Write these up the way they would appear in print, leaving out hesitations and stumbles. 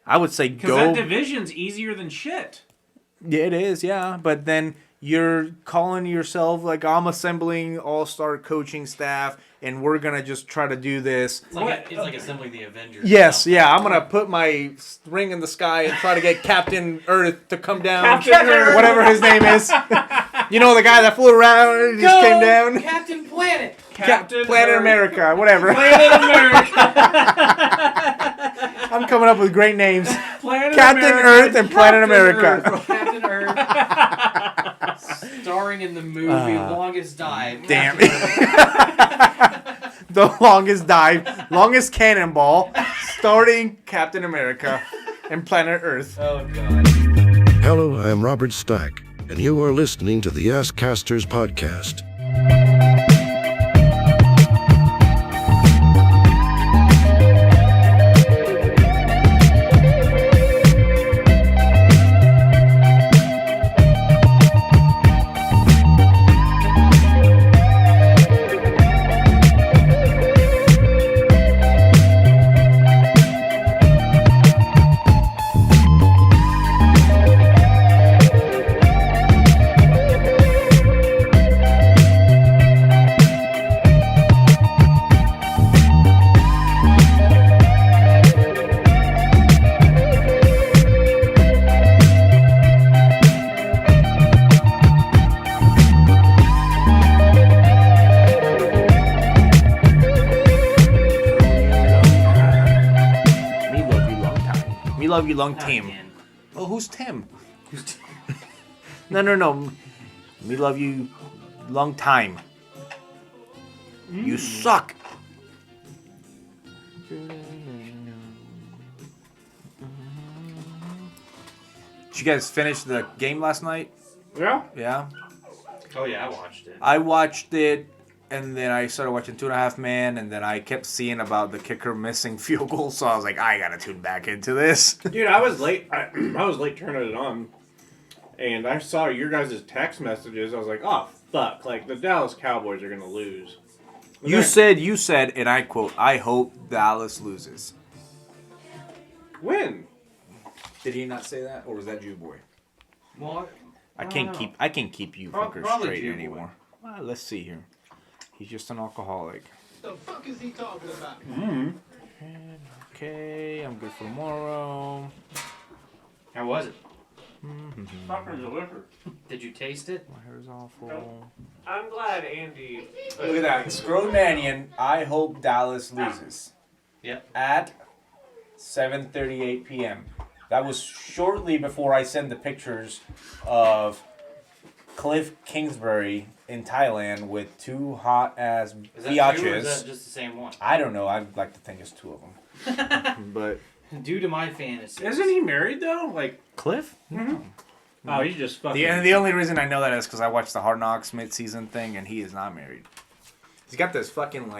I would say Because go. that division's easier than shit. Yeah, it is, yeah. But then you're calling yourself like, I'm assembling all-star coaching staff, and we're gonna just try to do this. It's like assembling the Avengers. Yes, yeah. I'm gonna put my ring in the sky and try to get Captain Earth to come down. Captain Earth. Whatever his name is. You know the guy that flew around and just came down. Captain Planet. Captain Planet Earth. America, whatever. Planet America. I'm coming up with great names. Planet Captain America. Earth and Planet America. Captain Earth. Starring in the movie Longest Dive. Damn it. The longest dive, longest cannonball, starting Captain America and Planet Earth. Oh, God. Hello, I am Robert Stack, and you are listening to the Asscasters podcast. Love you, long Tim. Oh, who's Tim? No. Me love you, long time. You suck. Did you guys finish the game last night? Yeah. Yeah. Oh, yeah, I watched it. I watched it, and then I started watching 2.5 Men, and then I kept seeing about the kicker missing field goal, so I was like, I gotta tune back into this. Dude, I was late. I was late turning it on, and I saw your guys' text messages. I was like, oh, fuck. Like, the Dallas Cowboys are going to lose. And You said, and I quote, I hope Dallas loses. When? Did he not say that, or was that Jew boy? Well, I can't keep you fuckers Probably straight Jew boy. anymore. Well, let's see here. He's just an alcoholic. The fuck is he talking about? Mm-hmm. Okay, I'm good for tomorrow. how was it? Fucking delicious. Did you taste it? My hair's awful. I'm glad Andy... Look at that. Scroll Mannion, I hope Dallas loses. Yep. At 7:38 p.m. That was shortly before I sent the pictures of Cliff Kingsbury in Thailand with two hot-ass Is that two, or is biatches. that just the same one? I don't know. I'd like to think it's two of them. But Due to my fantasy. Isn't he married, though? Like, Cliff? oh, he's just fucking... The only reason I know that is because I watched the Hard Knocks mid-season thing, and he is not married. He's got this fucking,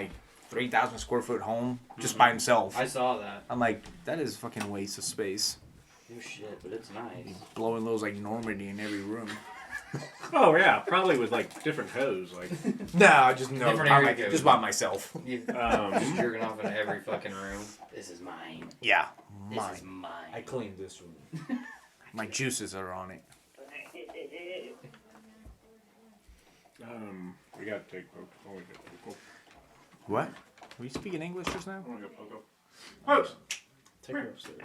3,000 square foot home just by himself. I saw that. I'm like, that is fucking waste of space. No shit, but it's nice. Blowing those like Normandy in every room. Oh, yeah. Probably with, different hose. No, I just know. Different area code. Just by myself. Just Um, jerking off in every fucking room. This is mine. Yeah, This mine. is mine. I cleaned this room. My juices are on it. we got to take Poke. Oh, we got Poke. What? Were you speaking English just now? I want to go Poke. Pokes! Take her upstairs.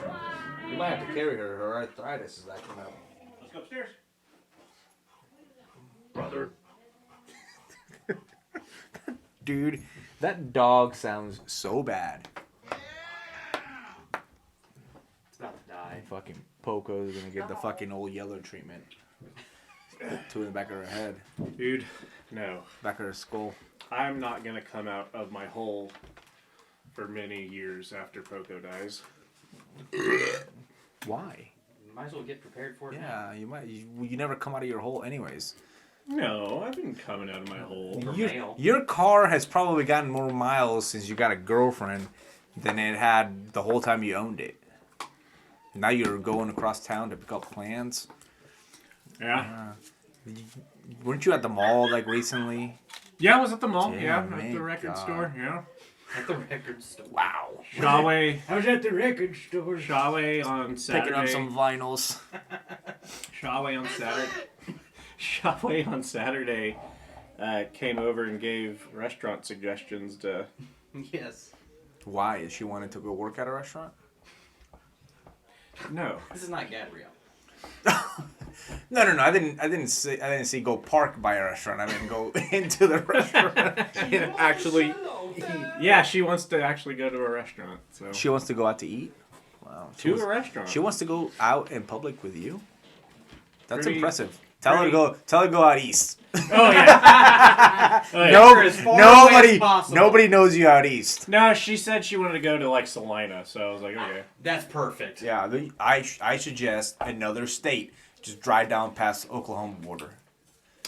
You might have to carry her. Her arthritis is acting up. Let's go upstairs. Brother. Dude, that dog sounds so bad. It's about to die. Fucking Poco's gonna get the fucking old yellow treatment. Two in the back of her head. Dude, no. Back of her skull. I'm not going to come out of my hole for many years after Poco dies. Why? You might as well get prepared for it. Yeah, you might. You never come out of your hole anyways. No, I've been coming out of my hole. For Your, male. your car has probably gotten more miles since you got a girlfriend than it had the whole time you owned it. Now you're going across town to pick up plants. Yeah. Weren't you at the mall recently? Yeah, I was at the mall. Damn, Yeah, at man, the record God. store. Yeah. At the record store. Wow. Schawe I was at the record store. Schawe on Saturday. Picking up some vinyls. Schawe on Saturday came over and gave restaurant suggestions to. Yes. Why? Is she wanted to go work at a restaurant? No. This is not Gabrielle. No. I didn't say go park by a restaurant. I mean go into the restaurant and actually. Yeah, she wants to actually go to a restaurant. So. She wants to go out to eat. Wow. To a restaurant. She wants to go out in public with you. That's Pretty- impressive. Tell her to go out east. Oh yeah. Oh, yeah. No, as far away as possible. nobody knows you out east. No, she said she wanted to go to like Salina, so I was like, okay. That's perfect. Yeah, I suggest another state. Just drive down past the Oklahoma border.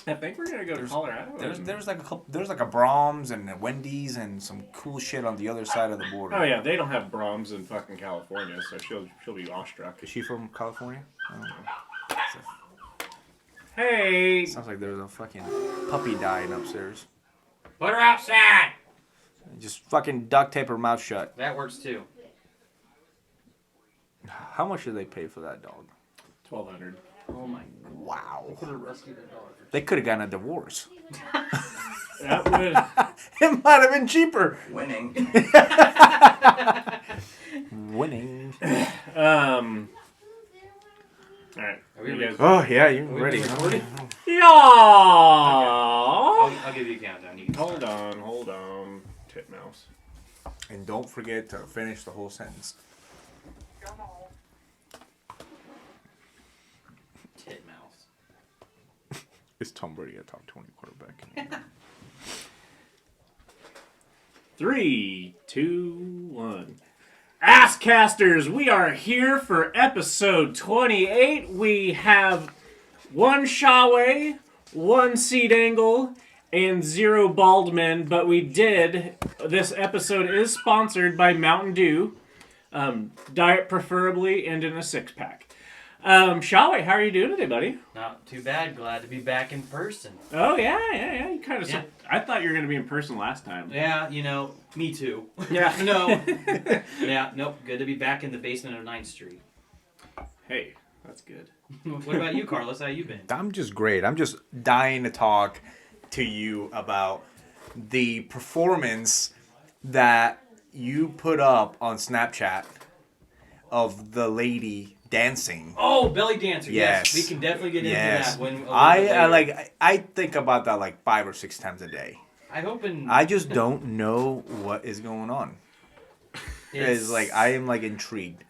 I think we're gonna go to Colorado. There's like a couple. There's like a Brahms and a Wendy's and some cool shit on the other side of the border. Oh yeah, they don't have Brahms in fucking California, so she'll be awestruck. Is she from California? I don't know. Hey. Sounds like there's a fucking puppy dying upstairs. Put her outside. Just fucking duct tape her mouth shut. That works too. How much do they pay for that dog? $1,200. Oh my. Wow. Could have rescued a dog. They could have gotten a divorce. That would. It might have been cheaper. Winning. Winning. All right. Are we You guys. Oh yeah, you're Are we ready. recording? Yeah. I'll give you a countdown. You can Hold start. on. Titmouse. And don't forget to finish the whole sentence. Titmouse. Is Tom Brady a top 20 quarterback? 3, 2, 1. Asscasters, we are here for episode 28. We have one Schawe, one seat angle, and 0 bald men. But this episode is sponsored by Mountain Dew. Diet preferably and in a 6-pack. Schawe, how are you doing today, buddy? Not too bad. Glad to be back in person. Oh, yeah. You kind of. Yeah. I thought you were going to be in person last time. Yeah, me too. Yeah. No. Yeah, nope. Good to be back in the basement of 9th Street. Hey, that's good. What about you, Carlos? How you been? I'm just great. I'm just dying to talk to you about the performance that you put up on Snapchat of the lady dancing. Oh, belly dancer. Yes. We can definitely get into Yes. that when a little bit I later. I think about that like 5 or 6 times a day. I'm hoping. I just don't know what is going on. It's like I am like intrigued.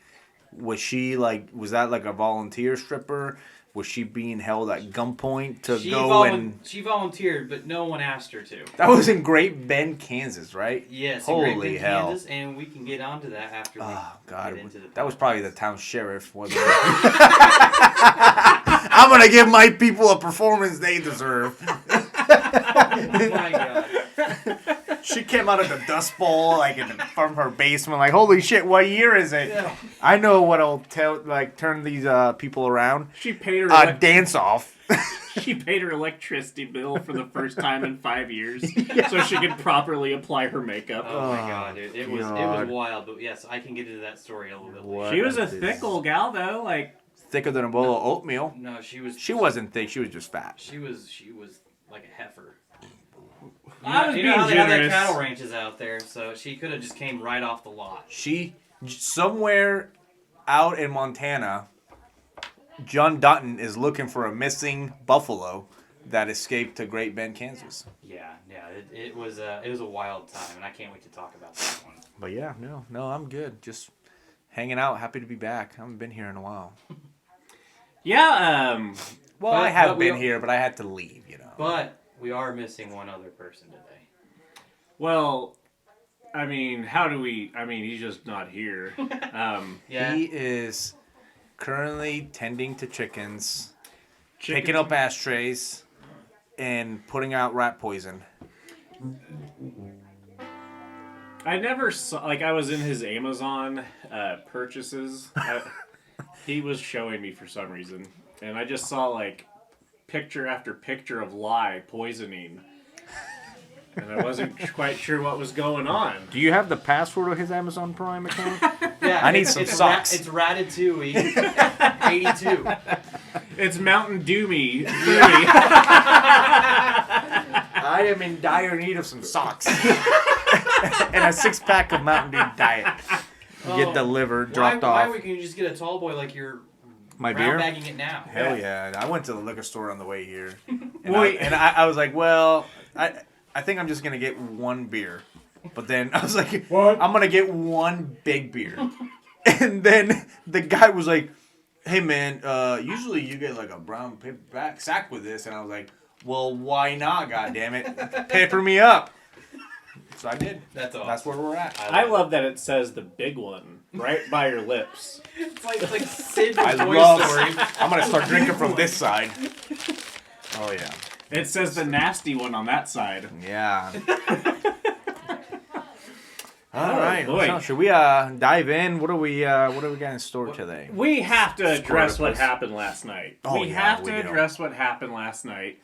Was that like a volunteer stripper? Was she being held at gunpoint to She volunteered, but no one asked her to. That was in Great Bend, Kansas, right? Yes, Holy in Great Bend, hell. Kansas, and we can get onto that after we Oh God, get into the that was podcast. probably the town sheriff, wasn't it? I'm gonna give my people a performance they deserve. Oh my God. She came out of the Dust Bowl, from her basement, like, holy shit, what year is it? Yeah. I know what'll turn these people around. She paid her. Dance off. She paid her electricity bill for the first time in 5 years, so she could properly apply her makeup. Oh my God, dude. It was God. wild, but yes, I can get into that story a little bit later. What? She was a This- thick old gal, though. Like, Thicker than a bowl of oatmeal. No, she was. She wasn't thick, she was just fat. She was like a heifer. I was You know how being they have that generous. cattle ranches out there, so she could have just came right off the lot. She, somewhere out in Montana, John Dutton is looking for a missing buffalo that escaped to Great Bend, Kansas. Yeah, it was a wild time, and I can't wait to talk about that one. But yeah, no, I'm good. Just hanging out. Happy to be back. I haven't been here in a while. yeah, Well, But- I have but we- been here, but I had to leave, But we are missing one other person today. well, I mean, he's just not here. Yeah. He is currently tending to chickens, Chicken- picking up ashtrays, and putting out rat poison. I never saw, I was in his Amazon purchases. He was showing me for some reason, and I just saw, picture after picture of lye poisoning. and I wasn't quite sure what was going on. Do you have the password of his Amazon Prime account? Yeah, I need some socks. It's Ratatouille. 82. It's Mountain Doomy. I am in dire need of some socks. And a 6-pack of Mountain Dew Diet. Get delivered, dropped off. Why can't you just get a tall boy like you're My beer? bagging it now? Hell yeah. I went to the liquor store on the way here. And, Wait. I was like, well, I think I'm just going to get one beer. But then I was like, What? I'm going to get one big beer. And then the guy was like, hey, man, usually you get like a brown paper sack with this. And I was like, well, why not, goddammit? Pepper me up. So I did. That's awesome. That's where we're at. I love that it says the big one right by your lips. It's like Sid from I Toy love- Story. I'm going to start drinking from this side. Oh, yeah. It says the nasty one on that side. Yeah. All right. boy. So should we dive in? What do we got in store today? We have to address what Sporticus. happened last night. Oh, we yeah, have we to do. address what happened last night.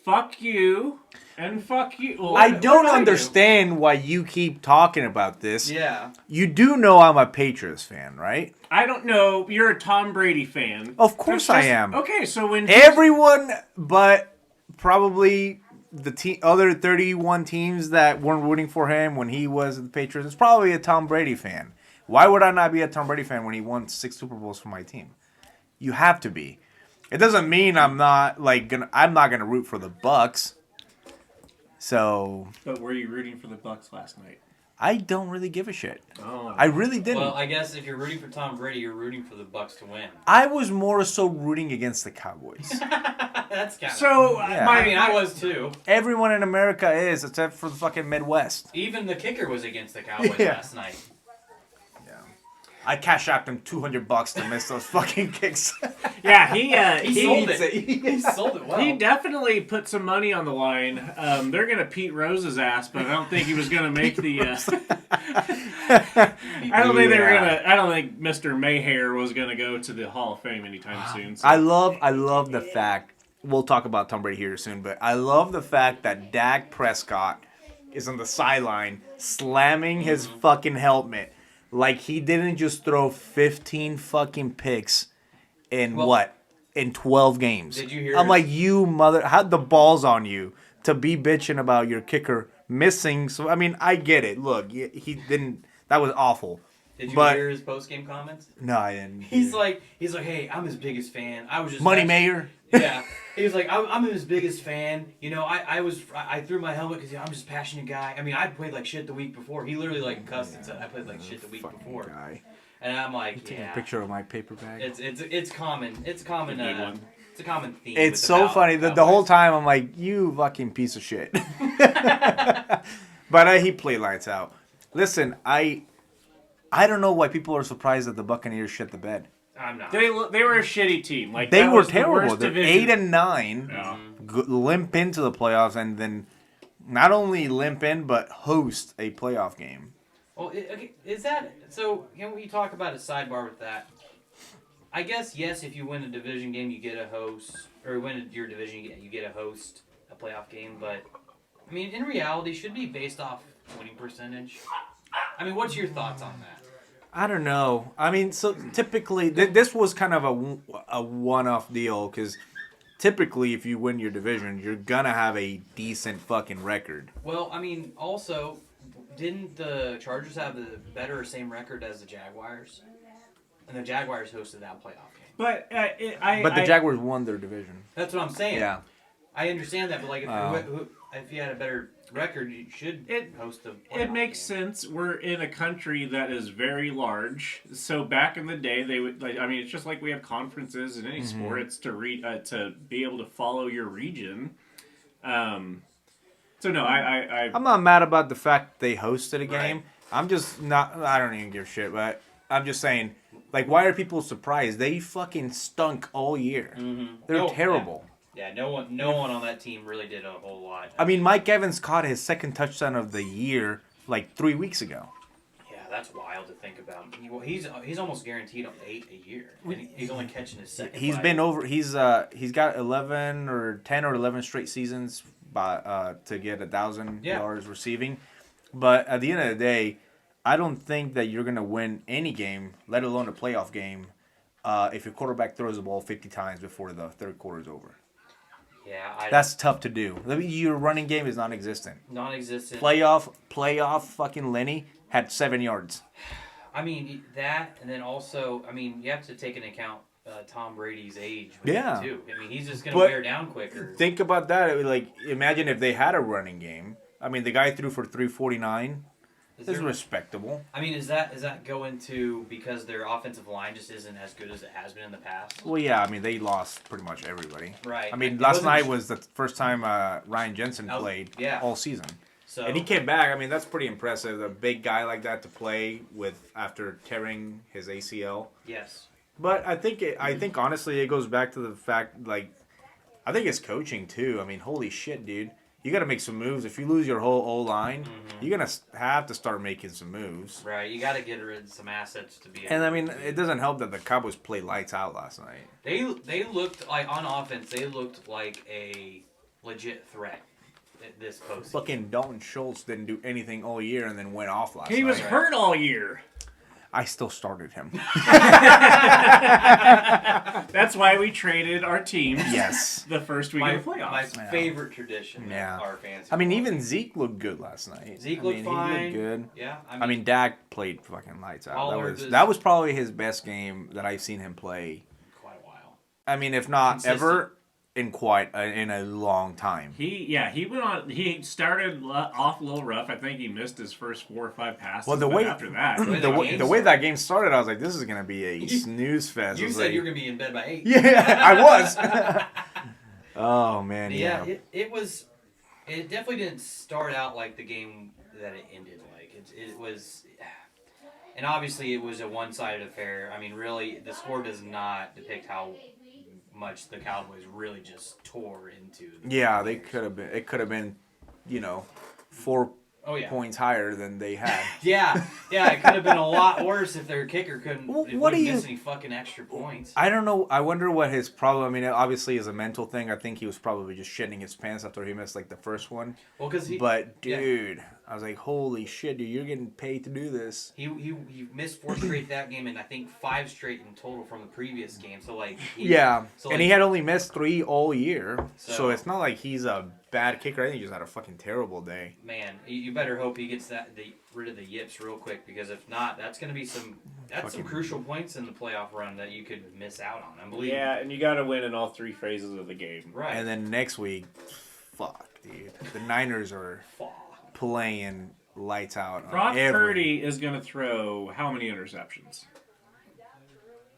Fuck you and fuck you. Well, I what don't did do? understand why you keep talking about this. Yeah. You do know I'm a Patriots fan, right? I don't know. You're a Tom Brady fan. Of course That's I am. Okay, so when Everyone but probably the other 31 teams that weren't rooting for him when he was at the Patriots is probably a Tom Brady fan. Why would I not be a Tom Brady fan when he won 6 Super Bowls for my team? You have to be. It doesn't mean I'm not gonna root for the Bucks. So But were you rooting for the Bucks last night? I don't really give a shit. Oh. I really didn't. Well, I guess if you're rooting for Tom Brady, you're rooting for the Bucks to win. I was more so rooting against the Cowboys. That's kind of. So Yeah. I mean, I was too. Everyone in America is, except for the fucking Midwest. Even the kicker was against the Cowboys Yeah. last night. I cash out him $200 to miss those fucking kicks. yeah, He sold it. He sold it well. He definitely put some money on the line. They're gonna Pete Rose's ass, but I don't think he was gonna make the. I don't think they were gonna. I don't think Mr. Mayhair was gonna go to the Hall of Fame anytime soon. So. I love the fact. We'll talk about Tom Brady here soon, but I love the fact that Dak Prescott is on the sideline slamming his fucking helmet like he didn't just throw 15 fucking picks in in 12 games. Did you hear I'm it? like, you mother, had the balls on you to be bitching about your kicker missing. So I mean, I get it. Look, he didn't. That was awful. Did you But- hear his post game comments? No, I didn't. He's like, hey, I'm his biggest fan. I was just Money actually- Mayor. Yeah, he was like, I'm his biggest fan. You know, I threw my helmet because I'm just a passionate guy. I mean, I played like shit the week before. He literally like cussed and said I played like shit the week before. Guy. And I'm like, Taking yeah, a picture of my paper bag. it's common. It's common. Good one. It's a common theme. It's with so funny. The whole Cowboys. time I'm like, you fucking piece of shit. But he played lights out. Listen, I don't know why people are surprised that the Buccaneers shit the bed. I'm not. They were a shitty team. Like They that were was the terrible. worst They're division. 8-9, Yeah. limp into the playoffs, and then not only limp in but host a playoff game. Well, okay, is that so? Can we talk about a sidebar with that? I guess yes. If you win a division game, you get a host, or win your division, you get a host, a playoff game. But I mean, in reality, should be based off winning percentage. I mean, what's your thoughts on that? I don't know. I mean, so typically, this was kind of a one-off deal because typically, if you win your division, you're gonna have a decent fucking record. Well, I mean, also, didn't the Chargers have the better or same record as the Jaguars? And the Jaguars hosted that playoff game. But But the Jaguars won their division. That's what I'm saying. Yeah. I understand that, but like, Oh. if you had a better record, you should host a playoff It makes game. sense. We're in a country that is very large. So back in the day, they would like. I mean, it's just like we have conferences in any sport. It's to be able to follow your region. So no, I'm not mad about the fact they hosted a game. Right. I'm just not. I don't even give a shit. But I'm just saying, like, why are people surprised? They fucking stunk all year. They're Oh, terrible. Yeah, no one on that team really did a whole lot. I mean, Mike Evans caught his second touchdown of the year like 3 weeks ago. Yeah, that's wild to think about. He's almost guaranteed 8 a year. And he's only catching his second. He's by- been over. He's got 11 or 10 or 11 straight seasons to get 1,000 Yeah. yards receiving. But at the end of the day, I don't think that you're gonna win any game, let alone a playoff game, if your quarterback throws the ball 50 times before the third quarter is over. Yeah, That's tough to do. Your running game is non-existent. non-existent. Playoff fucking Lenny had 7 yards. I mean that, and then also, I mean, you have to take into account Tom Brady's age. Yeah. Too. I mean, he's just gonna But wear down quicker. Think about that. Imagine if they had a running game. I mean, the guy threw for 349. It's respectable. I mean, is that going to because their offensive line just isn't as good as it has been in the past? Well, yeah. I mean, they lost pretty much everybody. Right. I mean, It last wasn't night was the first time Ryan Jensen played all season. So And he came back. I mean, that's pretty impressive. A big guy like that to play with after tearing his ACL. yes. But I think honestly, it goes back to the fact, I think it's coaching too. I mean, holy shit, dude. You got to make some moves. If you lose your whole O-line, you're going to have to start making some moves. Right. You got to get rid of some assets to be. And I mean, it doesn't help that the Cowboys played lights out last night. They looked like on offense. They looked like a legit threat this postseason. Fucking Dalton Schultz didn't do anything all year and then went off last night. He was hurt all year. I still started him. That's why we traded our teams. Yes. The first week of the playoffs. My favorite tradition. Yeah. Of our fantasy. I mean, even Zeke looked good last night. Zeke looked fine. He looked good. Yeah. I mean, Dak played fucking lights out. Pollard That was probably his best game that I've seen him play. quite a while. I mean, if not Consistent. ever, in a long time. He went on. He started off a little rough. I think he missed his first 4 or 5 passes. Well, but after that, the way that game started, I was like, this is gonna be a snooze fest. You said you were gonna be in bed by 8. Yeah, I was. Oh man, yeah. It was. It definitely didn't start out like the game that it ended like. It was, and obviously it was a one-sided affair. I mean, really, the score does not depict how much the Cowboys really just tore into. Yeah, they could have been. It could have been, 4 points higher than they had. Yeah, it could have been a lot worse if their kicker couldn't. Miss any fucking extra points. I don't know. I wonder what his problem. I mean, it obviously is a mental thing. I think he was probably just shitting his pants after he missed the first one. Well, because dude, I was like, holy shit, dude, you're getting paid to do this. He missed 4 straight that game, and I think 5 straight in total from the previous game. So and he had only missed 3 all year, so it's not like he's a bad kicker. I think he just had a fucking terrible day. Man, you better hope he gets rid of the yips real quick, because if not, that's going to be some crucial points in the playoff run that you could miss out on. I believe. Yeah, and you got to win in all 3 phases of the game. Right. And then next week, fuck, dude, the Niners are playing lights out. Brock Purdy is going to throw how many interceptions?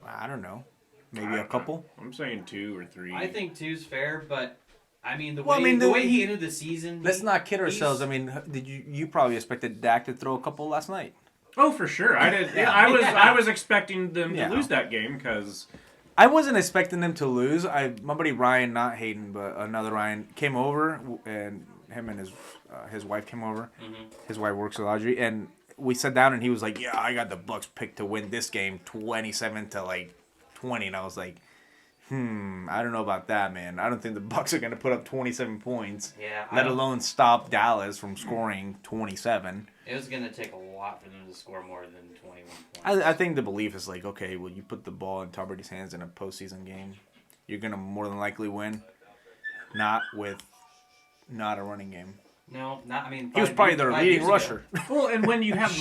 I don't know. Maybe a couple. I'm saying 2 or 3. I think 2's fair, but I mean the way he ended the season. Let's not kid ourselves. I mean, did you probably expected Dak to throw a couple last night? Oh, for sure. I did. Yeah, I was expecting them to lose that game because I wasn't expecting them to lose. My buddy Ryan, not Hayden, but another Ryan, came over, and him and his wife came over. Mm-hmm. His wife works with Audrey, and we sat down, and he was like, "Yeah, I got the Bucs picked to win this game, 27-20," and I was like, I don't know about that, man. I don't think the Bucs are going to put up 27 points, let alone stop Dallas from scoring 27. It was going to take a lot for them to score more than 21 points. I think the belief is okay, well, you put the ball in Tom Brady's hands in a postseason game, you're going to more than likely win. Not a running game. No, not. I mean, he was probably their leading rusher. Well, and when you have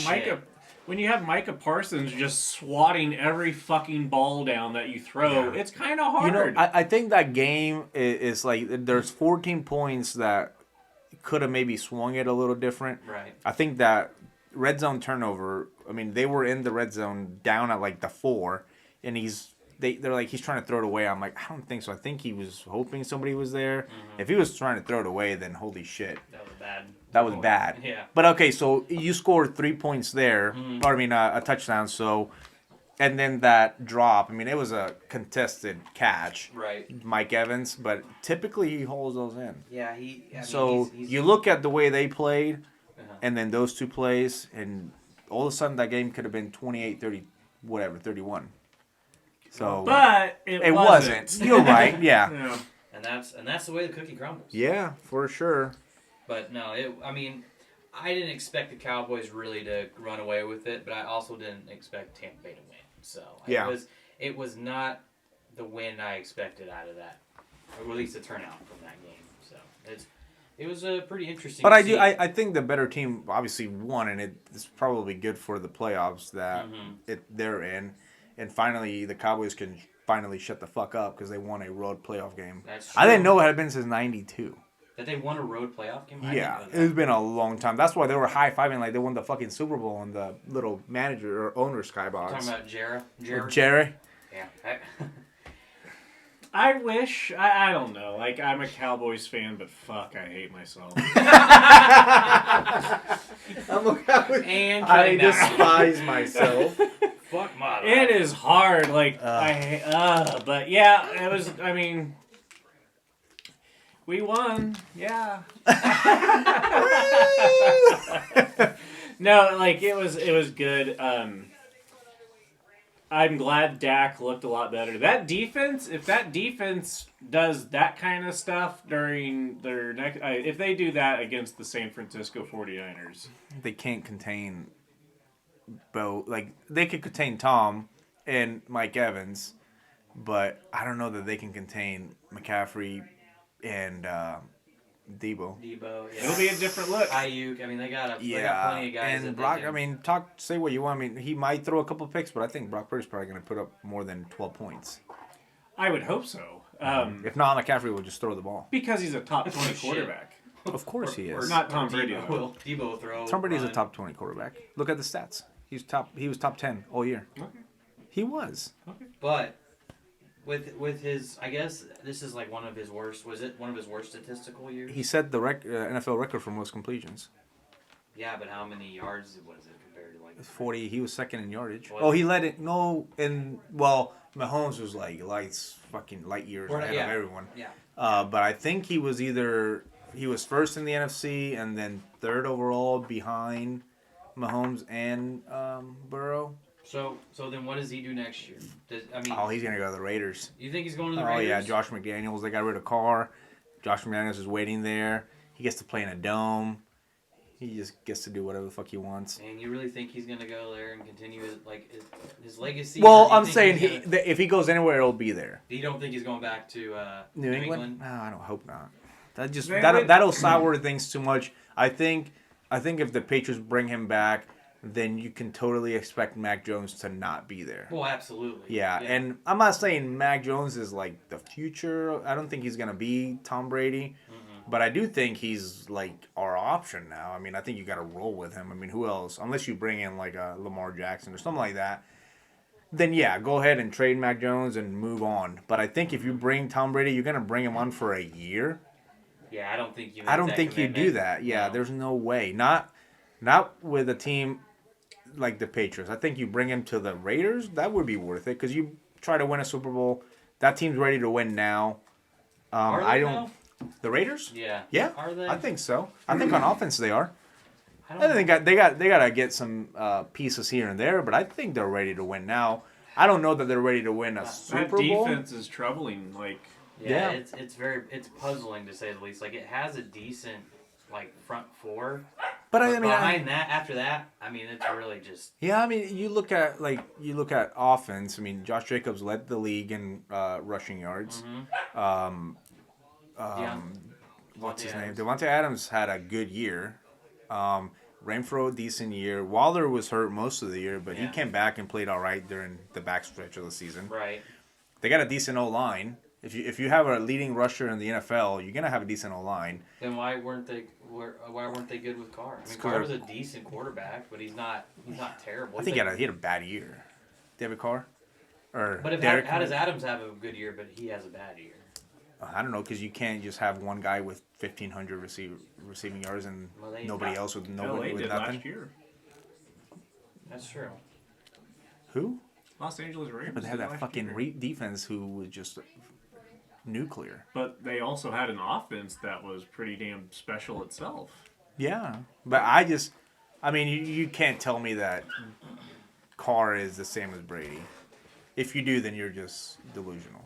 Micah Parsons just swatting every fucking ball down that you throw, it's kind of hard. I think that game is there's 14 points that could have maybe swung it a little different. Right. I think that red zone turnover, I mean, they were in the red zone down at the 4, and they're he's trying to throw it away. I'm like, I don't think so. I think he was hoping somebody was there. Mm-hmm. If he was trying to throw it away, then holy shit. That was bad. That was bad. Yeah. But okay, so you scored 3 points there. Mm-hmm. Or, I mean, a touchdown. So, and then that drop. I mean, it was a contested catch. Right. Mike Evans, but typically he holds those in. Yeah, you look at the way they played, and then those 2 plays, and all of a sudden that game could have been 28-30, whatever, 31. So, but it wasn't. You're right. Yeah. and that's the way the cookie crumbles. Yeah, for sure. But no, I didn't expect the Cowboys really to run away with it, but I also didn't expect Tampa Bay to win. So it was not the win I expected out of that, or at least the turnout from that game. So it was a pretty interesting. But I think the better team obviously won, and it's probably good for the playoffs that they're in, and finally the Cowboys can finally shut the fuck up because they won a road playoff game. That's true. I didn't know it had been since '92. That they won a road playoff game? Yeah, it's been a long time. That's why they were high-fiving like they won the fucking Super Bowl on the little manager or owner skybox. Talking about Jerry? Jerry? Yeah. I wish, I don't know, like, I'm a Cowboys fan, but fuck, I hate myself. I'm a Cowboys And I despise myself. Fuck my life. It is hard, like, but yeah, it was, I mean, we won, yeah. No, like, it was good. I'm glad Dak looked a lot better. That defense, if that defense does that kind of stuff during their next... if they do that against the San Francisco 49ers... They can't contain Bo. Like, they could contain Tom and Mike Evans, but I don't know that they can contain McCaffrey and Debo. Yeah. It'll be a different look. Ayuk, I mean, they got plenty of guys. And that Brock, they can... I mean, say what you want. I mean, he might throw a couple picks, but I think Brock Purdy's probably going to put up more than 12 points. I would hope so. If not, McCaffrey will just throw the ball. Because he's a top 20 quarterback. Of course he is. Or not Tom Brady. Debo will throw. Tom Brady's a top 20 quarterback. Look at the stats. He was top 10 all year. Okay. He was. Okay. But with his, I guess this is like one of his worst. Was it one of his worst statistical years? He set the NFL record for most completions. Yeah, but how many yards was it compared to like 40. He was second in yardage. What? Oh, he led it. No, Mahomes was like fucking light years ahead of everyone. Yeah. But I think he was first in the NFC and then third overall behind Mahomes and Burrow. So then what does he do next year? He's gonna go to the Raiders. You think he's going to the Oh Raiders? yeah, Josh McDaniels. They got rid of Carr. Josh McDaniels is waiting there. He gets to play in a dome. He just gets to do whatever the fuck he wants. And you really think he's gonna go there and continue his legacy? Well, I'm saying if he goes anywhere, it'll be there. You don't think he's going back to New England? No, I don't hope not. They That'll sour things too much. I think if the Patriots bring him back, then you can totally expect Mac Jones to not be there. Well, absolutely. Yeah, and I'm not saying Mac Jones is like the future. I don't think he's gonna be Tom Brady, but I do think he's like our option now. I mean, I think you got to roll with him. I mean, who else? Unless you bring in like a Lamar Jackson or something like that, then yeah, go ahead and trade Mac Jones and move on. But I think if you bring Tom Brady, you're gonna bring him on for a year. Yeah, I don't think you. I don't think you do that. Yeah, no. There's no way. Not with a team like the Patriots. I think you bring him to the Raiders. That would be worth it because you try to win a Super Bowl. That team's ready to win now. Are they now? The Raiders? Yeah. Yeah. Are they? I think so. I think on offense they are. I think they got to get some pieces here and there, but I think they're ready to win now. I don't know that they're ready to win a Super Bowl. That defense is troubling. Like, yeah. It's puzzling to say the least. Like, it has a decent like front four, but I mean after that, I mean it's really just. Yeah, I mean you look at offense. I mean Josh Jacobs led the league in rushing yards. What's his name? Devontae Adams had a good year. Renfro, decent year. Waller was hurt most of the year, but he came back and played all right during the backstretch of the season. Right. They got a decent O-line. If you have a leading rusher in the NFL, you're gonna have a decent O-line. Then why weren't they good with Carr? I mean, Carr was a decent quarterback, but he's not terrible. I think he had a bad year. David Carr, but how does Adams have a good year, but he has a bad year? I don't know, because you can't just have one guy with 1,500 receiving yards and nobody else with nothing. Last year. That's true. Who? Los Angeles Rams. But they had that fucking defense who was just nuclear. But they also had an offense that was pretty damn special itself. Yeah, but I mean, you can't tell me that Carr is the same as Brady. If you do, then you're just delusional.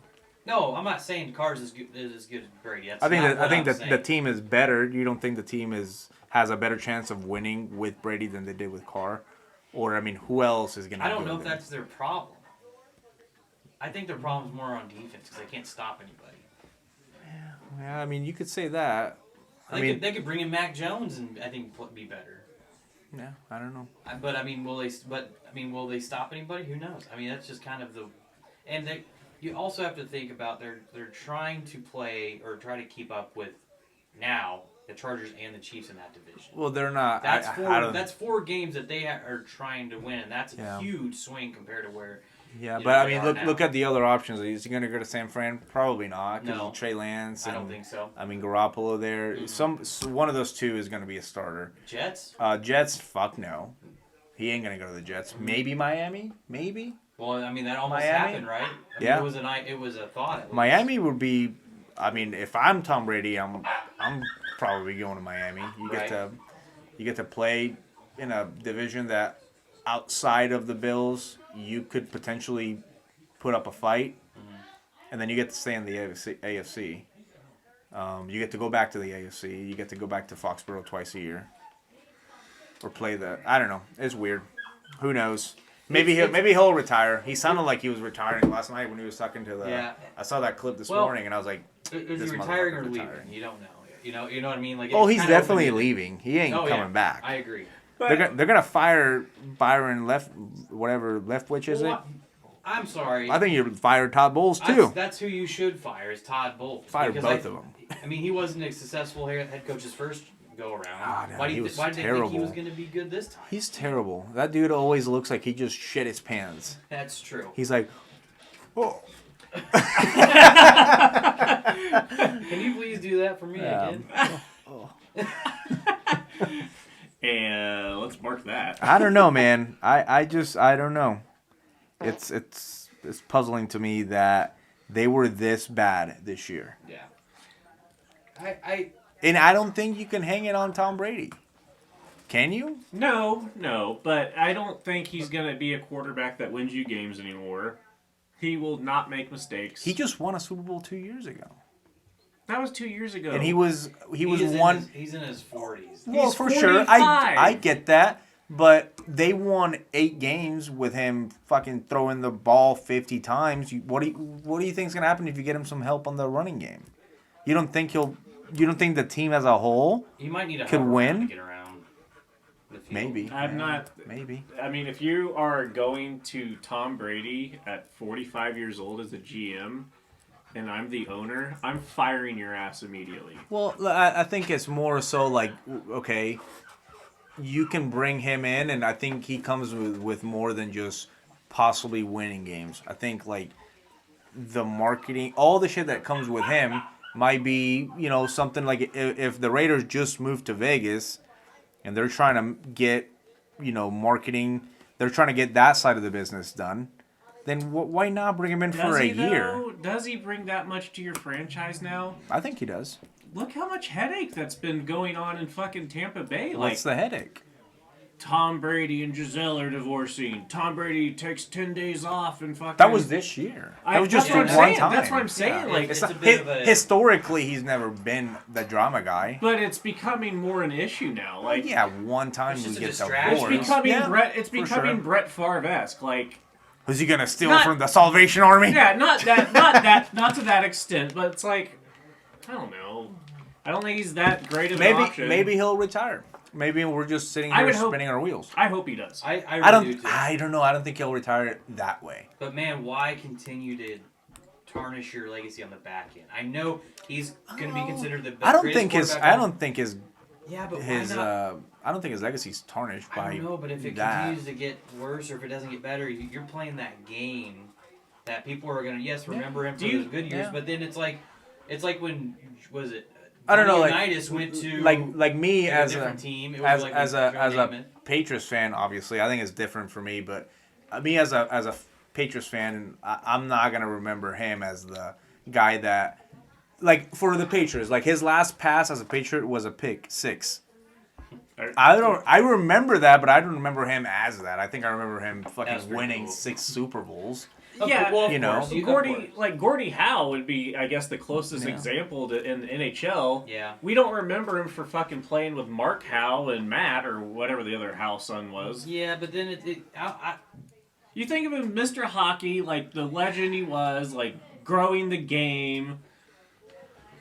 No, I'm not saying Carr's is as good as Brady. That's I think not that what I think I'm that saying. the team is better. You don't think the team has a better chance of winning with Brady than they did with Carr? Or I mean, who else is going to? I don't know if that's their problem. I think their problem's more on defense because they can't stop anybody. Yeah, I mean, you could say that. They could bring in Mac Jones and I think be better. Yeah, I don't know. But I mean, will they stop anybody? Who knows? I mean, that's just kind of you also have to think about they're trying to play or try to keep up with now the Chargers and the Chiefs in that division. Well, they're not. That's 4 games that they are trying to win, and that's a huge swing compared to where. Yeah, but I mean, look at the other options. Is he going to go to San Fran? Probably not. No, Trey Lance. I don't think so. I mean, Garoppolo there. One of those two is going to be a starter. Jets? Jets? Fuck no. He ain't going to go to the Jets. Maybe Miami? Maybe. Well, I mean, that almost Miami? happened, right? I mean, Yeah. it was a thought. Miami would be. I mean, if I'm Tom Brady, I'm probably going to Miami. You get to play in a division that outside of the Bills you could potentially put up a fight, and then you get to stay in the AFC. You get to go back to the AFC. You get to go back to Foxborough twice a year, or play the. I don't know. It's weird. Who knows? Maybe he'll retire. He sounded like he was retiring last night when he was talking to the. Yeah. I saw that clip this morning, and I was like, is this he retiring or motherfucker leaving? retiring. You don't know. You know what I mean? Like, Oh, it's he's kinda definitely open-ended. leaving. He ain't coming back. I agree. They're gonna fire Byron Leftwich, is it? I'm sorry. I think you fired Todd Bowles too. That's who you should fire is Todd Bowles. Fire Because both of them. I mean, he wasn't a successful head coach's first go around. no, Why he did was they think he terrible. was going to be good this time? He's terrible. That dude always looks like he just shit his pants. That's true. He's like, oh. Can you please do that for me again? And let's mark that. I don't know, man. I don't know. It's puzzling to me that they were this bad this year. Yeah. And I don't think you can hang it on Tom Brady. Can you? No, but I don't think he's going to be a quarterback that wins you games anymore. He will not make mistakes. He just won a Super Bowl 2 years ago. That was 2 years ago. And he was one. He's in his 40s. Well, He's for sure. 45. I get that. But they won 8 games with him fucking throwing the ball 50 times. What do you think is going to happen if you get him some help on the running game? You don't think the team as a whole He might need a could helper win? to get around the field. Maybe. Maybe. I mean, if you are going to Tom Brady at 45 years old as a GM, and I'm the owner, I'm firing your ass immediately. Well, I think it's more so like, okay, you can bring him in, and I think he comes with more than just possibly winning games. I think, like, the marketing, all the shit that comes with him might be, something like if the Raiders just moved to Vegas and they're trying to get, marketing, they're trying to get that side of the business done, then why not bring him in for a year? Does he bring that much to your franchise now? I think he does. Look how much headache that's been going on in fucking Tampa Bay. What's the headache? Tom Brady and Giselle are divorcing. Tom Brady takes 10 days off and fucking... That was this year. That was just for one time. That's what I'm saying. Yeah. Like, It's a bit of a... Historically, he's never been the drama guy. But it's becoming more an issue now. Like, yeah, one time It's we just a get distraction. divorced. It's becoming Brett Favre-esque. Like, who's he gonna steal from the Salvation Army? yeah, not to that extent, but it's like, I don't know. I don't think he's that great of an option. Maybe he'll retire. Maybe we're just sitting here spinning our wheels. I hope he does. I really do too. I don't know. I don't think he'll retire that way. But man, why continue to tarnish your legacy on the back end? I know he's going to be considered the best. I don't think his Yeah, but why not? I don't think his legacy's tarnished by I don't know, but if it that. continues to get worse or if it doesn't get better, you're playing that game that people are going to remember him for those good years. Yeah. But then it's like when was it? I don't know, like Unitas went to like me as a different team. It was as a Patriots fan. Obviously, I think it's different for me. But me as a Patriots fan, I'm not gonna remember him as the guy that, like, for the Patriots, like his last pass as a Patriot was a pick 6. I remember that, but I don't remember him as that. I think I remember him That's fucking pretty winning cool. 6 Super Bowls. Yeah, well, of you know. course, of Gordie course. Gordie Howe would be, I guess, the closest example in the NHL. Yeah. We don't remember him for fucking playing with Mark Howe and Matt or whatever the other Howe son was. Yeah, but then You think of him, Mr. Hockey, like the legend he was, like growing the game.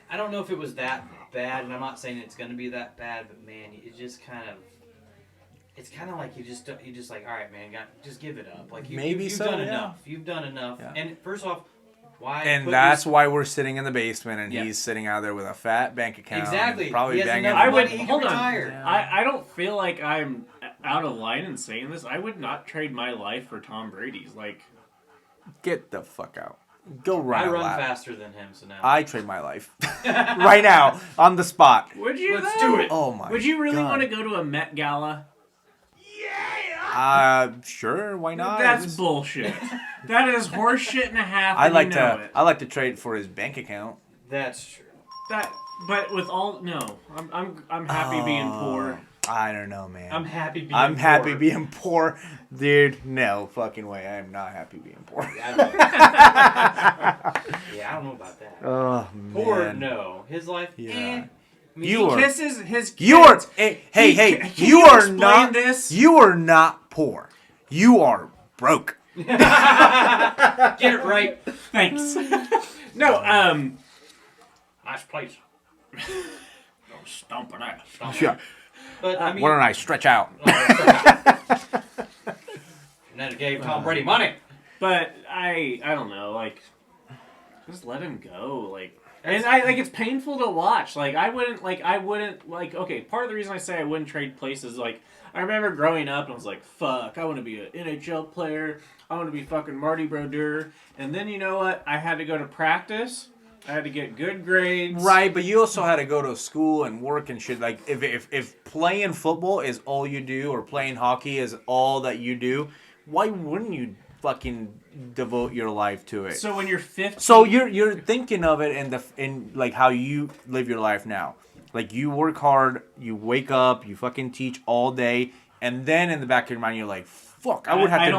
I don't know if it was that bad, and I'm not saying it's going to be that bad, but man, it just kind of. It's kind of like you just like, all right, man, just give it up. Like you've done enough. You've done enough. Yeah. And first off, why? And that's why we're sitting in the basement, and he's sitting out there with a fat bank account. Exactly. Probably He has banging. enough money, he can hold on. retire. Yeah. I don't feel like I'm out of line in saying this. I would not trade my life for Tom Brady's. Like, Get the fuck out. Go run I a run lap. faster than him, so now. I trade my life right now on the spot. would you? Let's though? do it. Oh my! Would you really God. want to go to a Met Gala? Sure. Why not? That's bullshit. That is horse shit and a half. I and like you know to. it. I like to trade for his bank account. That's true. But with all I'm happy being poor. I don't know, man. I'm happy being. I'm happy poor. being poor, dude. No fucking way. I am not happy being poor. I don't know about that. Oh Poor, man. no. His life, Yeah. I mean, You He are. kisses his kids. You are. Hey, Can you you are explain not. this? You are not poor. You are broke. Get it right. Thanks. No, Nice place. stomping ass. Sure. But I mean, Why don't I stretch out? and then it gave Tom Brady money. But I don't know, like, just let him go, like. And it's painful to watch. Like, I wouldn't, okay, part of the reason I say I wouldn't trade places, like, I remember growing up and I was like, fuck, I want to be an NHL player. I want to be fucking Marty Brodeur. And then, you know what? I had to go to practice. I had to get good grades. Right, but you also had to go to school and work and shit. Like, if playing football is all you do, or playing hockey is all that you do, why wouldn't you fucking devote your life to it? So when you're 15... So you're thinking of it in like how you live your life now. Like, you work hard, you wake up, you fucking teach all day, and then in the back of your mind you're like, fuck, I would have I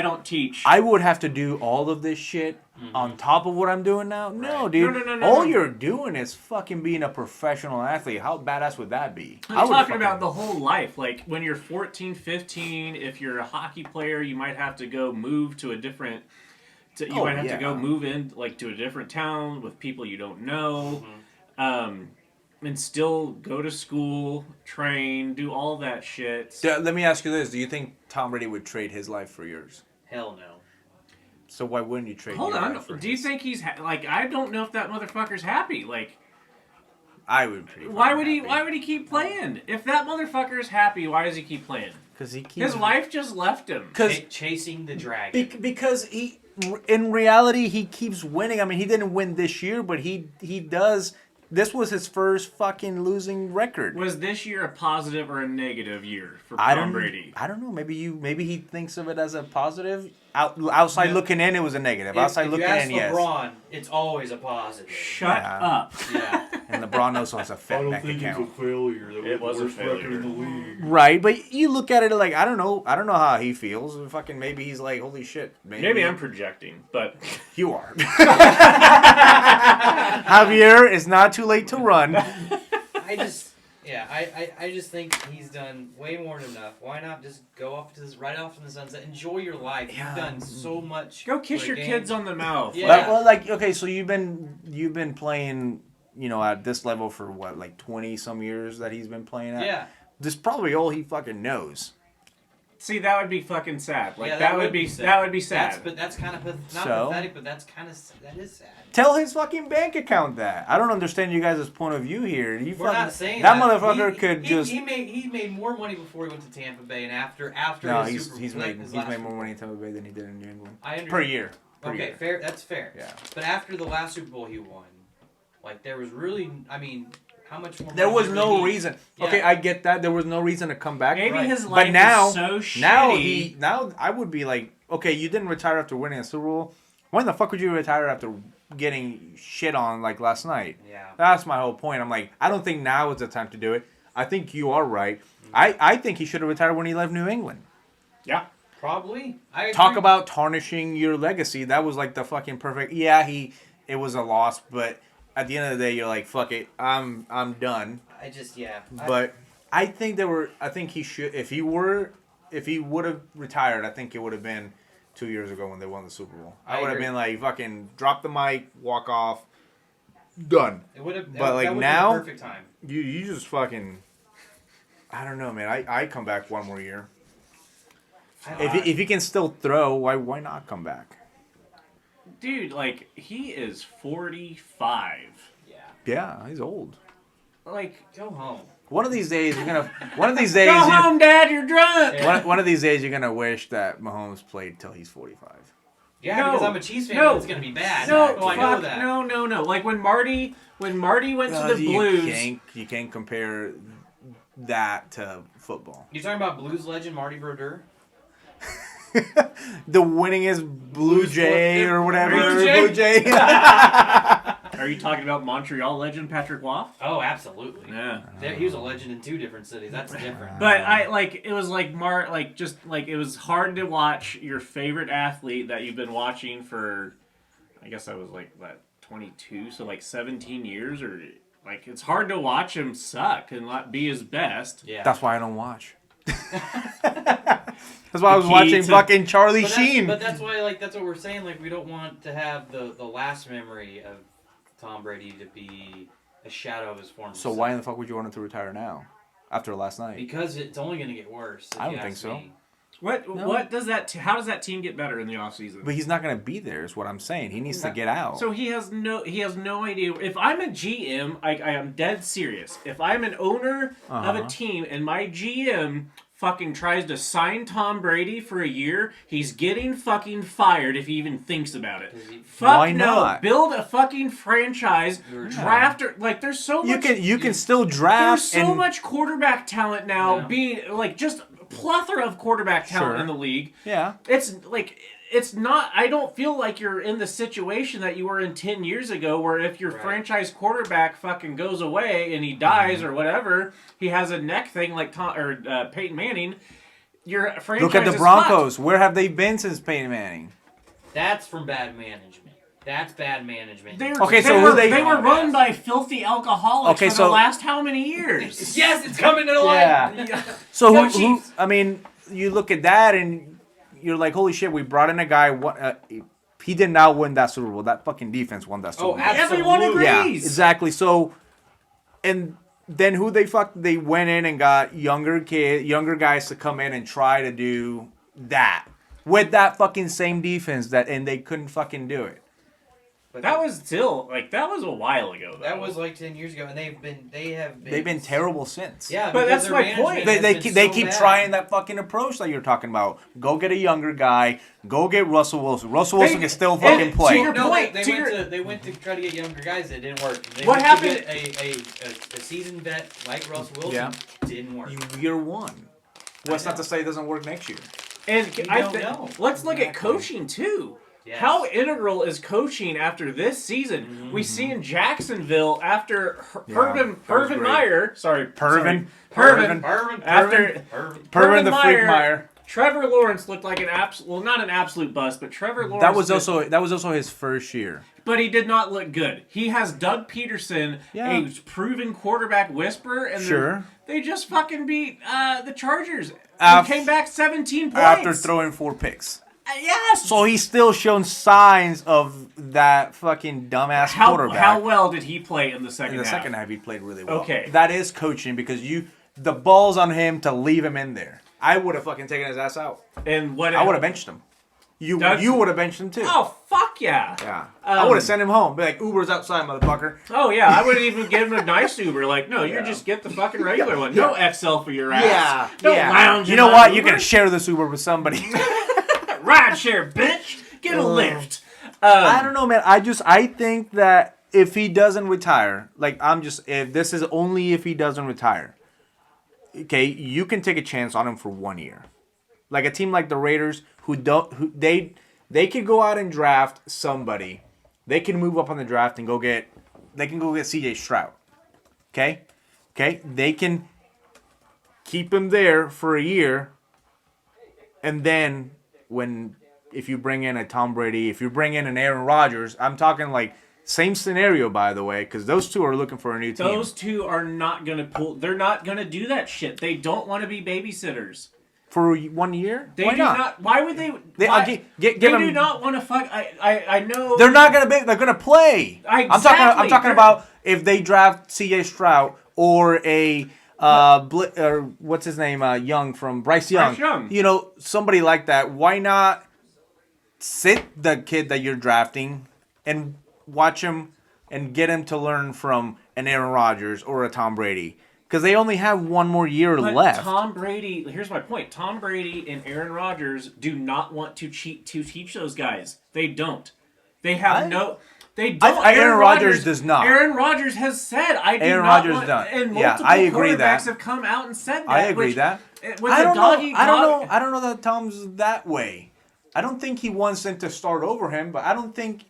don't teach. I would have to do all of this shit on top of what I'm doing now? No, Right. dude. No. All you're doing is fucking being a professional athlete. How badass would that be? I'm talking about the whole life. Like, when you're 14, 15, if you're a hockey player, you might have to go move to a different... You might have to go move in, like, to a different town with people you don't know. And still go to school, train, do all that shit. Let me ask you this. Do you think Tom Brady would trade his life for yours? Hell no. So why wouldn't you trade Hold your on. life for Do you his? think he's... like, I don't know if that motherfucker's happy. Like... I would be pretty Why fucking would he keep playing? If that motherfucker is happy, why does he keep playing? Because he keeps... His life just left him. Chasing the dragon. Because he, in reality, he keeps winning. I mean, he didn't win this year, but he does. This was his first fucking losing record. Was this year a positive or a negative year for Tom Brady? I don't know. Maybe he thinks of it as a positive. Outside looking in, it was a negative. Outside looking in, yes. LeBron, it's always a positive. Shut up. Yeah. And LeBron also has a fat bank account. failure. It was a failure. league. Right, but you look at it like I don't know how he feels. Fucking maybe he's like, holy shit. Maybe I'm projecting, but You are. Javier, it's not too late to run. I just think he's done way more than enough. Why not just go off to this right off in the sunset? Enjoy your life. Yeah. You've done so much. go kiss for your the kids game. on the mouth. Yeah. Well, like, okay, so you've been playing, at this level for what, like 20 some years that he's been playing at? Yeah. This is probably all he fucking knows. See, that would be fucking sad. Like Yeah, that would be sad. That's kind of not So? pathetic, but that is sad. Tell his fucking bank account that. I don't understand you guys' point of view here. We're not saying that motherfucker could he, just. He made more money before he went to Tampa Bay, and after No, his he's Super made his last more Super money in Tampa Bay than he did in New England I understand. per year. Okay, fair. That's fair. Yeah. But after the last Super Bowl he won, like there was really, how much more? There money was did no he need? reason. Yeah. Okay, I get that. There was no reason to come back. Maybe Right. his life But now, is so shitty. now I would be like, okay, you didn't retire after winning a Super Bowl. When the fuck would you retire after getting shit on like last night? Yeah. That's my whole point. I'm like, I don't think now is the time to do it. I think you are right. I think he should have retired when he left New England. Yeah. Probably. I agree. Talk about tarnishing your legacy. That was like the fucking perfect. Yeah, it was a loss, but at the end of the day, you're like, fuck it, I'm done. I just yeah. But I think he should. If he would have retired, I think it would have been 2 years ago when they won the Super Bowl. I would have been like, fucking drop the mic, walk off, done. It would have. But like that would now, be the perfect time. you just fucking. I don't know, man. I come back one more year. If he can still throw, why not come back? Dude, like, he is 45. Yeah. Yeah, he's old. Like, Go home. One of these days, you're gonna. One of these days, go home, Dad, you're drunk! one of these days, you're gonna wish that Mahomes played till he's 45. Yeah, No. because I'm a Chiefs fan. No. It's gonna be bad. No, I know that. No. Like, when Marty went to the Blues... You can't compare that to football. You talking about Blues legend Marty Brodeur? The winningest Blue Jay or whatever. Blue Jay? Are you talking about Montreal legend Patrick Waugh? Oh, absolutely. Yeah. He was a legend in 2 different cities. That's different. But it was it was hard to watch your favorite athlete that you've been watching for, I guess I was 22, so 17 years, or it's hard to watch him suck and not be his best. Yeah. That's why I don't watch. That's why I was watching fucking Charlie Sheen. But that's why, that's what we're saying. We don't want to have the last memory of Tom Brady to be a shadow of his former So self. why in the fuck would you want him to retire now? After last night? Because it's only going to get worse. I don't think so. What does that? How does that team get better in the offseason? But he's not going to be there, is what I'm saying. He needs to get out. So he has no idea. If I'm a GM, I am dead serious. If I'm an owner of a team and my GM fucking tries to sign Tom Brady for a year, he's getting fucking fired if he even thinks about it. Why not? Build a fucking franchise, draft there's so much. You can still draft. There's so much quarterback talent now, being just plethora of quarterback talent in the league. Yeah. It's not. I don't feel like you're in the situation that you were in 10 years ago, where if your franchise quarterback fucking goes away and he dies or whatever, he has a neck thing like Peyton Manning. Your franchise. Look at the is Broncos. fucked. Where have they been since Peyton Manning? That's from bad management. That's bad management. They were run by filthy alcoholics for the last how many years? Yes, it's coming to light. Yeah. So who? I mean, you look at that and you're like, holy shit, we brought in a guy. He did not win that Super Bowl. That fucking defense won that Super Bowl. Everyone agrees. Yeah, exactly. So, and then who they went in and got younger guys to come in and try to do that with that fucking same defense and they couldn't fucking do it. But that was still that was a while ago. Though. That was 10 years ago, and they've been terrible since. Yeah, but that's my point. They keep trying that fucking approach that you're talking about. Go get a younger guy. Go get Russell Wilson. Russell Wilson can still fucking play. They went to try to get younger guys. It didn't work. What happened? A seasoned vet like Russell Wilson didn't work. Year one. What's not to say it doesn't work next year? And let's look at coaching too. Yes. How integral is coaching after this season? Mm-hmm. We see in Jacksonville after Purvin Meyer. Purvin the Freak Meyer. Trevor Lawrence looked like not an absolute bust, but Trevor Lawrence. That was also his first year. But he did not look good. He has Doug Peterson, a proven quarterback whisperer, and they just fucking beat the Chargers. He came back 17 points after throwing 4 picks. Yes. So he's still shown signs of that fucking dumbass quarterback. How well did he play in the second half? In the second half, he played really well. Okay. That is coaching because the ball's on him to leave him in there. I would have fucking taken his ass out. And I would have benched him. You would have benched him too. Oh, fuck yeah. Yeah. I would have sent him home. Be like, Uber's outside, motherfucker. Oh, yeah. I wouldn't even give him a nice Uber. No, you just get the fucking regular one. No XL for your ass. Yeah. Don't lounge. You know what? You're going to share this Uber with somebody. Ride share, bitch. Get a lift. I don't know, man. I think that if he doesn't retire, if this is only if he doesn't retire, okay, you can take a chance on him for 1 year. Like a team like the Raiders they can go out and draft somebody. They can move up on the draft and go get CJ Stroud. Okay? They can keep him there for a year, and then if you bring in a Tom Brady, if you bring in an Aaron Rodgers, I'm talking like same scenario, by the way, because those two are looking for a new team. Those two are not going to pull. They're not going to do that shit. They don't want to be babysitters. For 1 year? They Why do not? Why would they? They do not want to fuck. I know. They're not gonna be. They're gonna play. Exactly. I'm talking about if they draft C.J. Stroud or a or what's his name, Young from Bryce Young. Bryce Young. You know, somebody like that. Why not sit the kid that you're drafting and watch him and get him to learn from an Aaron Rodgers or a Tom Brady? Because they only have 1 more year left. Tom Brady, here's my point. Tom Brady and Aaron Rodgers do not want to teach those guys. They don't. They have They don't. Aaron Rodgers does not. Aaron Rodgers has said, "I do Aaron not Rodgers want." does. And Yeah, multiple I agree quarterbacks that. have come out and said that. I agree that. With I the don't know. doggy I don't dog- know. I don't know that Tom's that way. I don't think he wants them to start over him, but I don't think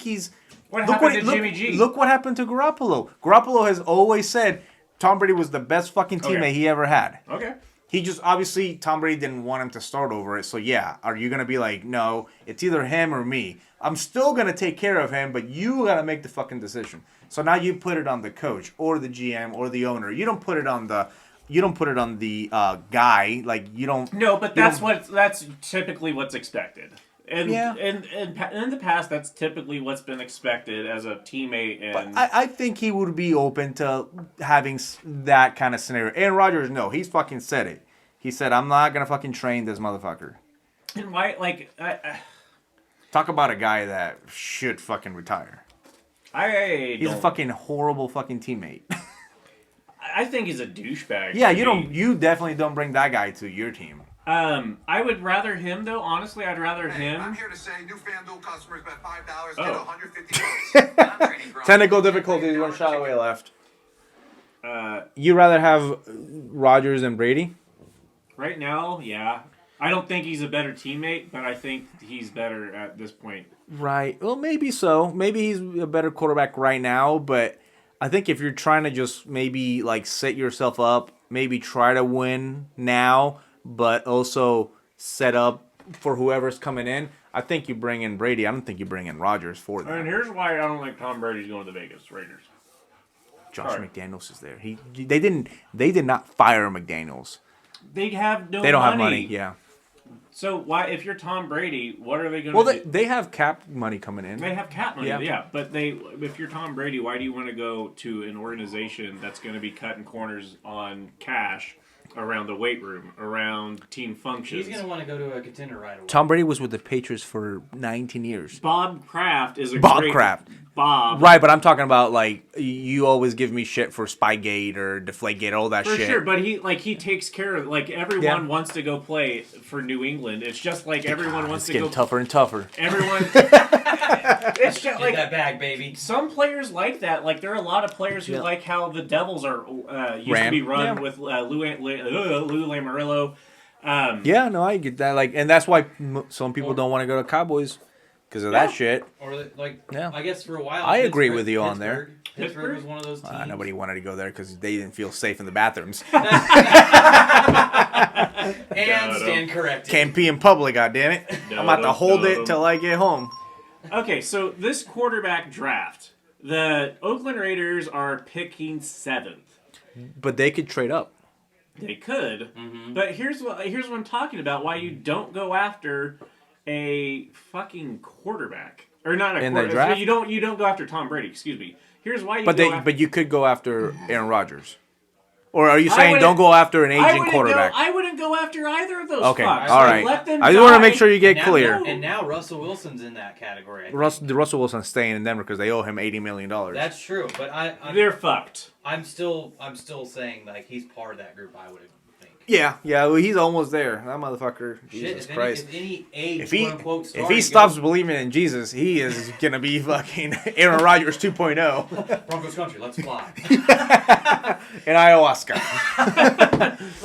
he's. What happened to Jimmy G? Look what happened to Garoppolo. Garoppolo has always said Tom Brady was the best fucking teammate he ever had. Okay. He just, obviously, Tom Brady didn't want him to start over it. So, yeah, are you going to be like, no, it's either him or me. I'm still going to take care of him, but you got to make the fucking decision. So now you put it on the coach or the GM or the owner. You don't put it on the guy. Like, you don't. No, but that's typically what's expected. And in the past, that's typically what's been expected as a teammate. And But I think he would be open to having that kind of scenario. Aaron Rodgers, no, he's fucking said it. He said, I'm not going to fucking train this motherfucker. And why, Talk about a guy that should fucking retire. He's a fucking horrible fucking teammate. I think he's a douchebag. Yeah, you definitely don't bring that guy to your team. I would rather him though. Honestly, I'd rather him. I'm here to say new FanDuel customers bet $5 Oh. get $150. Technical difficulties, 1 shot away left. You rather have Rodgers and Brady? Right now, yeah. I don't think he's a better teammate, but I think he's better at this point. Right. Well, maybe so. Maybe he's a better quarterback right now, but I think if you're trying to just maybe like set yourself up, maybe try to win now, but also set up for whoever's coming in, I think you bring in Brady. I don't think you bring in Rodgers for that. And here's why I don't think Tom Brady's going to the Vegas Raiders. Josh McDaniels is there. They did not fire McDaniels. They have no. They don't money. have money. Yeah. So why, if you're Tom Brady, what are they going Well, to do? they have cap money coming in. They have cap money, Yeah. yeah. But if you're Tom Brady, why do you want to go to an organization that's going to be cutting corners on cash around the weight room, around team functions? He's going to want to go to a contender right away. Tom Brady was with the Patriots for 19 years. Bob Kraft is a Bob great... Kraft. Bob. Right, but I'm talking about, like, you always give me shit for Spygate or Deflategate, all that For shit. sure, but he takes care of, like, everyone wants to go play for New England. It's just like everyone wants It's to getting go... tougher and tougher. Everyone... it's just Get like... that bag, baby. Some players like that. Like, there are a lot of players who like how the Devils are used to be run with Lou Lamoriello. Yeah, no, I get that. Like, and that's why some people don't want to go to Cowboys because of that shit. Or, Yeah. I guess for a while... I agree with you on there. Pittsburgh was one of those teams. Nobody wanted to go there because they didn't feel safe in the bathrooms. And stand corrected. Can't pee in public, goddammit. I'm about to hold it till I get home. Okay, so this quarterback draft, the Oakland Raiders are picking 7th. But they could trade up. They could, but here's what I'm talking about. Why you don't go after a fucking quarterback or not a In the quarterback? draft? You don't go after Tom Brady. Excuse me. Here's why you. But you could go after Aaron Rodgers. Or are you I saying wouldn't- don't go after an I aging wouldn't quarterback? I wouldn't go after either of those. Okay, fucks. all right. Let them I just want to make die. sure you get Now- clear. And now Russell Wilson's in that category. I think. Russell Wilson's staying in Denver because they owe him $80 million. That's true, but They're fucked. I'm still saying like he's part of that group. I would think. Yeah, well, he's almost there. That motherfucker, Jesus Shit, Christ. If any age, If he quote unquote, if star he he stops goes, believing in Jesus, he is gonna be fucking Aaron Rodgers 2.0 Broncos country, let's fly. in ayahuasca.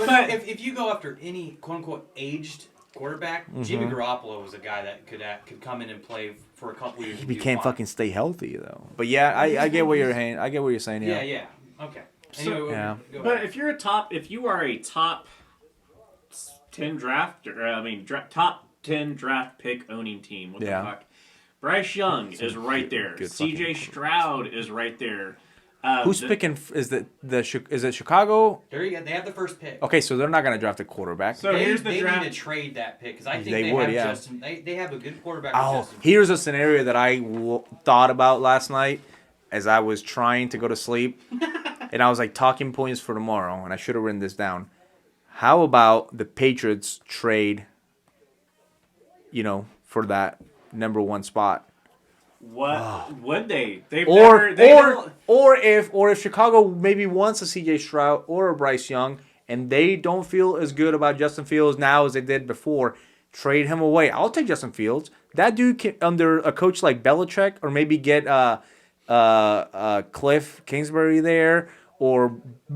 But if you go after any quote unquote aged quarterback, Mm-hmm. Jimmy Garoppolo was a guy that could come in and play for a couple years. He can't fucking stay healthy though. But yeah, I get what you're saying. I get what you're saying. Yeah. Okay. Anyway, Yeah. go But ahead. if you are a top 10 draft, top 10 draft pick owning team, what the fuck? Bryce Young is right there. good CJ fucking Stroud is right there. Who's picking? Is it Chicago? There you go. They have the first pick. Okay, so they're not going to draft a quarterback. So they here's the they draft. need to trade that pick because I think They they, would, have yeah. Justin. They have a good quarterback. with Oh, Justin. here's a scenario that I thought about last night as I was trying to go to sleep, and I was like talking points for tomorrow, and I should have written this down. How about the Patriots trade? For that number 1 spot. What would they? They've Or never. if Chicago maybe wants a CJ Stroud or a Bryce Young and they don't feel as good about Justin Fields now as they did before, trade him away. I'll take Justin Fields. That dude can, under a coach like Belichick, or maybe get Cliff Kingsbury there or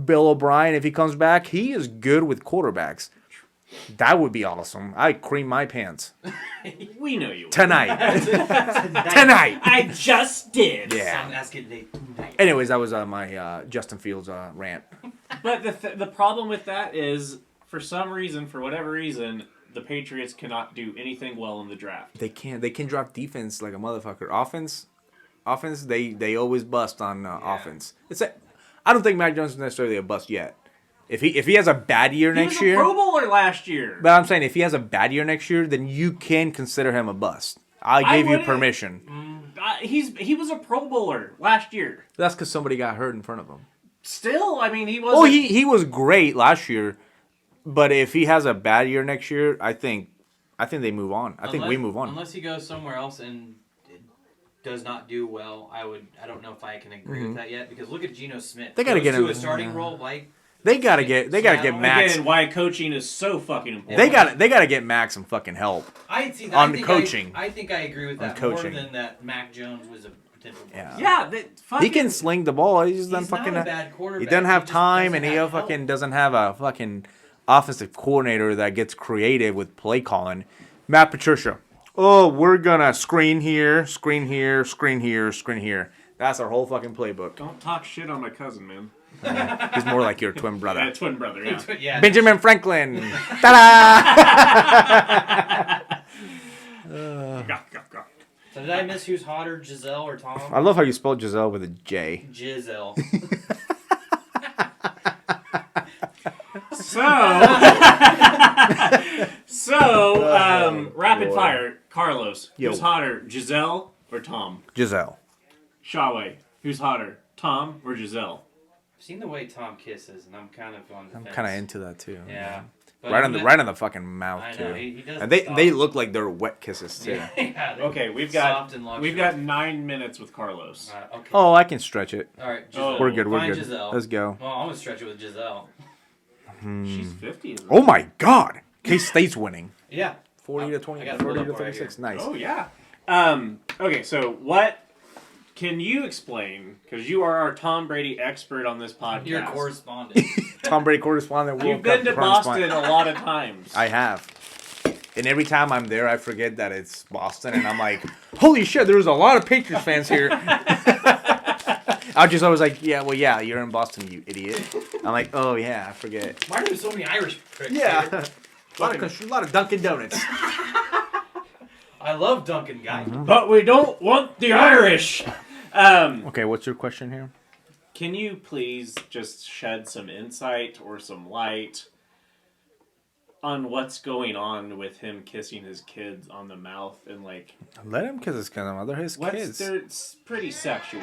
Bill O'Brien if he comes back. He is good with quarterbacks. That would be awesome. I'd cream my pants We know you. tonight. Tonight. I just did. Yeah. I'm asking today. Anyways, that was my Justin Fields rant. But the problem with that is, for whatever reason, the Patriots cannot do anything well in the draft. They can't. They can drop defense like a motherfucker. Offense. They always bust on offense. I don't think Mac Jones is necessarily a bust yet. If he has a bad year He next was a year, Pro Bowler last year. but I'm saying if he has a bad year next year, then you can consider him a bust. I give you wouldn't- permission. He was a Pro Bowler last year. That's because somebody got hurt in front of him. Still, I mean, he was. Oh, he was great last year, but if he has a bad year next year, I think they move on. I think we move on. Unless he goes somewhere else and it does not do well, I don't know if I can agree with that yet, because look at Geno Smith. They gotta Goes get to him- a starting role like They gotta get Max. Again, why coaching is so fucking important. They gotta get Max some fucking help. I see On I think coaching. I think I agree with On that coaching. more than that Mac Jones was a potential bust. Yeah, He can sling the ball. He just doesn't He's fucking. not a bad quarterback. He doesn't have just time, doesn't and he have fucking help. doesn't have a fucking offensive coordinator that gets creative with play calling. Matt Patricia. Oh, we're gonna screen here, screen here, screen here, screen here. That's our whole fucking playbook. Don't talk shit on my cousin, man. He's more like your twin brother. Yeah, twin brother, yeah. Yeah. Benjamin Franklin. Ta-da! So did I miss who's hotter, Giselle or Tom? I love how you spelled Giselle with a J. Giselle. Rapid fire. Carlos, Yo. who's hotter, Giselle or Tom? Giselle. Schawe, who's hotter, Tom or Giselle? I've seen the way Tom kisses, and I'm kind of on the I'm fence. kind of into that too. Yeah. But Right on the fucking mouth I too. know, he doesn't And they stop. look like they're wet kisses too. Yeah, they're Okay, we've soft and got luxurious. 9 minutes with Carlos. Okay. Oh, I can stretch it. All right, Giselle. We're good. We're Find good. Giselle. Let's go. Well, I'm gonna stretch it with Giselle. She's 50. Isn't Oh my God! K-State's winning. Yeah. 40 to 20. I got it 40 pulled to up right 36. here. Nice. Oh yeah. Okay, so what can you explain? Because you are our Tom Brady expert on this podcast. You're a correspondent. Tom Brady correspondent. World You've been Cup to Boston correspondent. a lot of times. I have. And every time I'm there, I forget that it's Boston, and I'm like, "Holy shit! There's a lot of Patriots fans here." I just always like, "Yeah, you're in Boston, you idiot." I'm like, "Oh yeah, I forget." Why are there so many Irish pricks here? Yeah, a lot of Dunkin' Donuts. I love Duncan guy. But we don't want the Irish. Okay, what's your question here? Can you please just shed some insight or some light on what's going on with him kissing his kids on the mouth and like Let him kiss his kids. They're his kids. it's pretty sexual.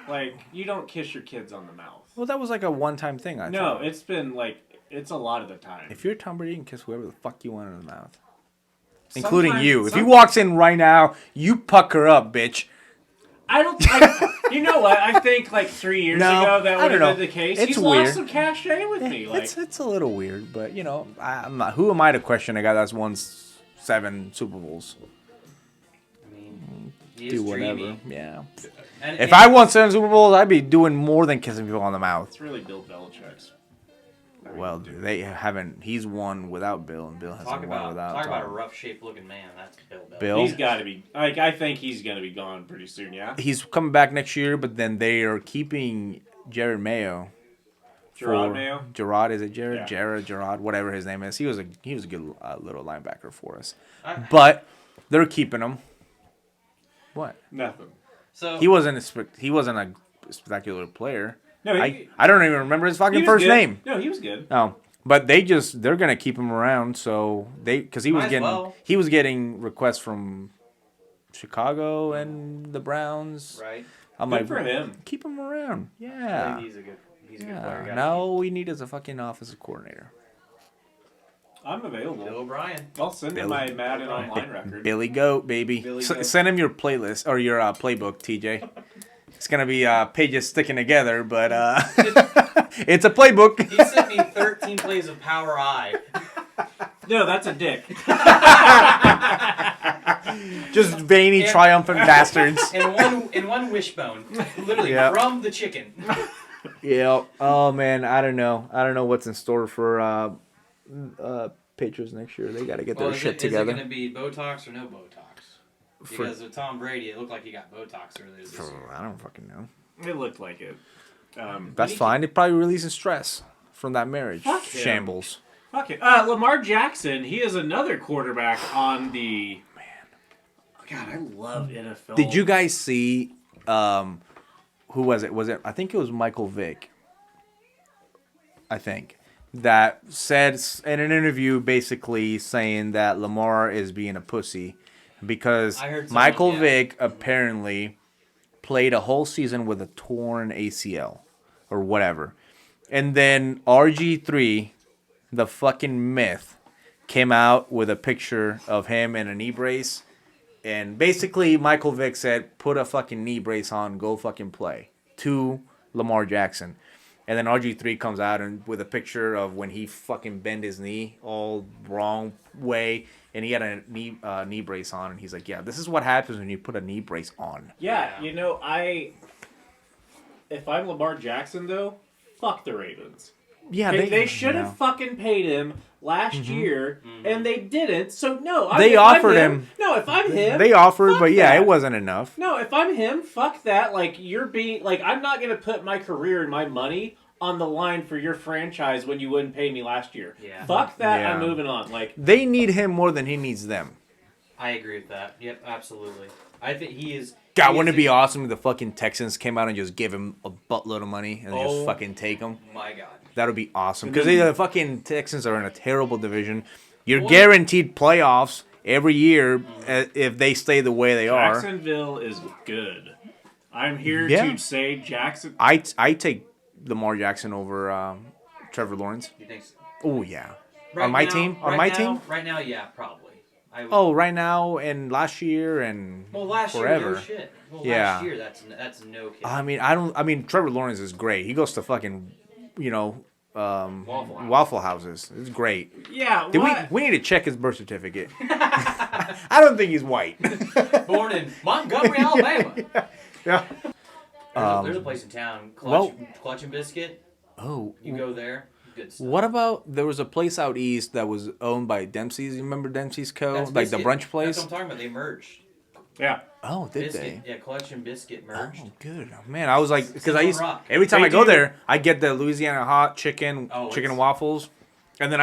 Like you don't kiss your kids on the mouth. Well, that was like a one-time thing. I No, thought. it's been like it's a lot of the time. If you're Tom Brady, you can kiss whoever the fuck you want in the mouth. Including Sometimes- you. If he walks in right now, you pucker up, bitch. I don't. You know what? I think like 3 years No, ago that I would don't have been know. the case. It's He's weird. lost some cachet with me. Like It's a little weird, but you know, I'm not. Who am I to question a guy that's won 7 Super Bowls? I mean, he is Do whatever. dreamy. Yeah. And, If I won 7 Super Bowls, I'd be doing more than kissing people on the mouth. it's really Bill Belichick's. Well, dude, they haven't. He's won without Bill, and Bill hasn't talk won about without talk about a Tom. rough shaped looking man. That's Bill Belichick. Bill. He's got to be. Like I think he's gonna be gone pretty soon. Yeah. He's coming back next year, but then they are keeping Jared Mayo Gerard Mayo? Gerard, is it Jared? Yeah. Gerard, whatever his name is. He was a good little linebacker for us. I- But they're keeping him. What? Nothing. So He wasn't a spectacular player. No, he I don't even remember his fucking was first good. name. No, he was good. Oh, but they're gonna keep him around. So because he was Might as well. getting requests from Chicago and the Browns. right. I'm Good like, for him. keep him around. I Yeah. think he's a good player. Yeah. Gotta Now all we need is a fucking offensive coordinator. I'm keep available. Bill O'Brien. I'll send him my Madden online record. Billy Goat, baby. Billy Goat. Send him your playlist or your playbook, TJ. It's gonna be pages sticking together, but it's a playbook. He sent me 13 plays of Power Eye. No, that's a dick. Just veiny, And- triumphant bastards. And one wishbone, literally Yep. from the chicken. Yeah. Oh man, I don't know. I don't know what's in store for Patriots next year. They got to get their shit Is it together. going to be Botox or no Botox? Because with Tom Brady, it looked like he got Botox earlier this year. I don't fucking know. It looked like it. That's fine. They're probably releasing stress from that marriage. Fuck him. Shambles. Fuck it. Lamar Jackson, he is another quarterback on the... God, I love NFL. Did you guys see? Who was it? Was it? I think it was Michael Vick. I think that said in an interview, basically saying that Lamar is being a pussy because I heard someone- Michael yeah. Vick apparently played a whole season with a torn ACL or whatever, and then RG3, the fucking myth, came out with a picture of him in a knee brace. And basically, Michael Vick said, put a fucking knee brace on, go fucking play, to Lamar Jackson. And then RG3 comes out and with a picture of when he fucking bent his knee all wrong way, and he had a knee brace on, and he's like, yeah, this is what happens when you put a knee brace on. Yeah, you know, if I'm Lamar Jackson, though, fuck the Ravens. Yeah, They should have fucking paid him last year, and they didn't. So no, They if I'm offered him. No, if I'm him, They offered, fuck but yeah, that. it wasn't enough. No, if I'm him, fuck that. Like you're being like, I'm not gonna put my career and my money on the line for your franchise when you wouldn't pay me last year. Yeah. Fuck that. Yeah. I'm moving on. Like They need him more than he needs them. I agree with that. Yep, absolutely. I think he is. God, he wouldn't is it be awesome if the fucking Texans came out and just give him a buttload of money and just Oh. fucking take him? My God. That would be awesome. Because the fucking Texans are in a terrible division. You're Well- guaranteed playoffs every year if they stay the way they are. Jacksonville is good. I'm here Yeah. to say Jackson. I take Lamar Jackson over Trevor Lawrence. You think so? Oh, yeah. Right On my now- team? On right my now- team? Right now, yeah, probably. I would, Oh, right now and last year and well, last forever. year, no shit. Well, Yeah. last year, that's no kid. I mean, Trevor Lawrence is great. He goes to fucking, Waffle Houses. It's great. Yeah. Did what? we need to check his birth certificate. I don't think he's white. Born in Montgomery, Alabama. Yeah. There's a place in town, well- Clutch and Biscuit. Oh, You go there, good stuff. what about there was a place out east that was owned by Dempsey's? You remember Dempsey's Co? That's Like the Biscuit. brunch place? That's what I'm talking about. They merged. Yeah. Oh, did Biscuit, they? yeah, Clutch and Biscuit merged. Oh, good. Man, I was like, because I on used Rock. every time They I go do- there, I get the Louisiana hot chicken, Oh, chicken it's- and waffles, and then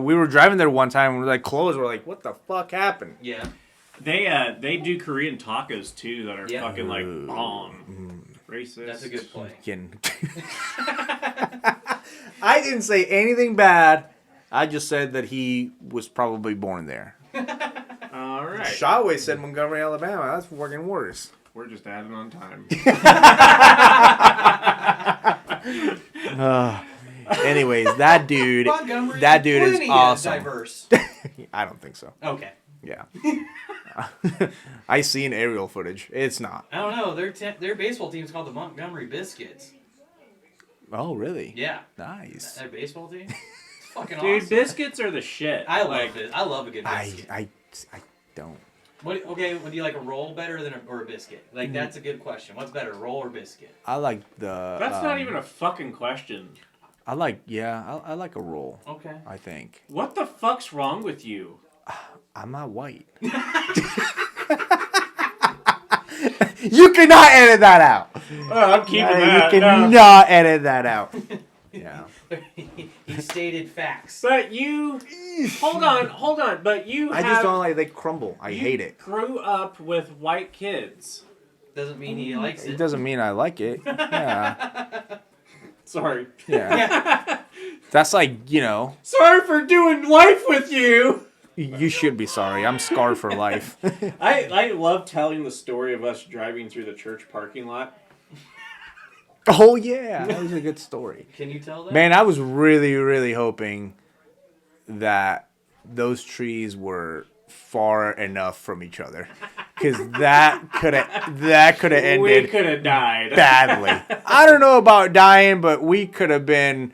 we were driving there one time and we're like closed. We're like, what the fuck happened? Yeah. They do Korean tacos too that are Yeah. fucking like bomb. Racist. That's a good play. Fucking- I didn't say anything bad. I just said that he was probably born there. All right. Schawe said Montgomery, Alabama. That's fucking worse. We're just adding on time. Anyways, that dude Montgomery is plenty, awesome. diverse. I don't think so. Okay. Yeah. I seen aerial footage. It's not. I don't know. Their baseball team's called the Montgomery Biscuits. Oh, really? Yeah. Nice. Their baseball team. It's fucking Dude, awesome. biscuits are the shit. I love like, it. I love a good biscuit. I don't. Okay, would you like a roll better than or a biscuit? Like that's a good question. What's better, roll or biscuit? I like the. That's not even a fucking question. I like I like a roll. Okay. I think What the fuck's wrong with you? I'm not white. You cannot edit that out. I'm keeping You cannot edit that out. Yeah. He stated facts. But you, hold on. But you I have, just don't like they crumble. I hate it. Grew up with white kids. Doesn't mean he likes It it. doesn't mean I like it. Yeah. Sorry. Yeah. That's like, Sorry for doing life with you. you should be sorry. I'm scarred for life. I love telling the story of us driving through the church parking lot. Oh, yeah. That was a good story. Can you tell that? Man, I was really, really hoping that those trees were far enough from each other. Because that could have ended. We could have died badly. I don't know about dying, but we could have been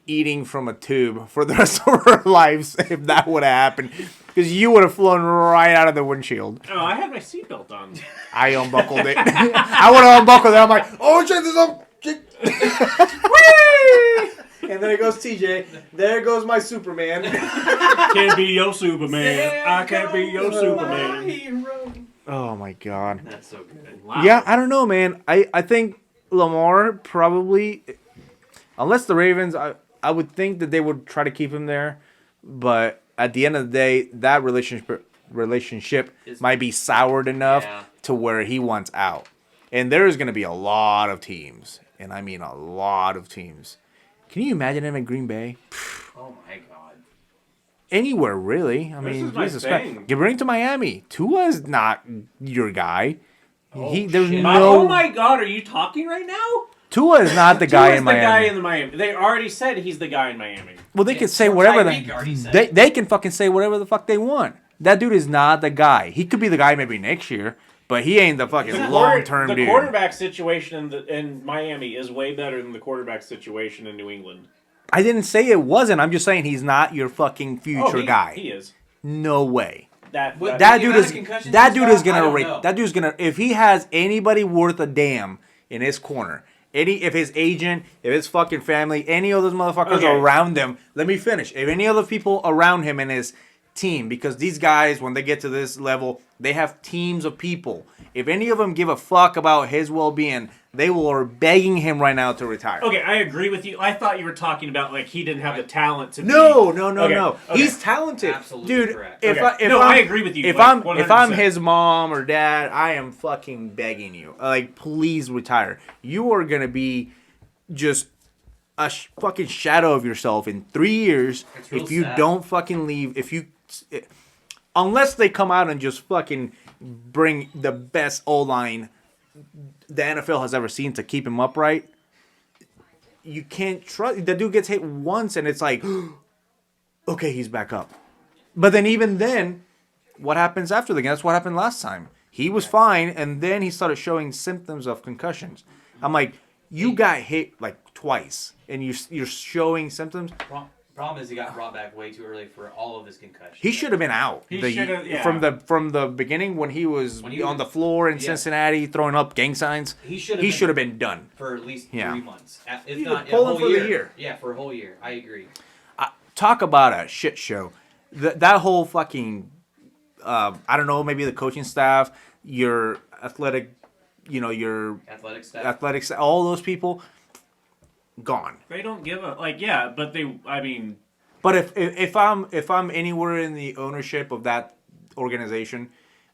eating from a tube for the rest of our lives if that would have happened. Because you would have flown right out of the windshield. Oh, I had my seatbelt on. I unbuckled it. I would have unbuckled it. I'm like, oh shit, this is and then it goes TJ. There goes my Superman. Can't be your Superman. I can't be your Superman. Hero. Oh my god. That's so good. Wow. Yeah, I don't know, man. I think Lamar probably, unless the Ravens, I would think that they would try to keep him there. But at the end of the day, that relationship might be soured enough to where he wants out. And there's going to be a lot of teams. And I mean a lot of teams. Can you imagine him in Green Bay? Oh my god. Anywhere, really. I This mean, is my Jesus thing. Christ. You bring him to Miami. Tua's not your guy. There's shit. Oh my god, are you talking right now? Tua is not the guy Tua's in the Miami. guy in the Miami. They already said he's the guy in Miami. Well, they can say Well, whatever Tyreek already said they can fucking say whatever the fuck they want. That dude is not the guy. He could be the guy maybe next year, but he ain't the fucking long term The dude. quarterback situation in Miami is way better than the quarterback situation in New England. I didn't say it wasn't. I'm just saying he's not your fucking future guy. He is. No way. That With That the dude amount is of concussions that he's dude got, is gonna I don't rate. know. That dude's gonna if he has anybody worth a damn in his corner. If his agent, if his fucking family, any of those motherfuckers Okay. around him, let me finish. If any other people around him and his team, because these guys, when they get to this level, they have teams of people. If any of them give a fuck about his well-being, they are begging him right now to retire. Okay, I agree with you. I thought you were talking about like he didn't have the talent to No. be... Okay, No. okay. He's talented, Absolutely dude. correct. If Okay. I I agree with you. If like, I'm if I'm 100%. his mom or dad, I am fucking begging you, like, please retire. You are gonna be just a fucking shadow of yourself in 3 years It's real if you sad. don't fucking leave. Unless they come out and just fucking bring the best O-line the NFL has ever seen to keep him upright. You can't trust. The dude gets hit once and it's like, okay, he's back up. But then even then, what happens after the game? That's what happened last time. He was fine, and then he started showing symptoms of concussions. I'm like, you got hit like twice, and you're showing symptoms. Problem is he got brought back way too early for all of his concussions. He should have been out He should've- yeah. from the beginning when he was When he on was- the floor in yeah. Cincinnati throwing up gang signs. He should have been done. for at least Yeah. 3 months. If You not could pull a him whole for the year. year. Yeah, for a whole year. I agree. Talk about a shit show. That whole fucking I don't know, maybe the coaching staff, your athletic, your Athletic staff. athletics, all those people gone. They don't give a like. Yeah, but they. I mean, But if I'm anywhere in the ownership of that organization,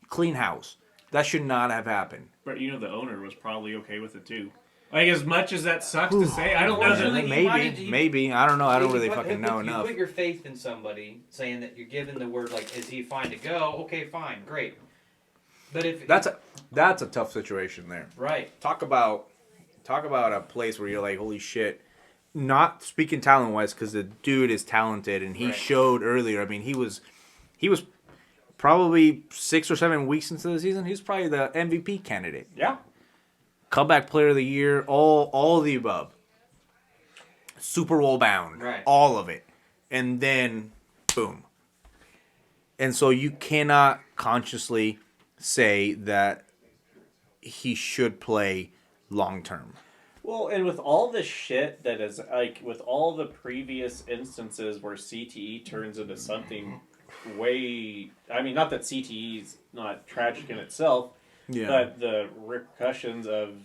clean house. That should not have happened. but the owner was probably okay with it too. Like as much as that sucks to say, I don't know. Unfortunately, That, he might have- Maybe. I don't know. I don't If really you put- fucking if know you enough. put your faith in somebody, saying that you're given the word, like, is he fine to go? Okay, fine, great. But if That's a tough situation there. right, Talk about a place where you're like, holy shit. Not speaking talent wise, because the dude is talented and he Right. showed earlier. I mean, he was probably 6 or 7 weeks into the season. He was probably the MVP candidate, yeah. comeback player of the year, all of the above, Super Bowl bound, Right. all of it, and then boom. And so you cannot consciously say that he should play long term. Well, and with all this shit that is like with all the previous instances where CTE turns into something way. I mean, not that CTE is not tragic in itself, Yeah. but the repercussions of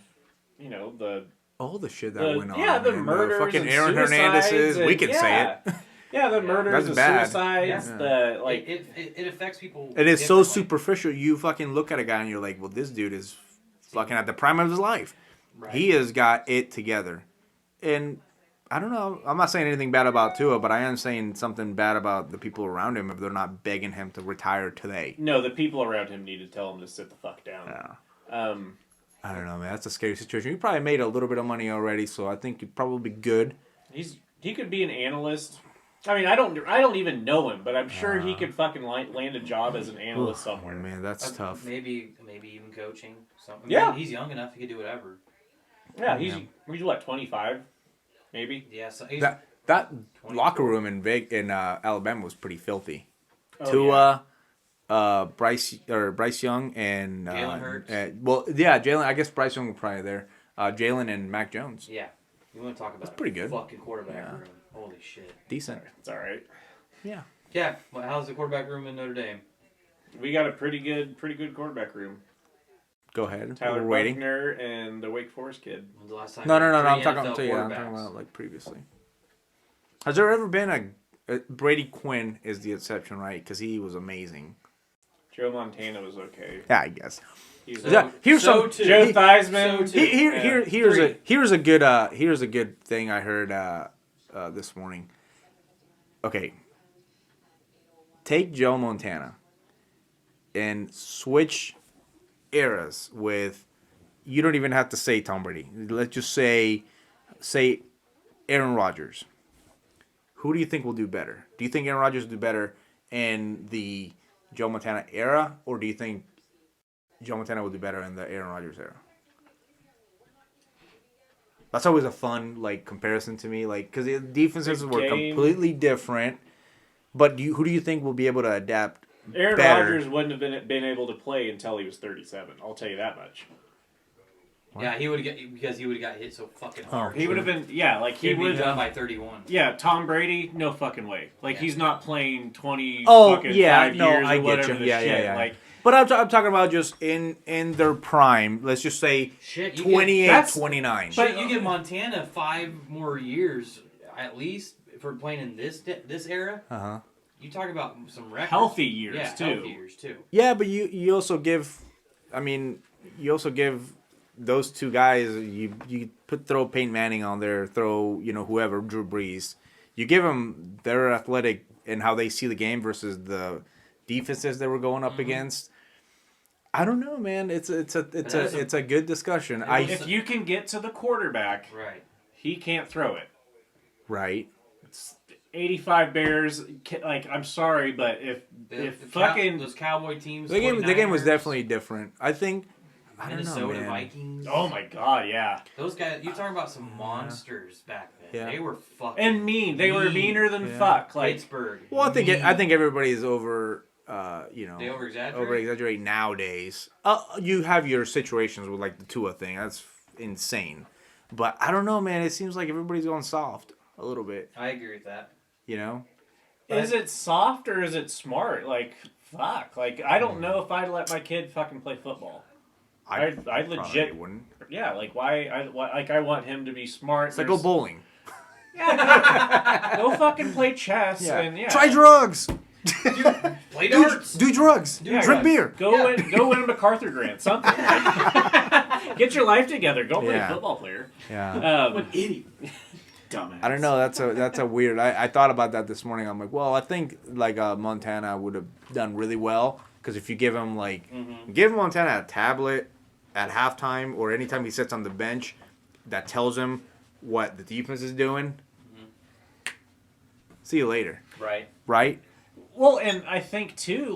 the all the shit that went on. Yeah, the man. murders fucking and Aaron suicides Hernandez's. We and- can say it. Yeah, the murders, That's the bad. suicides, Yeah. the like. It affects people. It is so differently. superficial. You fucking look at a guy and you're like, well, this dude is fucking at the prime of his life. Right. He has got it together. And I don't know. I'm not saying anything bad about Tua, but I am saying something bad about the people around him if they're not begging him to retire today. No, the people around him need to tell him to sit the fuck down. Yeah. I don't know, man. That's a scary situation. You probably made a little bit of money already, so I think you'd probably be good. He could be an analyst. I mean, I don't even know him, but I'm sure he could fucking land a job as an analyst somewhere. Man, that's tough. Maybe even coaching. Something. Yeah. He's young enough. He could do whatever. Yeah, he's what, 25, maybe. Yeah. So That locker room in Alabama was pretty filthy. Oh, Tua, Bryce Young, and Jalen Hurts. Jalen. I guess Bryce Young was probably there. Jalen and Mac Jones. yeah. You want to talk about pretty good. fucking quarterback room? Holy shit. Decent. It's all right. Yeah. Yeah. Well, how's the quarterback room in Notre Dame? We got a pretty good quarterback room. Go ahead. Tyler We're waiting. Buckner and the Wake Forest kid. When's the last time? No. you had I'm three talking. NFL I'm talking quarterbacks? about like previously. Has there ever been a Brady Quinn is the exception, right? Because he was amazing. Joe Montana was okay. Yeah, I guess. He's Here's so some. too. Joe Theismann. So too. Here's a good thing I heard this morning. Okay. Take Joe Montana and switch eras with. You don't even have to say Tom Brady. Let's just say Aaron Rodgers. Who do you think will do better? Do you think Aaron Rodgers will do better in the Joe Montana era, or do you think Joe Montana will do better in the Aaron Rodgers era? That's always a fun comparison to me, because the defenses Big were game. completely different. But who do you think will be able to adapt? Aaron better? Rodgers wouldn't have been able to play until he was 37. I'll tell you that much. Yeah, he would have got hit so fucking hard. He would have been, he He'd be would. done by 31. Yeah, Tom Brady, no fucking way. He's not playing 20 Oh fucking yeah, 5 no, years or I get whatever you. the Yeah, shit. yeah. But I'm talking about just in their prime. Let's just say Shit, 28, 29. But you give Montana 5 more years at least for playing in this era. Uh-huh. You talk about some records. Healthy years, yeah, too. Healthy years too. Yeah, but you also give, those two guys. You throw Peyton Manning on there, throw whoever, Drew Brees. You give them their athletic and how they see the game versus the defenses they were going up against. I don't know, man. It's a good discussion. If you can get to the quarterback, Right. he can't throw it. Right. 85 Bears, I'm sorry, but if Those Cowboy teams. The game was 49ers, definitely different. I think. I don't know, Minnesota man. Vikings. oh my god, yeah. Those guys, you're talking about some monsters back then. Yeah. They were fucking And mean. They were meaner than fuck. Pittsburgh. Well, I think everybody's over. They over-exaggerate? Over-exaggerate nowadays. You have your situations with the Tua thing. That's insane. But I don't know, man. It seems like everybody's going soft a little bit. I agree with that. Is it soft or is it smart? Fuck. I don't know if I'd let my kid fucking play football. I legit wouldn't. Yeah, why I want him to be smart. It's like go bowling. Yeah, go fucking play chess and Try drugs. Play darts. Do drugs. Yeah, Drink beer. Go win a MacArthur grant. Something. Get your life together. Go play a football player. Yeah. What idiot. Dumbass. I don't know. That's a weird. I thought about that this morning. I'm like, well, I think Montana would have done really well because if you give him give Montana a tablet at halftime or anytime he sits on the bench, that tells him what the defense is doing. See you later. Right. Right. Well, and I think too,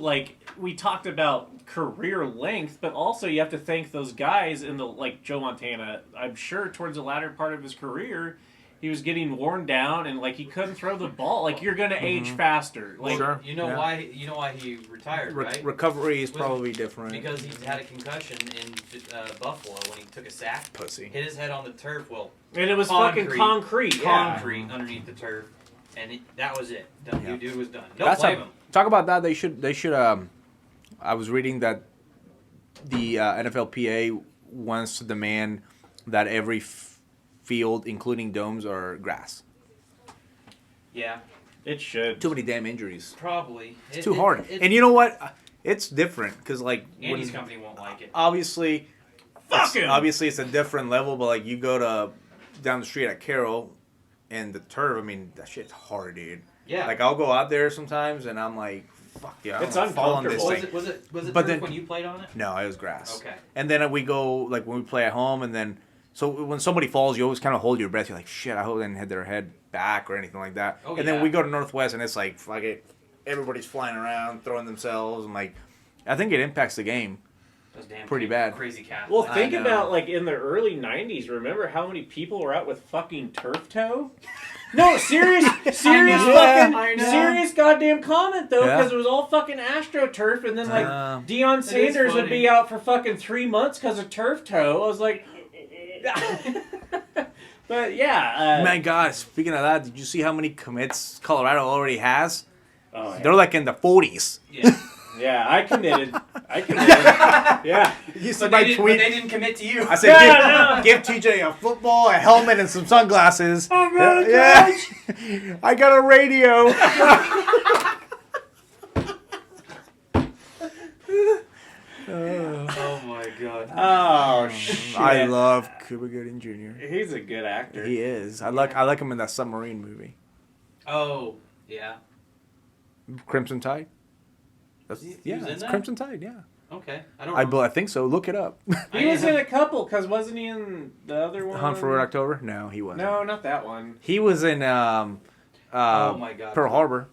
we talked about career length, but also you have to thank those guys in the Joe Montana. I'm sure towards the latter part of his career, he was getting worn down and he couldn't throw the ball. You're gonna age faster. Sure. You know why he retired, right? Recovery is probably different. Because he had a concussion in Buffalo when he took a sack. Pussy. Hit his head on the turf. Well, And it was fucking concrete. Concrete underneath the turf, and that was it. Dude was done. Don't blame him. Talk about that. They should. I was reading that the NFLPA wants to demand that every field, including domes or grass. Yeah, It should. Too many damn injuries. probably. It's too hard. And you know what? It's different because like Andy's company won't like it. obviously, Fuck him. obviously it's a different level. But like you go to down the street at Carroll, and the turf. I mean that shit's hard, dude. Yeah. Like I'll go out there sometimes, and I'm like, fuck yeah, It's I'm gonna fall on this uncomfortable. thing. Was it But turf then- when you played on it? No, it was grass. Okay. And then we go like when we play at home, and then so when somebody falls, you always kind of hold your breath. You're like, shit, I hope they didn't hit their head back or anything like that. Oh, and yeah. then we go to Northwest, and it's like fuck it, everybody's flying around, throwing themselves, and like, I think it impacts the game. Those damn Pretty bad. Crazy cats. Well, I think know. about like in the early '90s. Remember how many people were out with fucking turf toe? No, serious I know. serious goddamn comment though, Yeah. because it was all fucking AstroTurf, and then like Deion is Sanders would funny. be out for fucking 3 months because of turf toe. I was like, but yeah, My God, speaking of that, did you see how many commits Colorado already has? oh, They're like in the 40s. Yeah. yeah, I committed. Yeah, You see But my they, tweet? didn't commit to you. I said, give TJ a football, a helmet, and some sunglasses. I'm really I got a radio. Oh my god. Oh shit! I love Cuba Gooding Jr. He's a good actor. He is. I like him in that submarine movie, Oh yeah. Crimson Tide. That's, He yeah, was in it's that? Crimson Tide. Yeah, Okay. I don't. I think so. Look it up. He was in a couple, cause wasn't he in the other one? Hunt for Red October. No, he wasn't. No, not that one. He was in Oh my god. Pearl Harbor.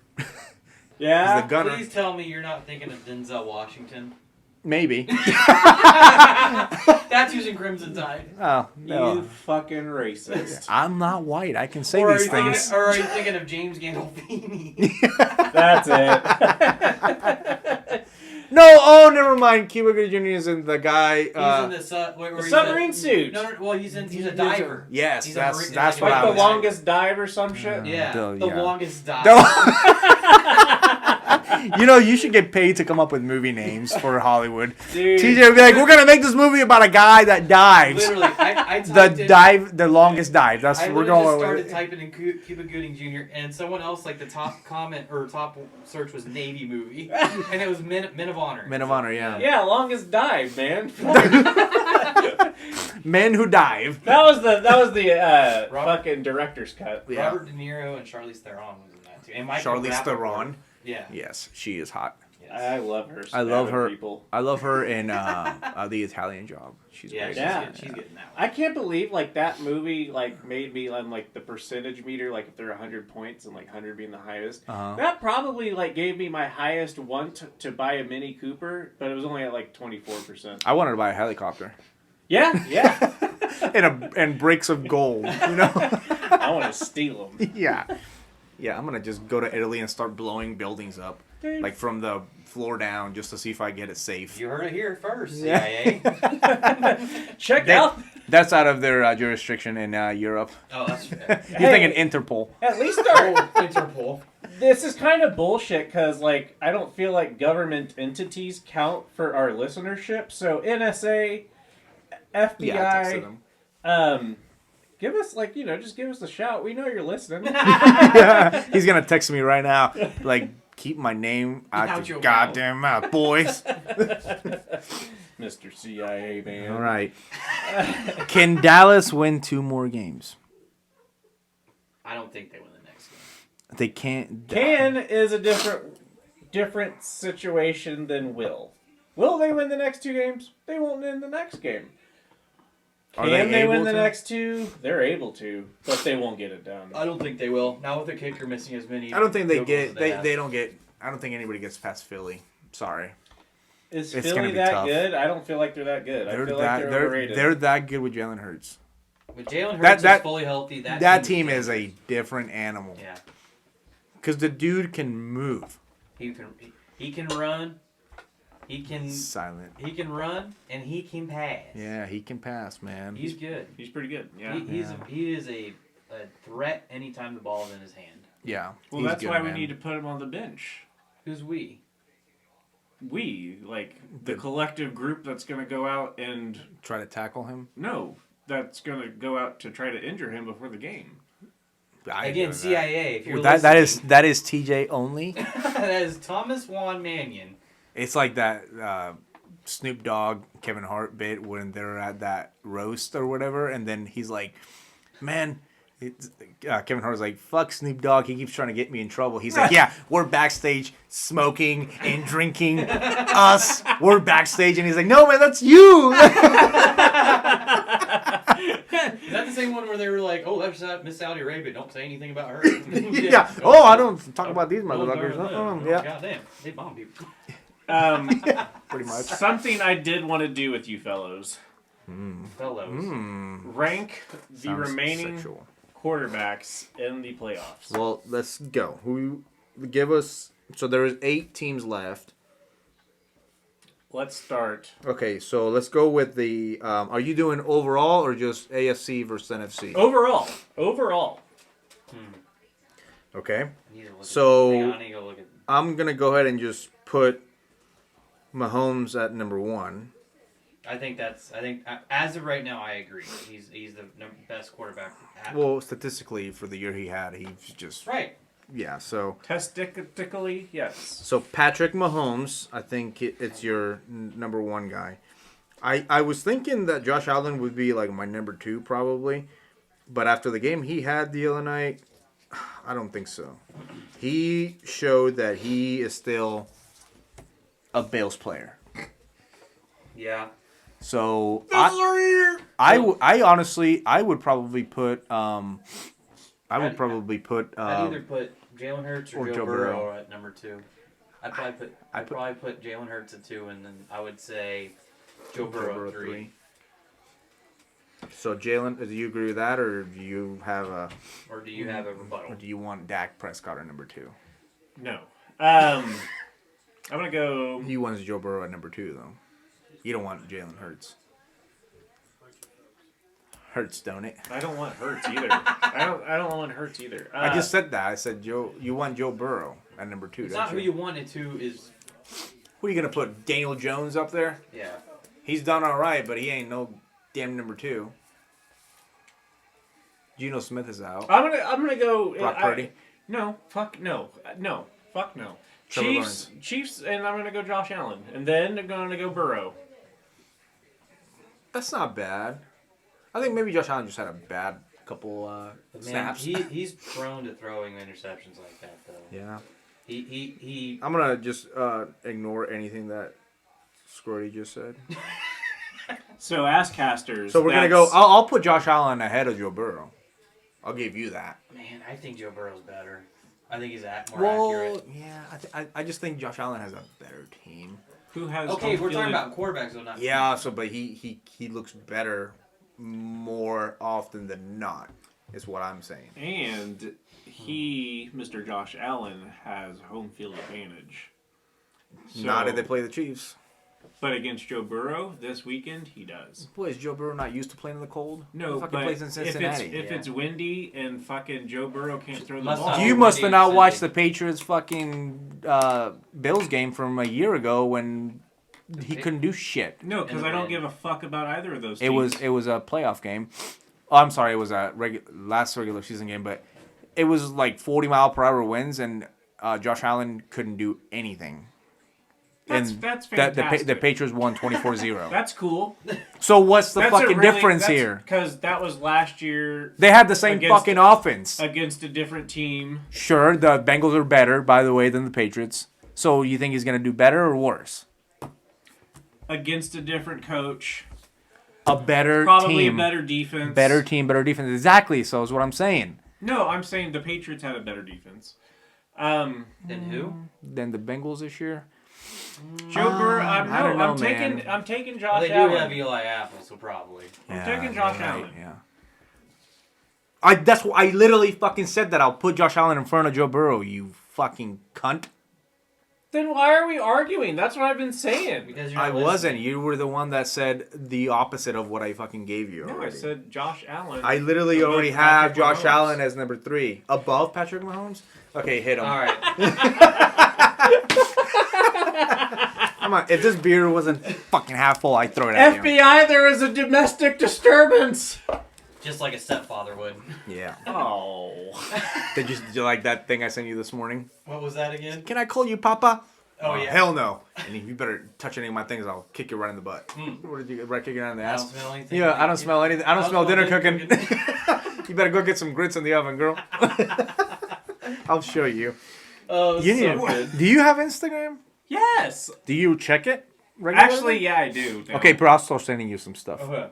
Yeah. He's the gunner. Please tell me you're not thinking of Denzel Washington. Maybe. That's who's in Crimson Tide. Oh You no. fucking racist. I'm not white. I can say Or are, these you thinking, things. or are you thinking of James Gandolfini? That's it. No, oh, never mind. Cuba Gooding Jr. is in the guy. He's in this where The he's submarine a, suit. No, well, he's a diver. Yes, He's that's a, that's like what Like I the was. longest dive or some shit. Yeah, The- the yeah. longest dive. You know, you should get paid to come up with movie names for Hollywood. Dude. TJ would be like, "We're gonna make this movie about a guy that dives." Literally, I typed The longest dive. That's I we're literally just going started with. typing in Cuba Gooding Jr. and someone else like the top comment or top search was Navy movie, and it was Men of Honor. Men of Honor, yeah. Yeah, longest dive, man. Men who dive. That was the Robert- fucking director's cut. Yeah. Robert De Niro and Charlize Theron was in that too, and Michael Charlize Rappaport. Theron. Yeah. Yes, she is hot. Yes. I love her. I love stabbing her. People. I love her in the Italian Job. She's Yeah, great. she's, Yeah. Good. She's getting that one. I can't believe like that movie like made me on like the percentage meter, like if there are 100 points and like 100 being the highest. Uh-huh. That probably like gave me my highest want to buy a Mini Cooper, but it was only at like 24%. I wanted to buy a helicopter Yeah. and bricks of gold. You know. I want to steal them. Yeah. Yeah, I'm gonna just go to Italy and start blowing buildings up, like from the floor down, just to see if I get it safe. You heard it here first, CIA. Check out. That's out of their jurisdiction in Europe. Oh, that's fair. You're thinking Interpol. At least our Interpol. this is kind of bullshit because like I don't feel like government entities count for our listenership. So NSA, Yeah, I texted FBI, them. give us like just give us a shout. We know you're listening. He's gonna text me right now, like, keep my name out Out your your goddamn mouth, boys. Mr. CIA man. All right. Can Dallas win 2 more games? I don't think they win the next game. They can't. Can is a different situation than will. Will they win the next 2 games? They won't win the next game. Are Can they win able the to? next 2? They're able to, but they won't get it done. I don't think they will. Now with their kicker missing as many. I don't think they field goals get. as They have. don't get. I don't think anybody gets past Philly. Sorry. Is It's gonna Philly be that tough. good? I don't feel like they're that good. I feel like they're overrated. they're that good with Jalen Hurts. With Jalen Hurts that- is fully healthy, That team is a different animal. Yeah. Because the dude can move. He can run. He can run and he can pass. Yeah, he can pass, man. He's good. He's pretty good. Yeah. He is a threat anytime the ball is in his hand. Yeah. Well, he's that's good, why man. we need to put him on the bench. Who's we? We, like the collective group that's going to go out and try to tackle him. no, that's going to go out to try to injure him before the game. Again, CIA. If you're that is TJ only. that is Thomas Juan Mannion. It's like that Snoop Dogg Kevin Hart bit when they're at that roast or whatever, and then he's like, "Man." Kevin Hart's like, fuck Snoop Dogg, he keeps trying to get me in trouble. He's like, yeah, we're backstage smoking and drinking. Us, we're backstage. And he's like, no, man, that's you. Is that the same one where they were like, oh, that's Miss Saudi Arabia, don't say anything about her? Yeah. Oh, I don't talk about these motherfuckers. Yeah. Goddamn, they bomb people. Pretty much. Something I did want to do with you fellows. Fellows. Rank the Sounds remaining sexual. quarterbacks in the playoffs. Well, let's go. Who give us? So there is 8 teams left. Let's start. Okay, so let's go with the. Are you doing overall or just AFC versus NFC? Overall. Okay. Hang So on, I need to go look at. I'm gonna go ahead and just put Mahomes at number 1. I think as of right now, I agree. He's the best quarterback. Well, statistically, for the year he had, he's just Right. yeah. So Testically, yes. so Patrick Mahomes, I think it's your number 1 guy. I was thinking that Josh Allen would be like my number 2 probably, but after the game he had the other night, I don't think so. He showed that he is still a Bills player. Yeah. So I honestly would probably put I'd either put Jalen Hurts or Joe Burrow at number 2. I'd probably put Jalen Hurts at 2, and then I would say Joe Burrow at 3. So Jalen, do you agree with that, or do you have a rebuttal? or do you want Dak Prescott at number 2? No. I'm gonna go. He wants Joe Burrow at number 2 though. You don't want Jalen Hurts. Hurts, don't it? I don't want Hurts either. I don't want Hurts either. I just said that. I said you want Joe Burrow at number 2. It's don't not who you wanted to. Is Who are you gonna put? Daniel Jones up there? yeah. He's done all right, but he ain't no damn number 2. Geno Smith is out. I'm gonna go. Brock Purdy. No. Fuck no. No. Fuck no. Trevor Chiefs, and I'm gonna go Josh Allen, and then I'm gonna go Burrow. That's not bad. I think maybe Josh Allen just had a bad couple snaps. He's prone to throwing interceptions like that, though. Yeah. He I'm gonna just ignore anything that Squirty just said. So Asscasters. So we're gonna go. I'll put Josh Allen ahead of Joe Burrow. I'll give you that. Man, I think Joe Burrow's better. I think he's more accurate. Yeah. I just think Josh Allen has a better team. Who has? Okay, we're talking about quarterbacks, though, not. Yeah. So, but he looks better more often than not. Is what I'm saying. And he, Mr. Josh Allen, has home field advantage. So, Not if they play the Chiefs. But against Joe Burrow this weekend, he does. Boy, is Joe Burrow not used to playing in the cold? No, he fucking but plays in Cincinnati. if it's windy and fucking Joe Burrow can't throw the ball. You must have not watched the Patriots fucking Bills game from a year ago when he couldn't do shit. No, because I don't give a fuck about either of those teams. It was a playoff game. Oh, I'm sorry, it was a last regular season game, but it was like 40-mile-per-hour winds, and Josh Allen couldn't do anything. That's fantastic. The Patriots won 24-0. That's cool. So what's the fucking difference here? Because that was last year. They had the same fucking offense. Against a different team. Sure, the Bengals are better, by the way, than the Patriots. So you think he's going to do better or worse? Against a different coach. A better Probably team. a better defense. Better team, better defense. Exactly, so is what I'm saying. No, I'm saying the Patriots had a better defense. Than who? Than the Bengals this year? Joe Burrow. I don't know, man. I'm taking Josh They Allen. do have Eli Apple, so probably. I'm taking Josh Allen. Yeah. That's what I literally fucking said that I'll put Josh Allen in front of Joe Burrow. You fucking cunt. Then why are we arguing? That's what I've been saying. Because you're I not wasn't. listening. You were the one that said the opposite of what I fucking gave you. No, already. I said Josh Allen. I literally above already have Patrick Josh Mahomes. Allen as number 3. Above Patrick Mahomes? Okay, hit him. All right. Come on, if this beer wasn't fucking half full, I'd throw it at you. FBI, there is a domestic disturbance. Just like a stepfather would. Yeah. Oh. Did you like that thing I sent you this morning? What was that again? Can I call you Papa? Oh, yeah. Hell no. And if you better touch any of my things, I'll kick you right in the butt. What did you right kick you right in the I ass? don't smell anything. Yeah, I don't smell anything. I don't smell dinner cooking. cooking. You better go get some grits in the oven, girl. I'll show you. Oh, You so need- good. Do you have Instagram? Yes. Do you check it regularly? Actually, yeah, I do. Okay, but I'll start sending you some stuff. Okay.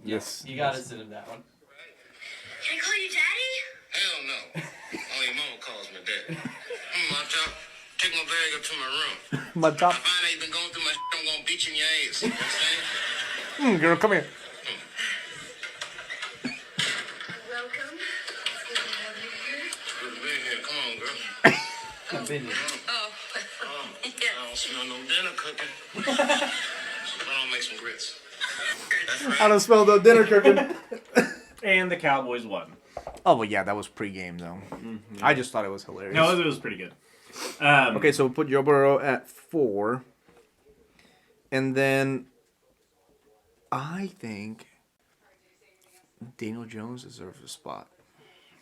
Yes. You gotta send him that one. Can I call you Daddy? Hell no. Only your mama calls me daddy. My top. Take my bag up to my room. My top. I find out you've been going through my shit, I'm gonna beat you in your ass. You know what I'm saying? Girl, come here. Welcome. It's good to have you here. Good to be here. Come on, girl. I've been here. Oh, I yes. don't smell no dinner cooking. I don't make some grits. That's right. I don't smell no dinner cooking. And the Cowboys won. Oh, well, yeah, that was pre-game, though. I just thought it was hilarious. No, it was pretty good. Okay, so we'll put Joe Burrow at 4. And then I think Daniel Jones deserves a spot.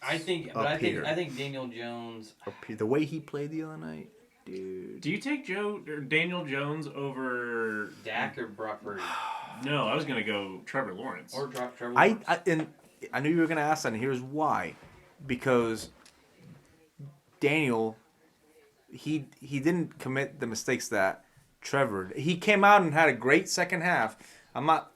I think, Up here. I think Daniel Jones. The way he played the other night, dude. Do you take Daniel Jones over? Dak or Brock Purdy No, I was gonna go Trevor Lawrence. or drop Trevor. I Lawrence. knew you were gonna ask that, and here's why. Because Daniel, he didn't commit the mistakes that Trevor. He came out and had a great second half. I'm not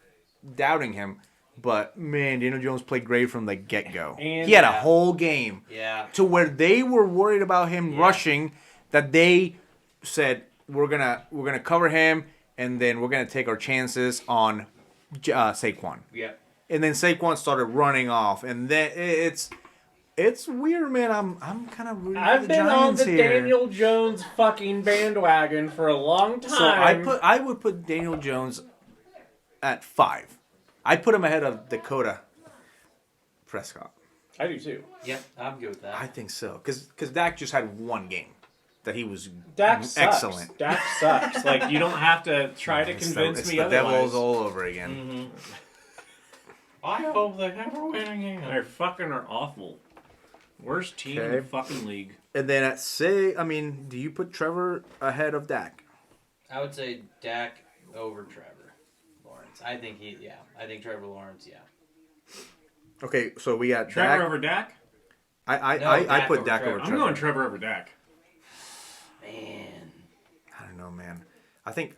doubting him, but man, Daniel Jones played great from the get-go. And He had a yeah. whole game Yeah. to where they were worried about him Yeah. rushing, that they said we're gonna cover him, and then we're gonna take our chances on Saquon. Yeah. And then Saquon started running off, and then it's weird, man. I'm kind of rooting for I've the been on Giants the here. Daniel Jones fucking bandwagon for a long time. So I would put Daniel Jones at 5. I put him ahead of Dakota Prescott. I do too. Yep. I'm good with that. I think so, because Dak just had one game that he was Dak sucks. excellent. Dak sucks. Like, you don't have to try to It's convince it's me the otherwise. Devils all over again. I hope they never win again. They're fucking are awful. Worst team in Okay. the fucking league. And then do you put Trevor ahead of Dak? I would say Dak over Trevor Lawrence. I think Trevor Lawrence. Yeah. Okay, so we got Trevor Dak. over Dak? I Dak put over Dak over Trevor. I'm Trevor. going Trevor over Dak. Man. I don't know, man. I think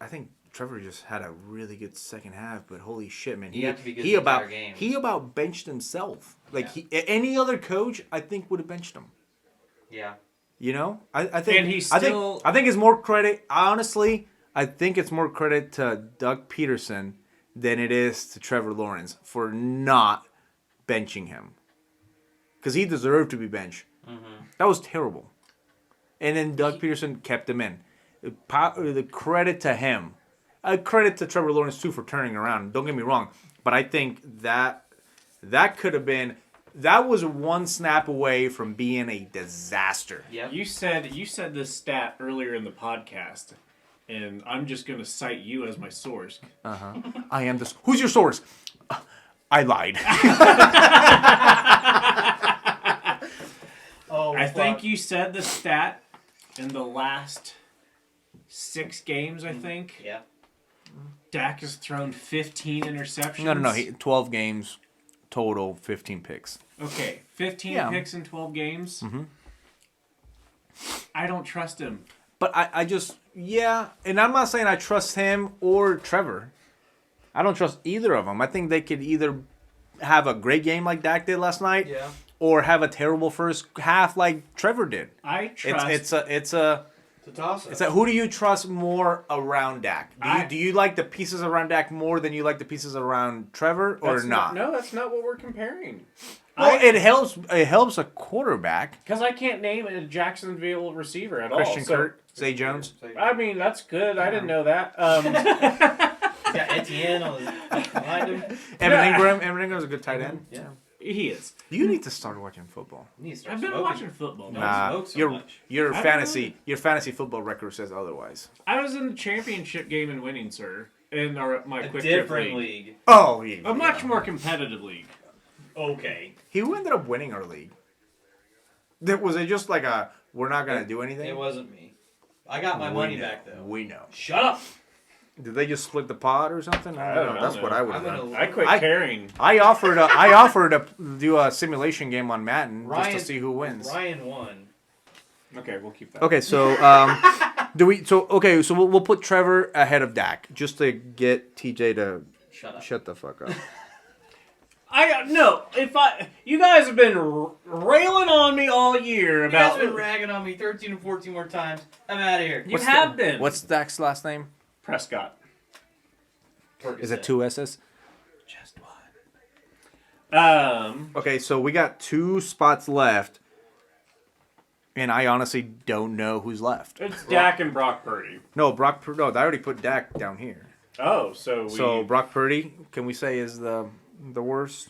Trevor just had a really good second half, but holy shit, man, You have to be good he the about entire game. he about benched himself. Like Yeah. any other coach, I think would have benched him. Yeah. You know, I think And he's I still- think it's more credit. Honestly, I think it's more credit to Doug Peterson than it is to Trevor Lawrence for not benching him, because he deserved to be benched. That was terrible. And then Doug Peterson kept him in. The credit to him. Credit to Trevor Lawrence too for turning around. Don't get me wrong, but I think that could have been. That was one snap away from being a disaster. Yep. You said this stat earlier in the podcast, and I'm just going to cite you as my source. I am this. Who's your source? I lied. Oh, I think you said the stat in the last 6 games, I think. Yeah. Dak has thrown 15 interceptions. No. 12 games total, 15 picks. Okay, 15 Yeah. picks in 12 games. Mm-hmm. I don't trust him. But I just, and I'm not saying I trust him or Trevor. I don't trust either of them. I think they could either have a great game like Dak did last night, Yeah. or have a terrible first half like Trevor did. I trust. It's a It's a toss-up. It's like, who do you trust more around Dak? I- Do you like the pieces around Dak more than you like the pieces around Trevor, or That's not? No, that's not what we're comparing. Well, it helps. It helps a quarterback. Because I can't name a Jacksonville receiver at Christian all. So, Kirk, Zay Jones. I mean, that's good. I didn't know that. Got Etienne on behind him. Evan Ingram. Evan Ingram's a good tight end. Yeah. He is. You need to start watching football. You need to start I've been smoking. watching football. Don't Nah, smoke so your much. your I fantasy don't your fantasy football record says otherwise. I was in the championship game and winning, sir. In my A quick trip different league. league. Oh, yeah. A much more competitive league. Okay. Who ended up winning our league? Was it just like a we're not gonna do anything? It wasn't me. I got my money back though. We know. Shut up. Did they just split the pot or something? I don't know. That's what I would have done. I quit caring. I offered to do a simulation game on Madden just to see who wins. Ryan won. Okay, we'll keep that. Okay, so so we'll put Trevor ahead of Dak just to get TJ to Shut up. shut the fuck up. You guys have been railing on me all year You guys about. been ragging on me 13 or 14 more times. I'm out of here. You have been. What's Dak's last name? Prescott? Is it 2 S's? Just one. Okay, so we got 2 spots left, and I honestly don't know who's left. It's Dak and Brock Purdy. No, I already put Dak down here. Oh, so Brock Purdy, can we say is the worst?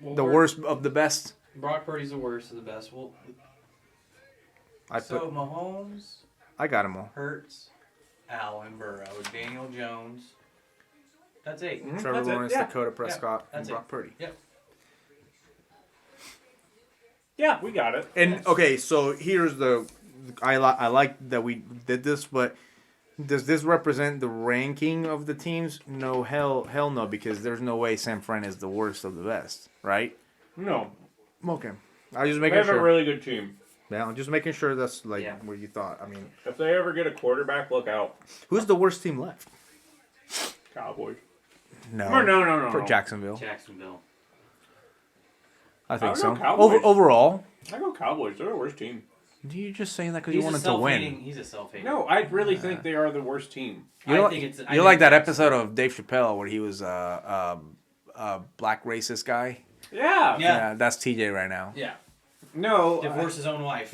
Well, The worst of the best? Brock Purdy's the worst of the best. Well, I Mahomes, got him all. Hurts, Allen, Burrow, Daniel Jones. That's 8. Trevor That's it, Lawrence, yeah. Dakota Prescott, and that's Brock it. Purdy. Yep. yeah, we got it. And okay, so here's I like that we did this, but does this represent the ranking of the teams? No, hell no, because there's no way San Fran is the worst of the best, right? No, Okay, I was just they making have sure. a really good team. Yeah, I'm just making sure that's like Yeah. what you thought. I mean, If they ever get a quarterback, look out. who's the worst team left? Cowboys. No, Or no. For Jacksonville, Jacksonville. I think I so. don't know, Cowboys. Overall, I go Cowboys. They're the worst team. you're just saying that because you wanted to win. He's a self-hating. No, I really think they are the worst team. You think it's. You're like that episode of Dave Chappelle where he was a black racist guy. Yeah. Yeah, that's TJ right now. Yeah. No. Divorce his own wife.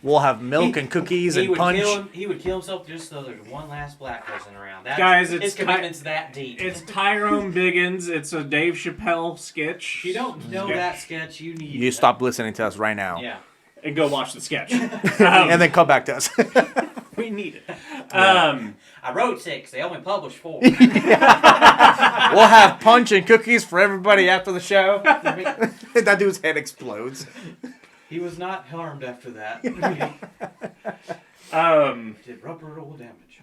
We'll have milk and cookies and punch. He would kill himself just so there's one last black person around. Guys, his commitment's that deep. It's Tyrone Biggins. It's a Dave Chappelle sketch. If you don't know that sketch, you need. You stop listening to us right now. Yeah. And go watch the sketch. And then come back to us. We need it. I wrote 6. They only published 4. We'll have punch and cookies for everybody after the show. That dude's head explodes. He was not harmed after that. Did rubber roll damage?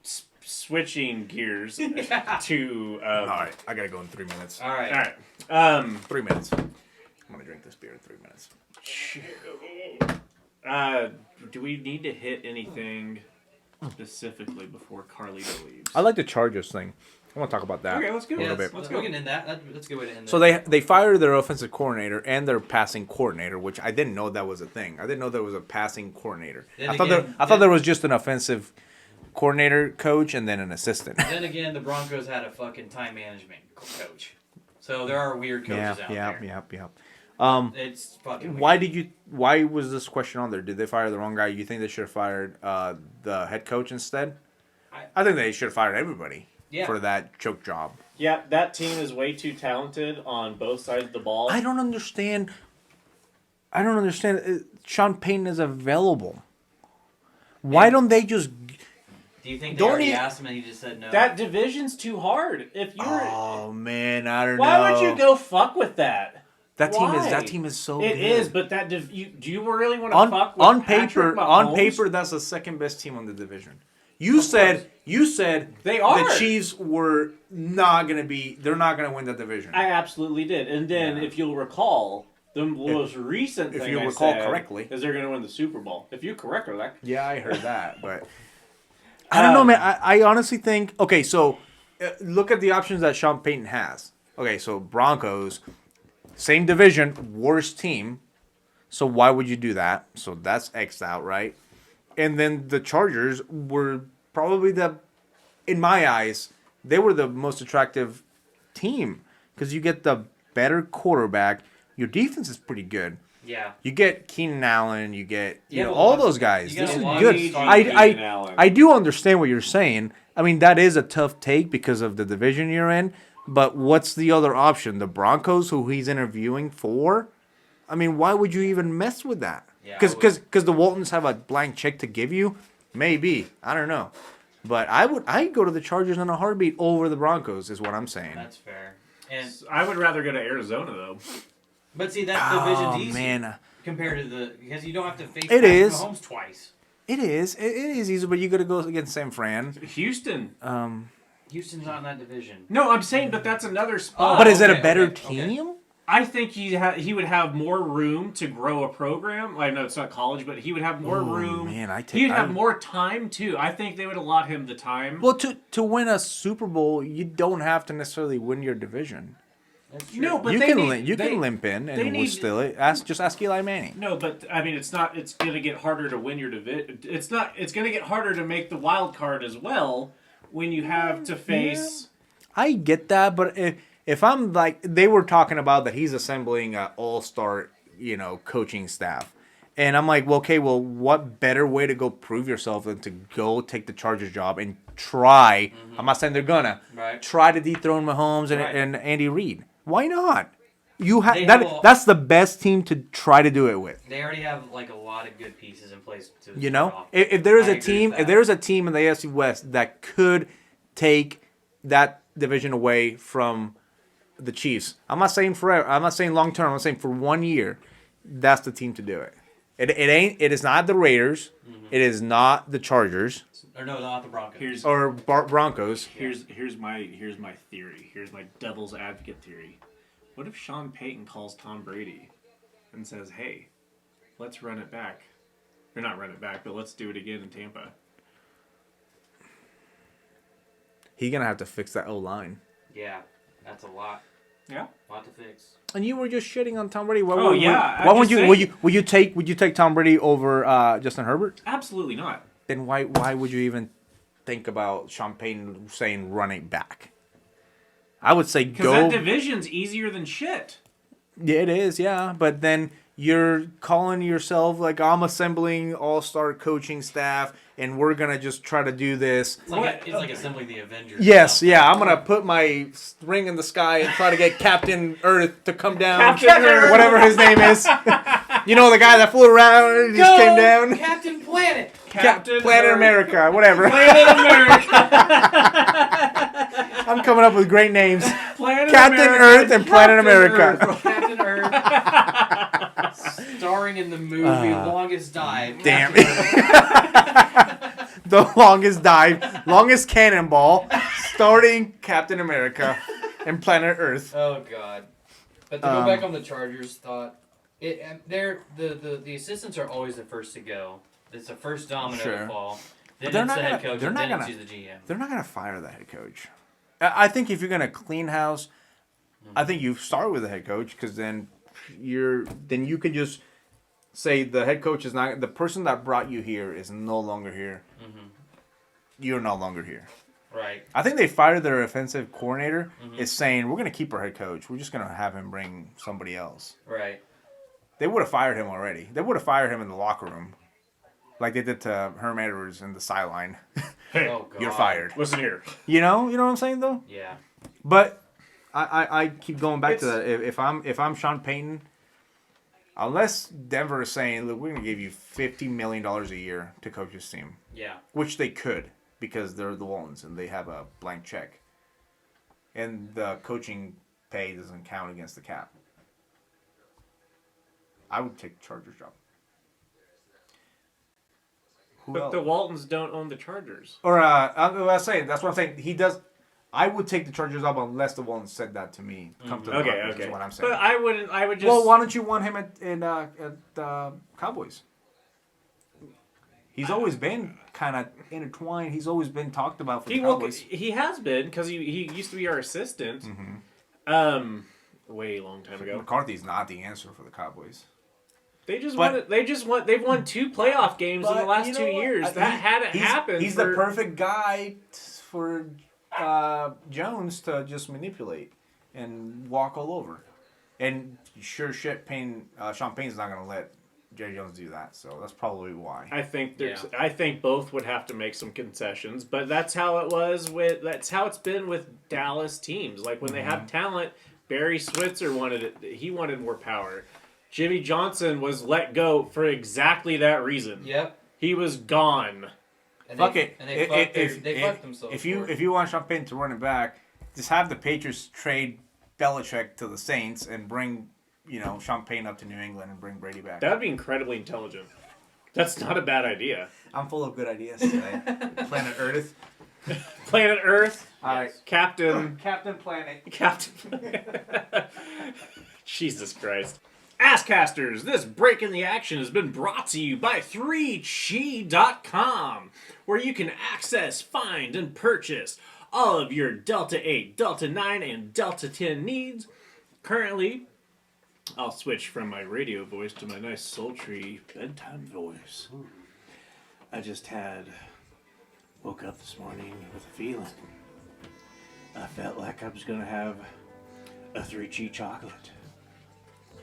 Switching gears to. All right, I gotta go in 3 minutes. All right. All right. 3 minutes. I'm gonna drink this beer in 3 minutes. Do we need to hit anything specifically before Carlito leaves? I like the Chargers thing. I want to talk about that. Okay, let's go. A little Yeah, bit. let's go. We can end that. That's a good way to end So it. they fired their offensive coordinator and their passing coordinator, which I didn't know that was a thing. I didn't know there was a passing coordinator. Then I thought again- there was just an offensive coordinator, coach, and then an assistant. Then again, the Broncos had a fucking time management coach. So there are weird coaches out there. Yep. It's fucking weird. Why was this question on there? Did they fire the wrong guy? You think they should have fired the head coach instead? I think they should have fired everybody for that choke job. Yeah, that team is way too talented on both sides of the ball. I don't understand. Sean Payton is available. Why don't they just... Do you think they Don't already he- asked him and he just said no? That division's too hard. If you're, Oh, man, I don't know. why would you go fuck with that? That Why? team is so It good. is, but that do you really want to fuck with on Patrick paper, on Mahomes? paper, that's the second best team on the division. You said They are. the Chiefs were not gonna be. They're not gonna win the division. I absolutely did. And then, if you'll recall, the most recent if thing you I recall said correctly. is they're going to win the Super Bowl. If you correct that. Yeah, I heard that, but I don't know, man. I honestly think. Okay, so look at the options that Sean Payton has. Okay, so Broncos, same division, worst team. So why would you do that? So that's X'd out, right? And then the Chargers were probably in my eyes, they were the most attractive team because you get the better quarterback. Your defense is pretty good. Yeah. You get Keenan Allen, you get You have a all lot- those guys. you got This a is lot of good. these I do understand what you're saying. I mean, that is a tough take because of the division you're in. But what's the other option? The Broncos, who he's interviewing for? I mean, why would you even mess with that? Yeah, I Because the Waltons have a blank check to give you? Maybe. I don't know. But I'd go to the Chargers in a heartbeat over the Broncos, is what I'm saying. That's fair. And I would rather go to Arizona though. but see, that division's easy man. compared to the because you don't have to face It Patrick is. Mahomes twice. It is easy, but you got to go against San Fran. Houston. Houston's not in that division. No, I'm saying, but that's another spot. But is it a okay, better okay, okay. team? I think he would have more room to grow a program. I know it's not college, but he would have more room. Man, He'd have more time too. I think they would allot him the time. Well, to win a Super Bowl, you don't have to necessarily win your division. That's true. No, but You they can need, you they- can limp in they and we'll need- still it. Just ask Eli Manning. No, but I mean, it's not. It's going to get harder to win your division. It's not. It's going to get harder to make the wild card as well when you have to face. I get that, but if I'm like they were talking about that he's assembling an all-star, coaching staff. And I'm like, well, okay, what better way to go prove yourself than to go take the Chargers job and try, I'm not saying they're gonna, Right. try to dethrone Mahomes Right. and Andy Reid. Why not? You have They that. have a- That's the best team to try to do it with. They already have like a lot of good pieces in place to You start know, off. if there is I a agree team, with if that. there is a team in the AFC West that could take that division away from the Chiefs, I'm not saying forever. I'm not saying long term. I'm saying for 1 year, that's the team to do it. It is not the Raiders. Mm-hmm. It is not the Chargers Or no, not the Broncos. Here's or Broncos. here's my theory. Here's my devil's advocate theory. What if Sean Payton calls Tom Brady and says, "Hey, let's run it back," or not run it back, but let's do it again in Tampa? He's gonna have to fix that O line. Yeah, that's a lot. Yeah. Lot to fix. And you were just shitting on Tom Brady. Why, Oh, yeah, Why I'm would just you? saying. Would you take Tom Brady over Justin Herbert? Absolutely not. Then why would you even think about Sean Payton saying run it back? I would say Because go. that division's easier than shit. Yeah, it is, yeah. But then you're calling yourself like I'm assembling all-star coaching staff, and we're gonna just try to do this. It's like, it's like assembling the Avengers. Yes, yeah. I'm gonna put my ring in the sky and try to get Captain Earth to come down. Captain Earth. Whatever his name is. You know the guy that flew around and just came down. Captain Planet. Captain Planet Earth. America, whatever. Planet America. I'm coming up with great names. Planet Captain America. Earth and Planet America. Captain Earth. Starring in the movie Longest Dive. Damn it. The longest dive, longest cannonball, starting Captain America and Planet Earth. Oh God! But to go back on the Chargers thought, the assistants are always the first to go. It's the first domino Sure. to fall. Then they're it's not the head gonna- coach, they're and not then gonna- it's the GM. They're not gonna fire the head coach. I think if you're gonna clean house, I think you start with the head coach because then you can just say the head coach is not the person that brought you here is no longer here. Mm-hmm. You're no longer here. Right. I think they fired their offensive coordinator. Is saying we're gonna keep our head coach. We're just gonna have him bring somebody else. Right. They would have fired him already. They would have fired him in the locker room, like they did to Herm Edwards in the sideline. Hey, Oh God. You're fired. listen here. You know what I'm saying though. Yeah. But I keep going back to that. If I'm Sean Payton, unless Denver is saying, look, we're gonna give you $50 million a year to coach this team, Yeah. which they could because they're the Waltons and they have a blank check, and the coaching pay doesn't count against the cap. I would take the Chargers job. Who But else? the Waltons don't own the Chargers. Or that's what I'm saying. He does. I would take the Chargers up unless the Waltons said that to me. Come to the Okay, Broncos okay. is what I'm saying. But I wouldn't. I would just. Well, why don't you want him at Cowboys? He's always been kind of intertwined. He's always been talked about for the Cowboys. He has been because he used to be our assistant. Way long time ago. McCarthy's not the answer for the Cowboys. They've won 2 playoff games in the last you 2 know what? years. That hadn't happened. He's the perfect guy for Jones to just manipulate and walk all over. And sure shit, Champagne's not going to let Jerry Jones do that, so that's probably why. I think both would have to make some concessions, but that's how it's been with Dallas teams. Like when they have talent, Barry Switzer wanted more power. Jimmy Johnson was let go for exactly that reason. Yep. He was gone. And Fuck they, it. And they fucked themselves. If you want Champagne to run it back, just have the Patriots trade Belichick to the Saints and bring Champagne up to New England and bring Brady back. That would be incredibly intelligent. That's not a bad idea. I'm full of good ideas today. Planet Earth. Planet Earth. All right, Captain Planet. Jesus Christ. Asscasters, this break in the action has been brought to you by 3chi.com, where you can access, find, and purchase all of your Delta 8, Delta 9, and Delta 10 needs. Currently, I'll switch from my radio voice to my nice sultry bedtime voice. I just woke up this morning with a feeling. I felt like I was going to have a 3Chi chocolate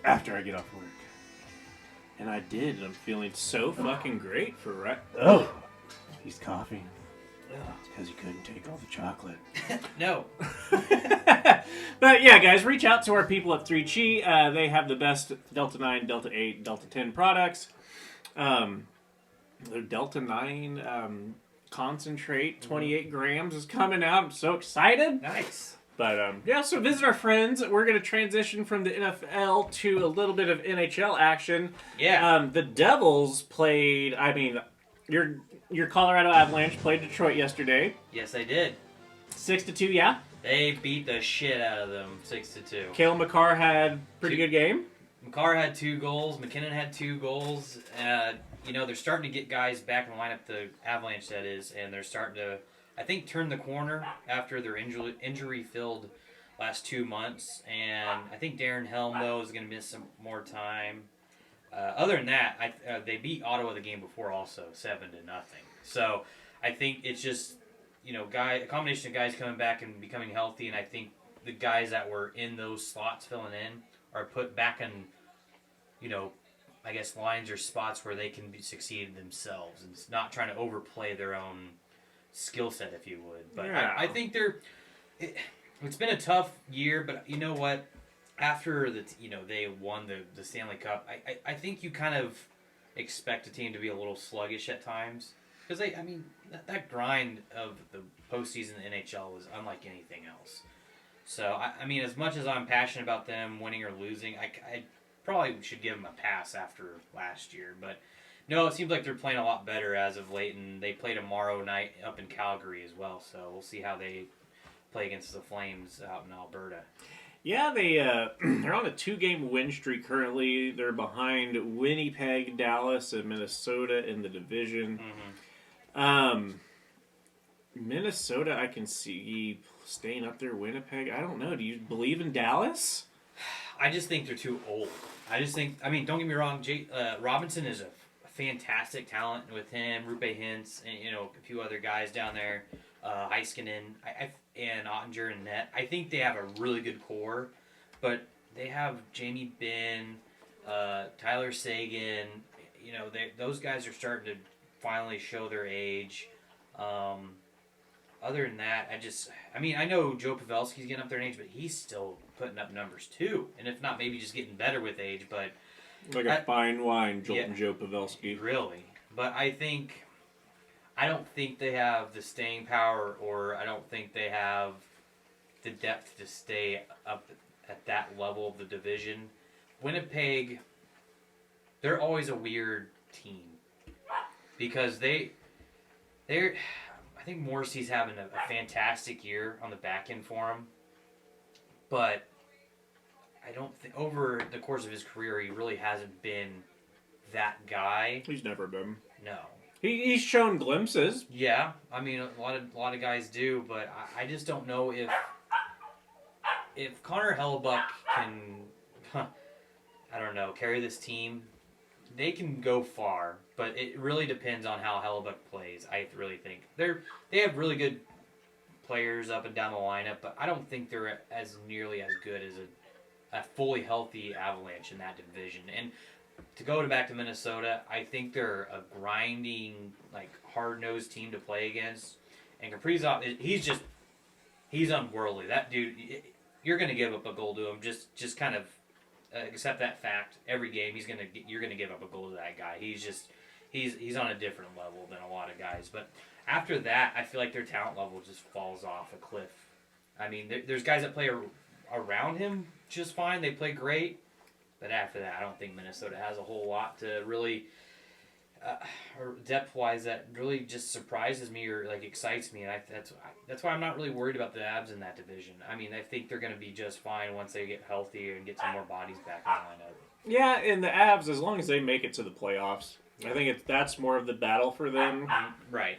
after I get off work. And I did, and I'm feeling so fucking great for he's coughing. It's because he couldn't take all the chocolate. No. But yeah, guys, reach out to our people at 3Chi. They have the best Delta 9, Delta 8, Delta 10 products. Their Delta 9 concentrate, 28 grams, is coming out. I'm so excited. Nice. But yeah, so visit our friends. We're going to transition from the NFL to a little bit of NHL action. Yeah. The Devils played, your Colorado Avalanche played Detroit yesterday. Yes, they did. 6-2, yeah? They beat the shit out of them, 6-2. Cale Makar had pretty good game. Makar had 2 goals. McKinnon had 2 goals. They're starting to get guys back in the lineup, the Avalanche that is, and they're starting to, I think, turn the corner after their injury-filled last 2 months. And I think Darren Helm, though, is going to miss some more time. Other than that, they beat Ottawa the game before also, 7-0. So I think it's just, a combination of guys coming back and becoming healthy, and I think the guys that were in those slots filling in are put back in, I guess lines or spots where they can succeed themselves and not trying to overplay their own skill set, if you would. But yeah. I think it's been a tough year, but you know what? After they won the Stanley Cup, I think you kind of expect a team to be a little sluggish at times because that grind of the postseason in the NHL is unlike anything else. So as much as I'm passionate about them winning or losing, I probably should give them a pass after last year. But no, it seems like they're playing a lot better as of late, and they play tomorrow night up in Calgary as well. So we'll see how they play against the Flames out in Alberta. Yeah, they're on a 2-game win streak currently. They're behind Winnipeg, Dallas, and Minnesota in the division. Mm-hmm. Minnesota, I can see staying up there. Winnipeg, I don't know. Do you believe in Dallas? I just think they're too old. I just think, don't get me wrong, Robinson is a fantastic talent with him, Rupe Hintz, and a few other guys down there, Heiskanen, and Ottinger and Net. I think they have a really good core, but they have Jamie Benn, Tyler Seguin. Those guys are starting to finally show their age. Other than that, I know Joe Pavelski's getting up there in age, but he's still putting up numbers too. And if not, maybe just getting better with age. But like a fine wine, Joe Pavelski. Really. But I don't think they have the staying power, or I don't think they have the depth to stay up at that level of the division. Winnipeg, they're always a weird team because they're. I think Morrissey's having a fantastic year on the back end for him, but I don't think over the course of his career he really hasn't been that guy. He's never been. No. He's shown glimpses. Yeah, a lot of guys do, but I just don't know if Connor Hellebuck can, carry this team. They can go far, but it really depends on how Hellebuck plays. I really think they have really good players up and down the lineup, but I don't think they're as nearly as good as a fully healthy Avalanche in that division. And to go back to Minnesota, I think they're a grinding, like, hard-nosed team to play against. And Kaprizov, he's unworldly. That dude, you're going to give up a goal to him. Just kind of accept that fact. Every game, you're going to give up a goal to that guy. He's on a different level than a lot of guys. But after that, I feel like their talent level just falls off a cliff. I mean, there's guys that play around him just fine. They play great. But after that, I don't think Minnesota has a whole lot to really, or depth-wise, that really just surprises me or like excites me. And that's why I'm not really worried about the Avs in that division. I mean, I think they're going to be just fine once they get healthier and get some more bodies back in the lineup. Yeah, and the Avs, as long as they make it to the playoffs, I think that's more of the battle for them. Right.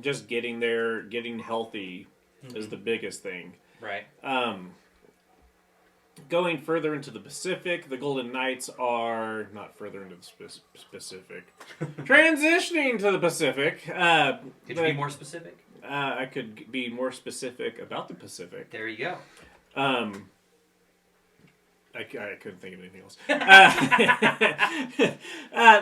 Just getting there, getting healthy is the biggest thing. Right. Going further into the Pacific, the Golden Knights are not further into the Pacific. Transitioning to the Pacific. Could you be more specific? I could be more specific about the Pacific. There you go. I couldn't think of anything else.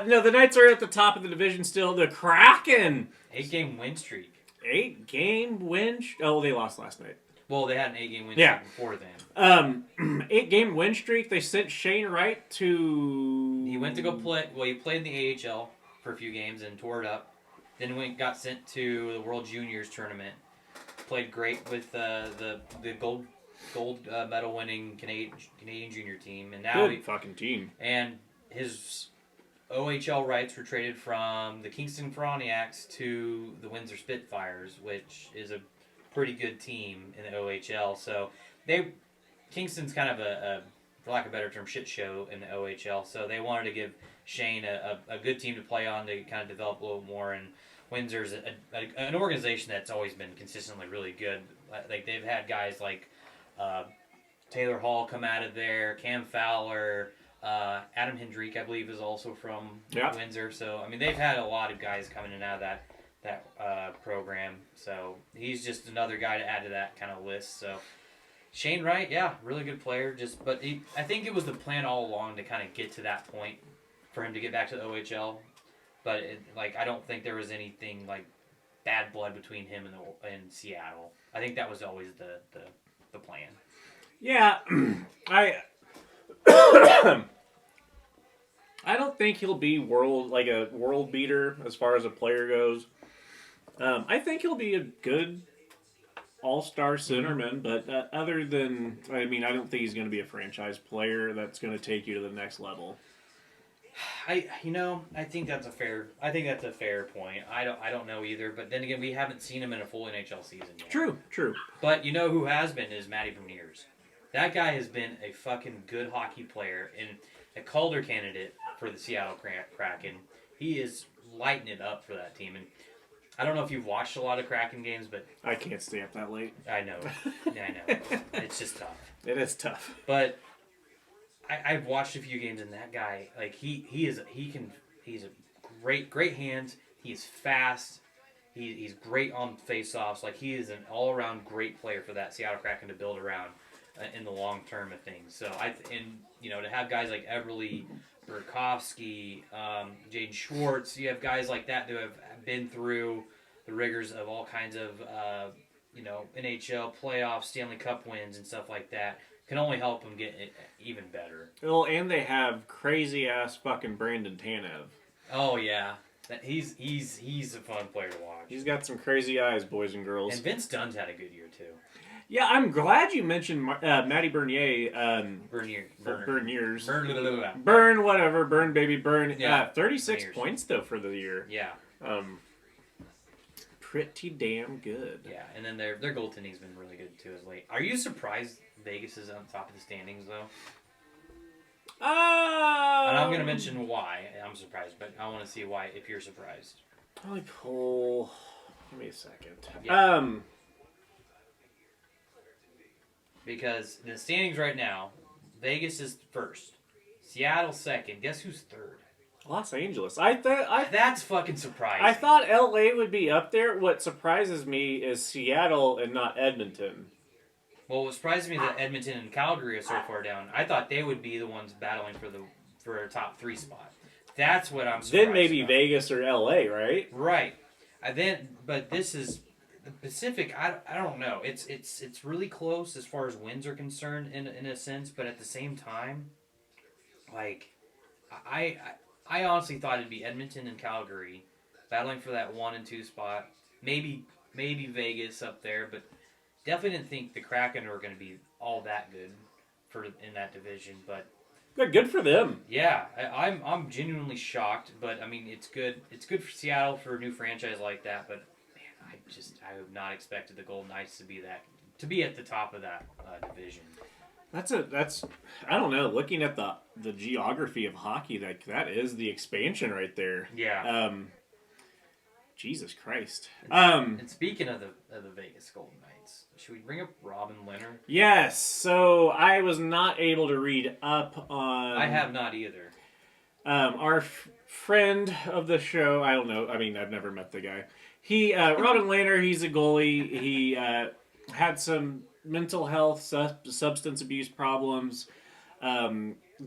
No, the Knights are at the top of the division still. The Kraken. 8-game win streak. 8-game win. Oh, they lost last night. Well, they had an 8-game win streak before then. 8-game win streak. They sent Shane Wright to. He went to go play. Well, he played in the AHL for a few games and tore it up. Then got sent to the World Juniors tournament. Played great with the gold medal winning Canadian junior team, and now good fucking team. And his OHL rights were traded from the Kingston Frontenacs to the Windsor Spitfires, which is a pretty good team in the OHL. So Kingston's kind of a for lack of a better term, shit show in the OHL. So they wanted to give Shane a good team to play on to kind of develop a little more. And Windsor's an organization that's always been consistently really good. Like they've had guys like Taylor Hall come out of there, Cam Fowler, Adam Hendrick, I believe, is also from Windsor. So I mean, they've had a lot of guys coming in and out of that program. So he's just another guy to add to that kind of list. So Shane Wright, yeah, really good player. But I think it was the plan all along to kind of get to that point for him to get back to the OHL. But I don't think there was anything like bad blood between him and Seattle. I think that was always the plan. Yeah, I don't think he'll be a world beater as far as a player goes. I think he'll be a good all-star centerman, but other than, I don't think he's going to be a franchise player that's going to take you to the next level. I think that's a fair point. I don't know either, but then again, we haven't seen him in a full NHL season yet. True. But you know who has been is Matty Beniers. That guy has been a fucking good hockey player and a Calder candidate for the Seattle Kraken. He is lighting it up for that team. And I don't know if you've watched a lot of Kraken games, but I can't stay up that late. I know. Yeah, I know. It's just tough. It is tough. But I've watched a few games, and that guy, like he's a great hands. He's fast. He's great on faceoffs. Like he is an all around great player for that Seattle Kraken to build around in the long term of things. So to have guys like Everly, Burakovsky, Jaden Schwartz, you have guys like that who have been through the rigors of all kinds of NHL playoffs, Stanley Cup wins, and stuff like that. Can only help them get even better. Well, and they have crazy ass fucking Brandon Tanev. Oh yeah, he's a fun player to watch. He's got some crazy eyes, boys and girls. And Vince Dunn's had a good year too. Yeah, I'm glad you mentioned Matty Bernier. Berniers. Burn, whatever. Burn, baby, burn. Yeah, 36 Berniers. points, though, for the year. Yeah. Pretty damn good. Yeah, and then their goaltending's been really good, too, as late. Are you surprised Vegas is on top of the standings, though? And I'm going to mention why I'm surprised, but I want to see why, if you're surprised. Probably pull... Give me a second. Yeah. Because in the standings right now, Vegas is first. Seattle second. Guess who's third? Los Angeles. That's fucking surprising. I thought LA would be up there. What surprises me is Seattle and not Edmonton. Well, what surprised me that Edmonton and Calgary are so far down. I thought they would be the ones battling for a top 3 spot. That's what I'm surprised Then maybe about. Vegas or LA, right? Right. But this is the Pacific. I don't know. It's really close as far as wins are concerned in a sense, but at the same time, like I honestly thought it'd be Edmonton and Calgary battling for that 1 and 2 spot. Maybe Vegas up there, but definitely didn't think the Kraken were going to be all that good in that division. But Good for them. yeah, I'm genuinely shocked. But I mean, it's good. It's good for Seattle for a new franchise like that. But man, I have not expected the Golden Knights to be at the top of that division. That's I don't know. Looking at the geography of hockey, that is the expansion right there. Yeah. Jesus Christ. And speaking of the Vegas Golden Knights, should we bring up Robin Leonard? Yes. So I was not able to read up on. I have not either. Our friend of the show. I don't know. I mean, I've never met the guy. He Robin Leonard. He's a goalie. He had some mental health, substance abuse problems.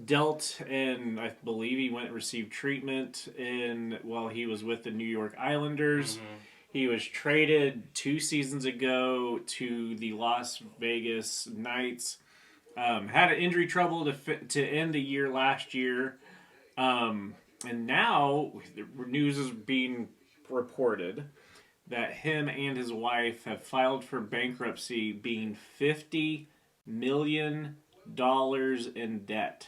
Dealt and I believe he went and received treatment while he was with the New York Islanders. Mm-hmm. He was traded 2 seasons ago to the Las Vegas Knights. Had an injury trouble to end the year last year. And now the news is being reported that him and his wife have filed for bankruptcy, being $50 million in debt.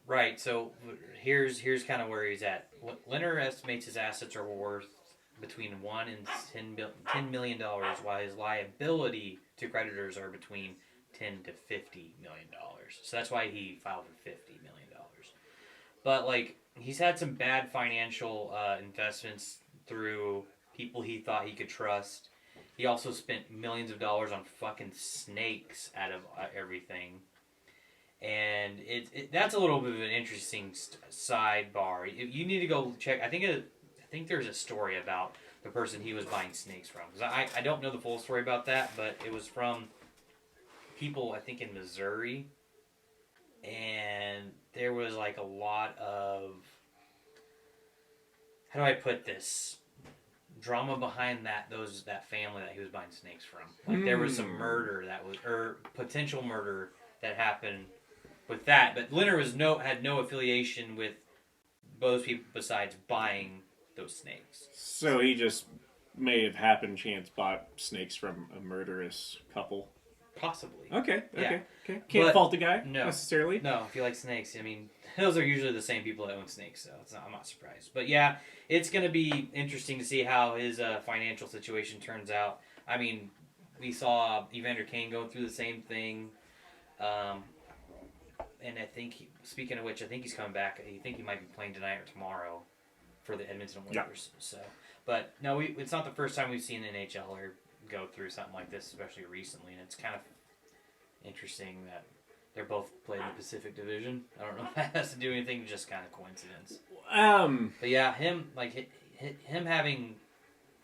Right, so here's kind of where he's at. Leonard estimates his assets are worth between $1 and $10 million, while his liability to creditors are between $10 to $50 million. So that's why he filed for $50 million. But like, he's had some bad financial investments through people he thought he could trust. He also spent millions of dollars on fucking snakes out of everything. And that's a little bit of an interesting sidebar. You need to go check. I think there's a story about the person he was buying snakes from. 'Cause I don't know the full story about that, but it was from people, I think, in Missouri. And there was like a lot of, how do I put this, drama behind that family that he was buying snakes from. Like there was some murder or potential murder that happened with that, but Leonard had no affiliation with those people besides buying those snakes. So he just may have happened chance bought snakes from a murderous couple. Possibly. Okay. Yeah. Can't fault the guy necessarily. No, if you like snakes, I mean, those are usually the same people that own snakes, so I'm not surprised. But yeah, it's going to be interesting to see how his financial situation turns out. I mean, we saw Evander Kane go through the same thing. And I think, speaking of which, I think he's coming back. I think he might be playing tonight or tomorrow for the Edmonton Oilers. Yeah. So, but no, it's not the first time we've seen an NHLer go through something like this, especially recently. And it's kind of interesting that they're both playing the Pacific Division. I don't know if that has to do anything, just kind of coincidence. But yeah, him having,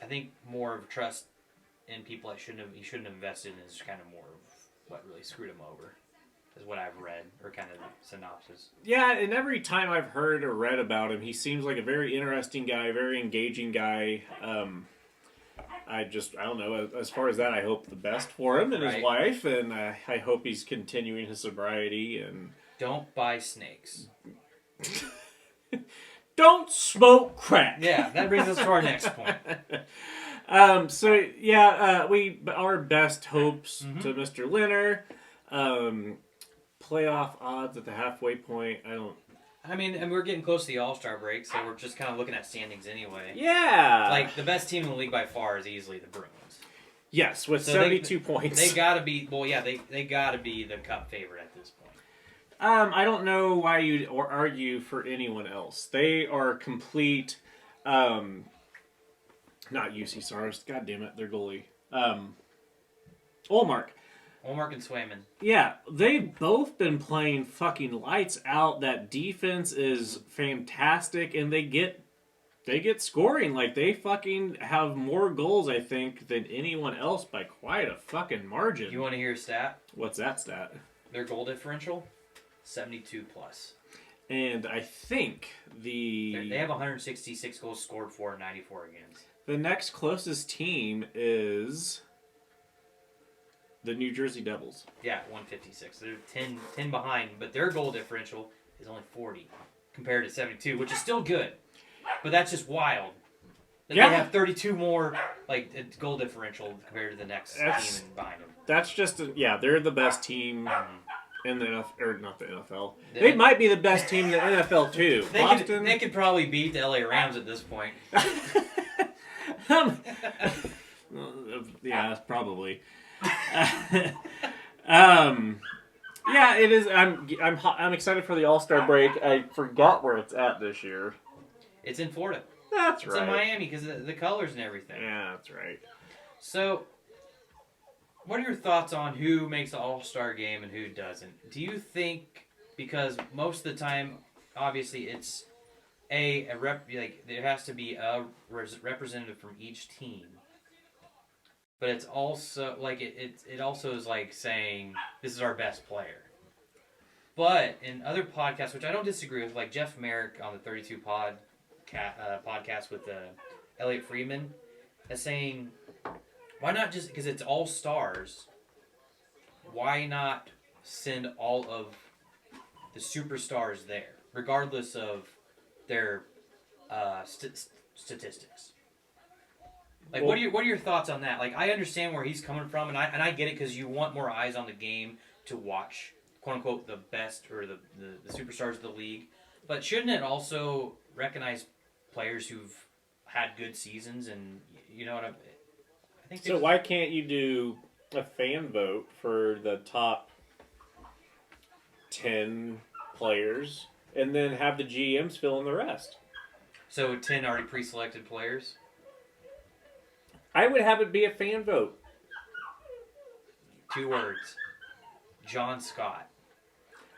I think, more of trust in people he shouldn't have invested in is kind of more of what really screwed him over. Is what I've read, or kind of synopsis. Yeah, and every time I've heard or read about him, he seems like a very interesting guy, very engaging guy. I don't know. As far as that, I hope the best for him and his wife, and I hope he's continuing his sobriety. And don't buy snakes. Don't smoke crack. Yeah, that brings us to our next point. Our best hopes to Mr. Leonard. Playoff odds at the halfway point. I mean, we're getting close to the All Star break, so we're just kind of looking at standings anyway. Yeah. Like the best team in the league by far is easily the Bruins. Yes, with 72 points. They gotta be. Well, yeah, they gotta be the Cup favorite at this point. I don't know why you'd argue for anyone else. They are complete. Not UC Stars. God damn it, their goalie. Olmark and Swayman. Yeah, they've both been playing fucking lights out. That defense is fantastic, and they get They get scoring. Like, they fucking have more goals, I think, than anyone else by quite a fucking margin. You want to hear a stat? What's that stat? Their goal differential, 72 plus. And I think They have 166 goals scored for, 94 against. the next closest team is the New Jersey Devils. Yeah, 156. They're 10 behind, but their goal differential is only 40 compared to 72, which is still good. But that's just wild. That Yeah. They have 32 more goal differential compared to the next team behind them. That's just, they're the best team in the NFL, or not the NFL. They- They might be the best team in the NFL, too. They could probably beat the LA Rams at this point. Yeah, probably. Yeah, it is. I'm excited for the All-Star break. I forgot where it's at this year. It's in Florida. That's It's right. in Miami because of the colors and everything. Yeah, that's right. So, what are your thoughts on who makes the All-Star game and who doesn't? Do you think, because most of the time, obviously, it's there has to be a representative from each team, but it's also like it also is like saying this is our best player. But in other podcasts, which I don't disagree with, like Jeff Merrick on the 32 podcast with Elliot Friedman, is saying, why not just, because it's all stars, why not send all of the superstars there, regardless of their statistics? Like, Well, what are your thoughts on that? Like, I understand where he's coming from, and I get it because you want more eyes on the game to watch, quote unquote, the best or the superstars of the league. But shouldn't it also recognize players who've had good seasons? And you know what I think. So why can't you do a fan vote for the top 10 players and then have the GMs fill in the rest? So 10 already pre-selected players. I would have it be a fan vote. 2 words. John Scott.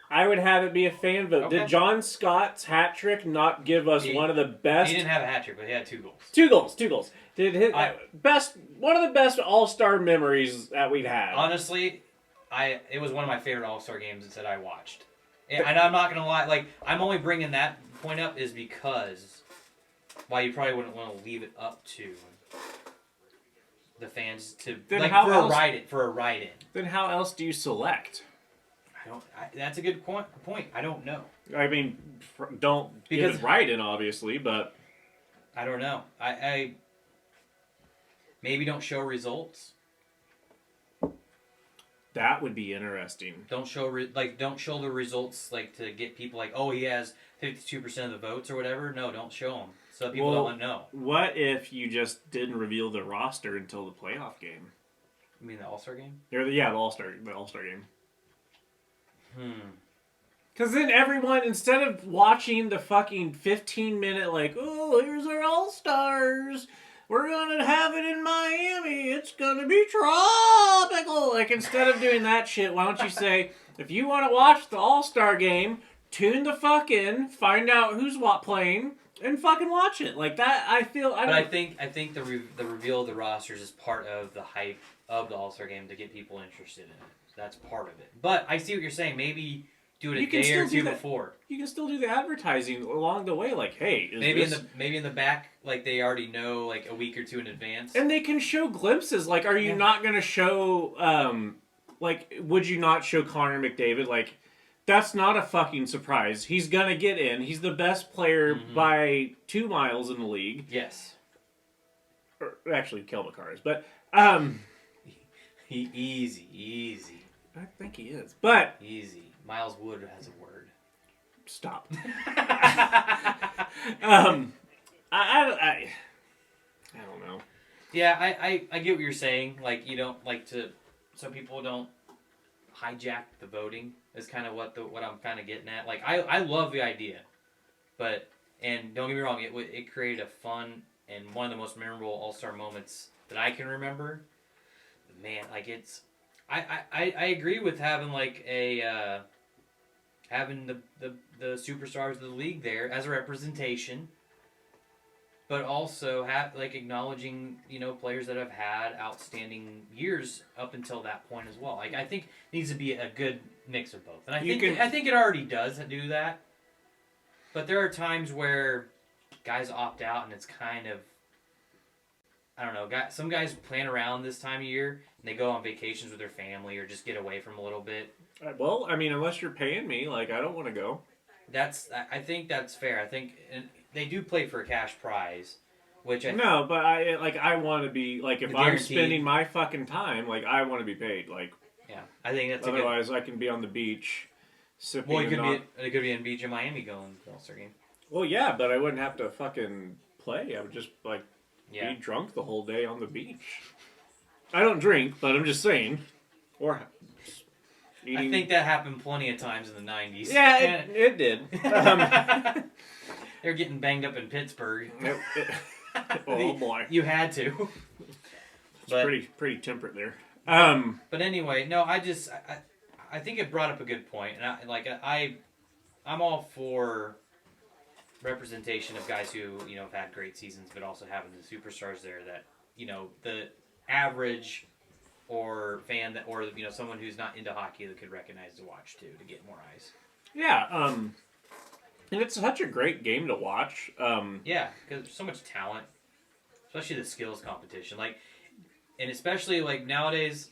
I would have it be a fan vote. Okay. Did John Scott's hat trick not give us one of the best? He didn't have a hat trick, but he had 2 goals. 2 goals. Did his one of the best All-Star memories that we've had. Honestly, it was one of my favorite All-Star games that I watched. And I'm not gonna lie, like, I'm only bringing that point up is because why you probably wouldn't want to leave it up to the fans to Then like how for else- a write-in. Then how else do you select? That's a good point. I don't know. I mean, don't get it right in, obviously, but I don't know. I maybe don't show results. that would be interesting. Don't show the results like to get people like, oh, he has 52% of the votes or whatever. No, don't show them so people don't know. What if you just didn't reveal the roster until the playoff game? You mean the All-Star game? The All-Star game. Because then everyone, instead of watching the fucking 15-minute, like, oh, here's our All-Stars, we're going to have it in Miami, it's going to be tropical. Like, instead of doing that shit, why don't you say, if you want to watch the All-Star game, tune the fuck in, find out who's playing, and fucking watch it. Like, that, I think the reveal of the rosters is part of the hype of the All-Star game to get people interested in it. That's part of it. But I see what you're saying. Maybe do it a day or two before. You can still do the advertising along the way. Like, hey, maybe in the back, like they already know like a week or 2 in advance. And they can show glimpses. Like, are you not going to show? Like, would you not show Connor McDavid? Like, that's not a fucking surprise. He's gonna get in. He's the best player by 2 miles in the league. Yes. Or, actually, Kel McCarr is, but easy. I think he is, but easy. Miles Wood has a word. Stop. I don't know. Yeah, I get what you're saying. Like, you don't like to, so people don't hijack the voting. Is kind of what I'm kind of getting at. Like, I love the idea, and don't get me wrong, it created a fun and one of the most memorable All-Star moments that I can remember. Man, like it's, I agree with having like having the superstars of the league there as a representation. but also acknowledging players that have had outstanding years up until that point as well. Like I think it needs to be a good mix of both, and I think it already does do that. But there are times where guys opt out, and it's kind of, I don't know. Some guys plan around this time of year, and they go on vacations with their family or just get away from a little bit. Well, I mean, unless you're paying me, I don't want to go. I think that's fair. I think they do play for a cash prize, which No, but I want to be, if I'm spending my fucking time, I want to be paid. Yeah, I think that's otherwise I can be on the beach sipping. Well, it could be on the beach in Miami going to the All Star Game. Well, yeah, but I wouldn't have to fucking play. I would just be drunk the whole day on the beach. I don't drink, but I'm just saying. Or eating. I think that happened plenty of times in the 90s. Yeah, it did. They're getting banged up in Pittsburgh. Oh boy, you had to. It's pretty temperate there. But anyway, no, I think it brought up a good point, and I'm all for representation of guys who have had great seasons, but also having the superstars there that the average or fan or someone who's not into hockey that could recognize to watch too, to get more eyes. Yeah, and it's such a great game to watch. Yeah, because there's so much talent, especially the skills competition. And especially nowadays,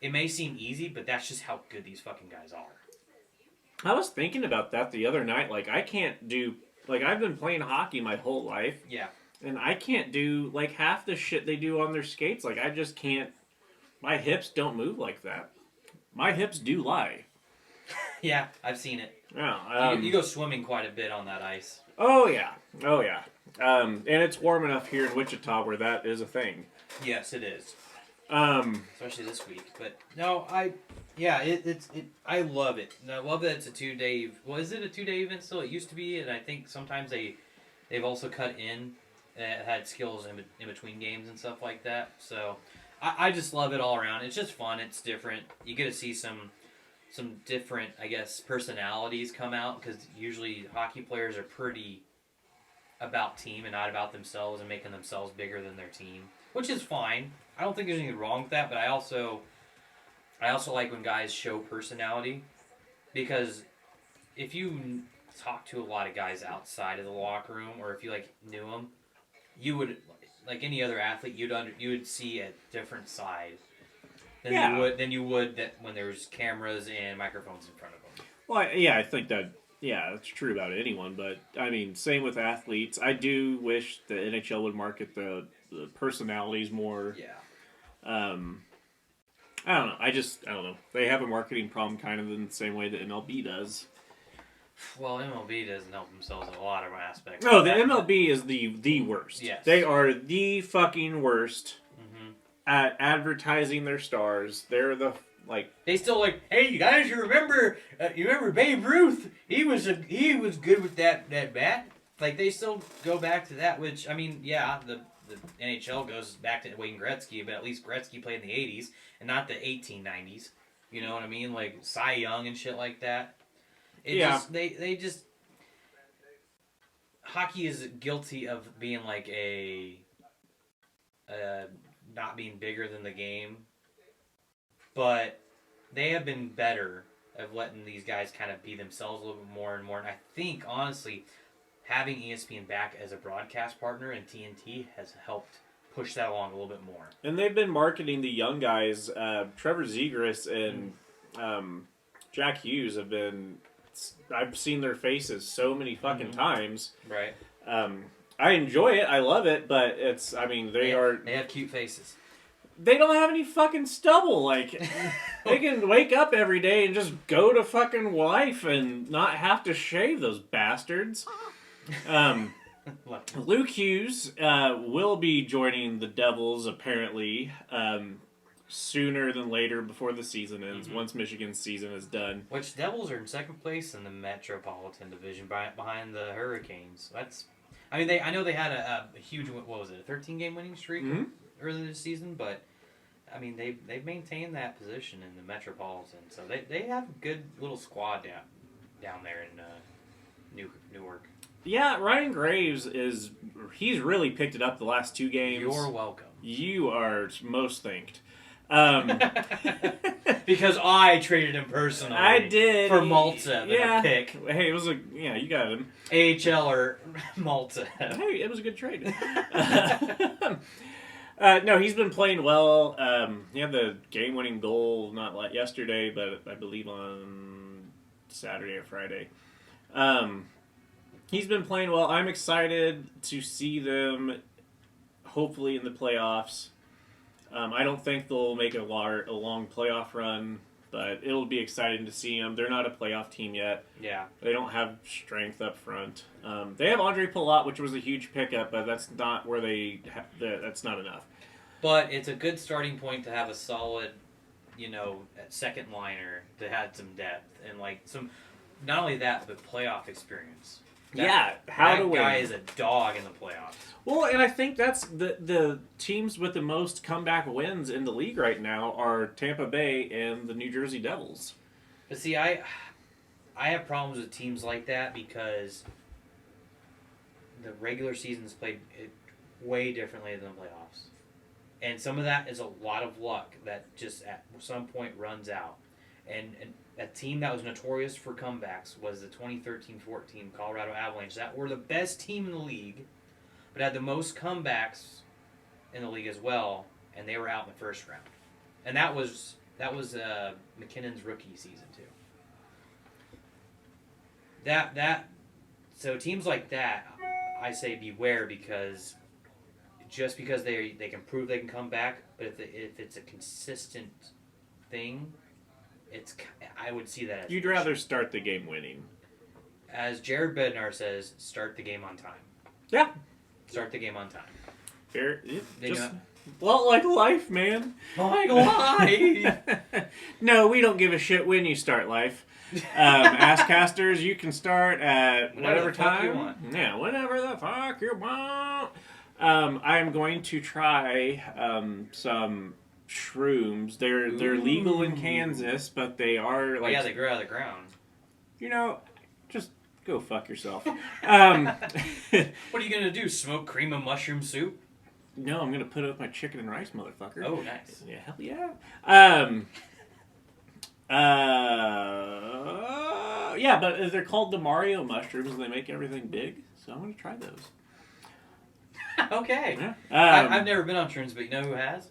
it may seem easy, but that's just how good these fucking guys are. I was thinking about that the other night. I can't do I've been playing hockey my whole life. Yeah. And I can't do half the shit they do on their skates. I just can't. My hips don't move like that. My hips do lie. Yeah, I've seen it. Yeah. You go swimming quite a bit on that ice. Oh yeah. And it's warm enough here in Wichita where that is a thing. Yes, it is. Especially this week. But no, I love it. And I love that it's a 2-day. Well, is it a 2-day event still? It used to be, and I think sometimes they've also cut in had skills in between games and stuff like that. So I just love it all around. It's just fun. It's different. You get to see some different, I guess, personalities come out, because usually hockey players are pretty about team and not about themselves and making themselves bigger than their team, which is fine. I don't think there's anything wrong with that, but I also like when guys show personality, because if you talk to a lot of guys outside of the locker room, or if you knew them, you would, like any other athlete, you would see a different side than you would that when there's cameras and microphones in front of them. Well, I think that. Yeah, that's true about anyone, but I mean, same with athletes. I do wish the NHL would market the personalities more. Yeah. I don't know. I don't know. They have a marketing problem kind of in the same way that MLB does. Well, MLB doesn't help themselves in a lot of aspects. No, the MLB is the worst. Yes. They are the fucking worst at advertising their stars. They're the they still hey, you guys, you remember Babe Ruth? He was good with that bat. They still go back to that, which I mean, yeah, the NHL goes back to Wayne Gretzky, but at least Gretzky played in the 80s and not the 1890s. You know what I mean? Cy Young and shit like that. They just hockey is guilty of being not being bigger than the game. But they have been better at letting these guys kind of be themselves a little bit more and more. And I think, honestly, having ESPN back as a broadcast partner and TNT has helped push that along a little bit more. And they've been marketing the young guys. Trevor Zegras and Jack Hughes have been... I've seen their faces so many fucking times. Right. I enjoy it. I love it. But it's... I mean, they have cute faces. They don't have any fucking stubble. They can wake up every day and just go to fucking life and not have to shave, those bastards. Luke Hughes will be joining the Devils, apparently, sooner than later before the season ends, once Michigan's season is done. Which Devils are in second place in the Metropolitan Division behind the Hurricanes. I know they had a huge, what was it, a 13-game winning streak earlier this season, but I mean, they've maintained that position in the Metropolitan, so they have a good little squad down there in Newark. Yeah, Ryan Graves he's really picked it up the last 2 games. You're welcome. You are most thanked. Because I traded him personally. I did. For Malta, yeah. a pick. Hey, it was you got him. AHL or Malta. Hey, it was a good trade. No, he's been playing well. He had the game-winning goal, not like yesterday, but I believe on Saturday or Friday. He's been playing well. I'm excited to see them, hopefully, in the playoffs. I don't think they'll make a long playoff run, but it'll be exciting to see them. They're not a playoff team yet. Yeah. They don't have strength up front. They have Andre Palat, which was a huge pickup, but that's not where that's not enough. But it's a good starting point to have a solid, second liner that had some depth and not only that, but playoff experience. That guy is a dog in the playoffs. Well, and I think that's the teams with the most comeback wins in the league right now are Tampa Bay and the New Jersey Devils. But see, I have problems with teams like that because the regular season's played way differently than the playoffs. And some of that is a lot of luck that just at some point runs out. And a team that was notorious for comebacks was the 2013-14 Colorado Avalanche. That were the best team in the league, but had the most comebacks in the league as well, and they were out in the first round. And that was McKinnon's rookie season too. So teams like that, I say beware, because just because they can prove they can come back, but if it's a consistent thing, I would see that as You'd rather start the game winning. As Jared Bednar says, start the game on time. Yeah. Start the game on time. Fair. Well, like life, man. Like life. No, we don't give a shit when you start life. Asscasters, you can start at whatever time you want. Yeah, whatever the fuck you want. I am going to try some shrooms. They're legal in Kansas, but they are like they grow out of the ground. Just go fuck yourself. What are you gonna do? Smoke cream and mushroom soup? No, I'm gonna put it with my chicken and rice, motherfucker. Oh, nice. Yeah, hell yeah. Yeah, but they're called the Mario mushrooms, and they make everything big. So I'm gonna try those. Okay. Yeah. I've never been on shrooms, but you know who has?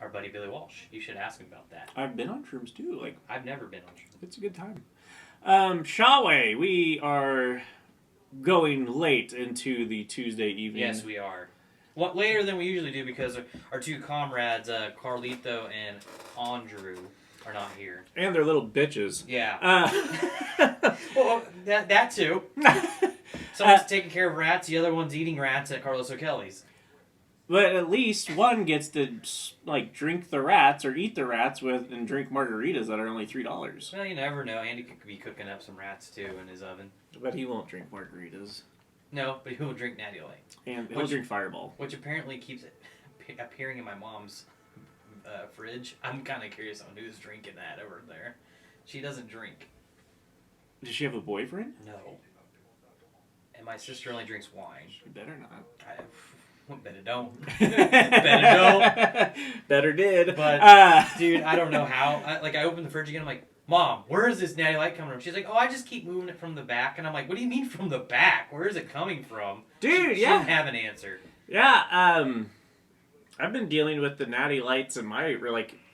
Our buddy Billy Walsh. You should ask him about that. I've been on shrooms too. I've never been on shrooms. It's a good time. Schawe, we are going late into the Tuesday evening. Yes, we are. Later than we usually do because our two comrades, Carlito and Andrew, are not here. And they're little bitches. Yeah. Well, that too. Someone's taking care of rats, the other one's eating rats at Carlos O'Kelly's. But at least one gets to drink the rats or eat the rats and drink margaritas that are only $3. Well, you never know. Andy could be cooking up some rats too in his oven. But he won't drink margaritas. No, but he will drink Natty Light. And he'll drink Fireball. Which apparently keeps appearing in my mom's fridge. I'm kind of curious on who's drinking that over there. She doesn't drink. Does she have a boyfriend? No. And my sister only drinks wine. She better not. Better don't. Better don't. Better did. But, dude, I don't know how. I opened the fridge again. I'm like, Mom, where is this Natty Light coming from? She's like, I just keep moving it from the back. And I'm like, what do you mean from the back? Where is it coming from? Dude, she didn't have an answer. Yeah, I've been dealing with the Natty Lights in my,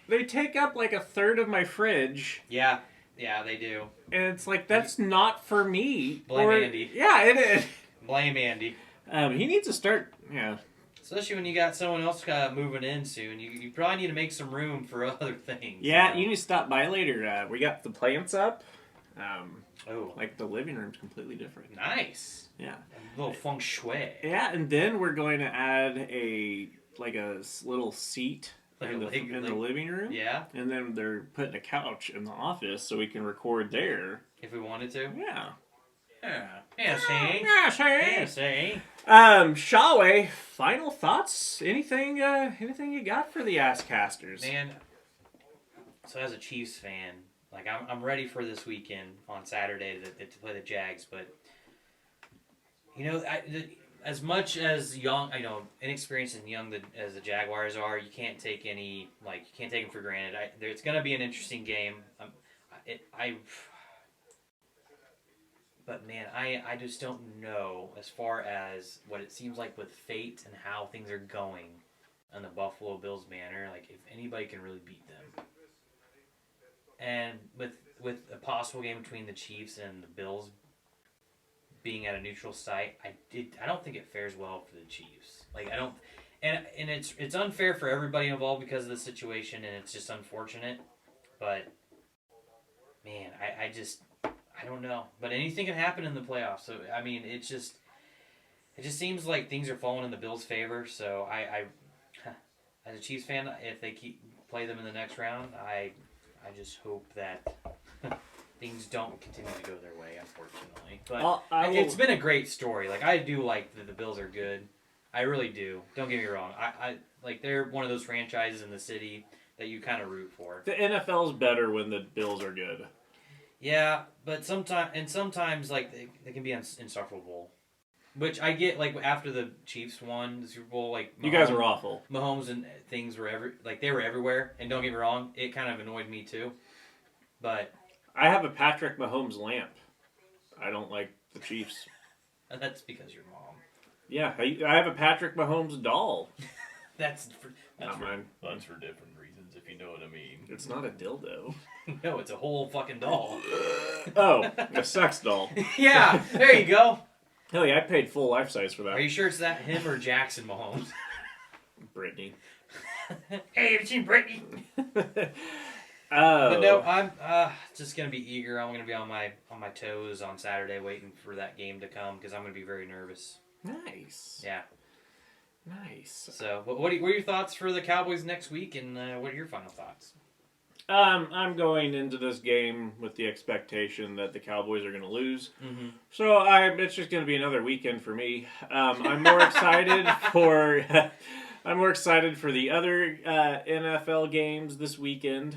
they take up a third of my fridge. Yeah, they do. And it's that's not for me. Blame Andy. Yeah, it is. Blame Andy. He needs to start, yeah. Especially when you got someone else moving in soon. You probably need to make some room for other things. Yeah, you need to stop by later. We got the plants up. The living room's completely different. Nice. Yeah. A little feng shui. Yeah, and then we're going to add a little seat in the living room. Yeah. And then they're putting a couch in the office so we can record there. If we wanted to. Yeah. Yeah, see? Yeah, see? Schawe, final thoughts? Anything you got for the Asscasters? Man, so as a Chiefs fan, I'm ready for this weekend on Saturday to play the Jags, but As much as inexperienced and young as the Jaguars are, you can't take them for granted. It's going to be an interesting game. But man, I just don't know as far as what it seems like with fate and how things are going on the Buffalo Bills banner. Like if anybody can really beat them, and with a possible game between the Chiefs and the Bills being at a neutral site, I don't think it fares well for the Chiefs. Like I don't, and it's unfair for everybody involved because of the situation, and it's just unfortunate. But man, I don't know. But anything can happen in the playoffs. So I mean, it just seems like things are falling in the Bills' favor. So I as a Chiefs fan, if they play them in the next round, I just hope that things don't continue to go their way, unfortunately. But it's been a great story. Like I do like that the Bills are good. I really do. Don't get me wrong. I like they're one of those franchises in the city that you kind of root for. The NFL's better when the Bills are good. Yeah, but sometimes like they can be insufferable. Which I get, like after the Chiefs won the Super Bowl, like you guys are awful. Mahomes and things were they were everywhere, and don't get me wrong, it kind of annoyed me too. But I have a Patrick Mahomes lamp. I don't like the Chiefs. That's because your mom. Yeah, I have a Patrick Mahomes doll. That's mine. That's for different reasons, if you know what I mean. It's not a dildo. No, it's a whole fucking doll. Oh, a sex doll. Yeah, there you go. Hell yeah, I paid full life size for that. Are you sure it's that him or Jackson Mahomes? Brittany. Hey, have you seen Brittany? Oh. But no, I'm just gonna be eager. I'm gonna be on my toes on Saturday, waiting for that game to come because I'm gonna be very nervous. Nice. Yeah. Nice. So, what are your thoughts for the Cowboys next week, and what are your final thoughts? I'm going into this game with the expectation that the Cowboys are going to lose. Mm-hmm. So it's just going to be another weekend for me. I'm more excited for I'm more excited for the other NFL games this weekend.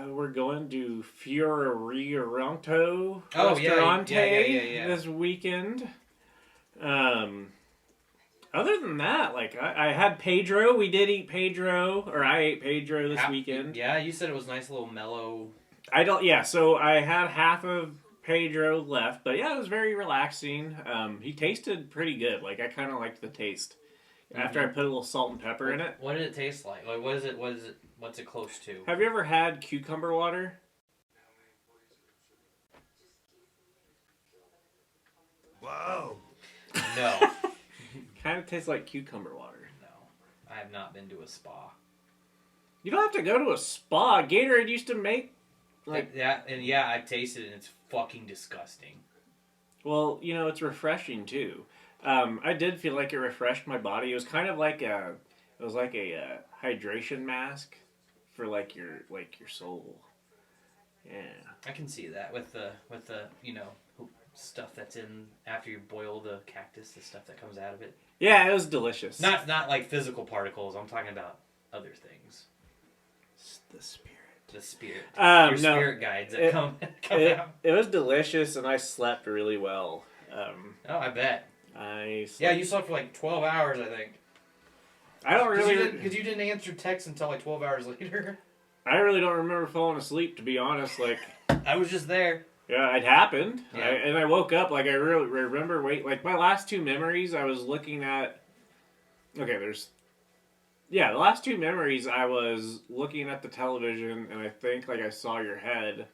We're going to Fiorito Restaurante this weekend. Other than that, like I had Pedro. We did eat Pedro, or I ate Pedro this weekend. Yeah, you said it was nice, little mellow. So I had half of Pedro left, but yeah, it was very relaxing. He tasted pretty good. Like I kind of liked the taste. After I put a little salt and pepper in it. What did it taste like? Like what is it? What's it close to? Have you ever had cucumber water? Wow. No. Kind of tastes like cucumber water. No, I have not been to a spa. You don't have to go to a spa. Gatorade used to make I've tasted it and it's fucking disgusting. Well, it's refreshing too. I did feel like it refreshed my body. It was kind of like a hydration mask for like your soul. Yeah. I can see that with the stuff that's in after you boil the cactus, the stuff that comes out of it. Yeah, it was delicious. Not like physical particles. I'm talking about other things. The spirit. The spirit. Your spirit guides that come out. It was delicious, and I slept really well. I bet. Yeah, you slept for like 12 hours, I think. I don't really... Because you didn't answer texts until like 12 hours later. I really don't remember falling asleep, to be honest. Like I was just there. Yeah, it happened. Yeah. And I woke up, like, I really remember, like, my last two memories, I was looking at... Okay, the last two memories, I was looking at the television, and I think, like, I saw your head.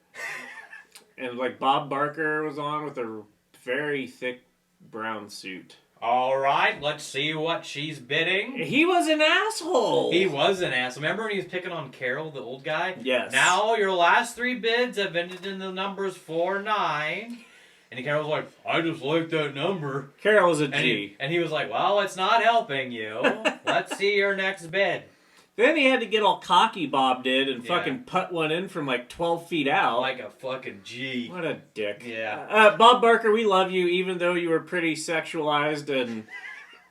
And, like, Bob Barker was on with a very thick brown suit. All right, let's see what she's bidding. He was an asshole. He was an asshole. Remember when he was picking on Carol, the old guy? Yes. Now your last three bids have ended in the numbers 4, 9. And Carol was like, I just like that number. Carol was a G. And he was like, well, it's not helping you. Let's see your next bid. Then he had to get all cocky, Bob did, and fucking put one in from like 12 feet out. Like a fucking G. What a dick. Yeah. Bob Barker, we love you, even though you were pretty sexualized and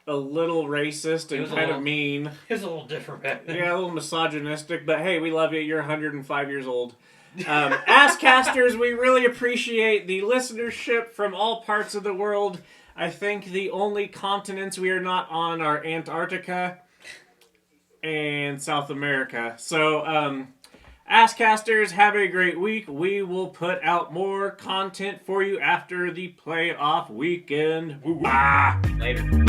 a little racist and kind of mean. He was a little different back then. Yeah, a little misogynistic, but hey, we love you. You're 105 years old. Asscasters, we really appreciate the listenership from all parts of the world. I think the only continents we are not on are Antarctica and South America. So, Asscasters, have a great week. We will put out more content for you after the playoff weekend. Later.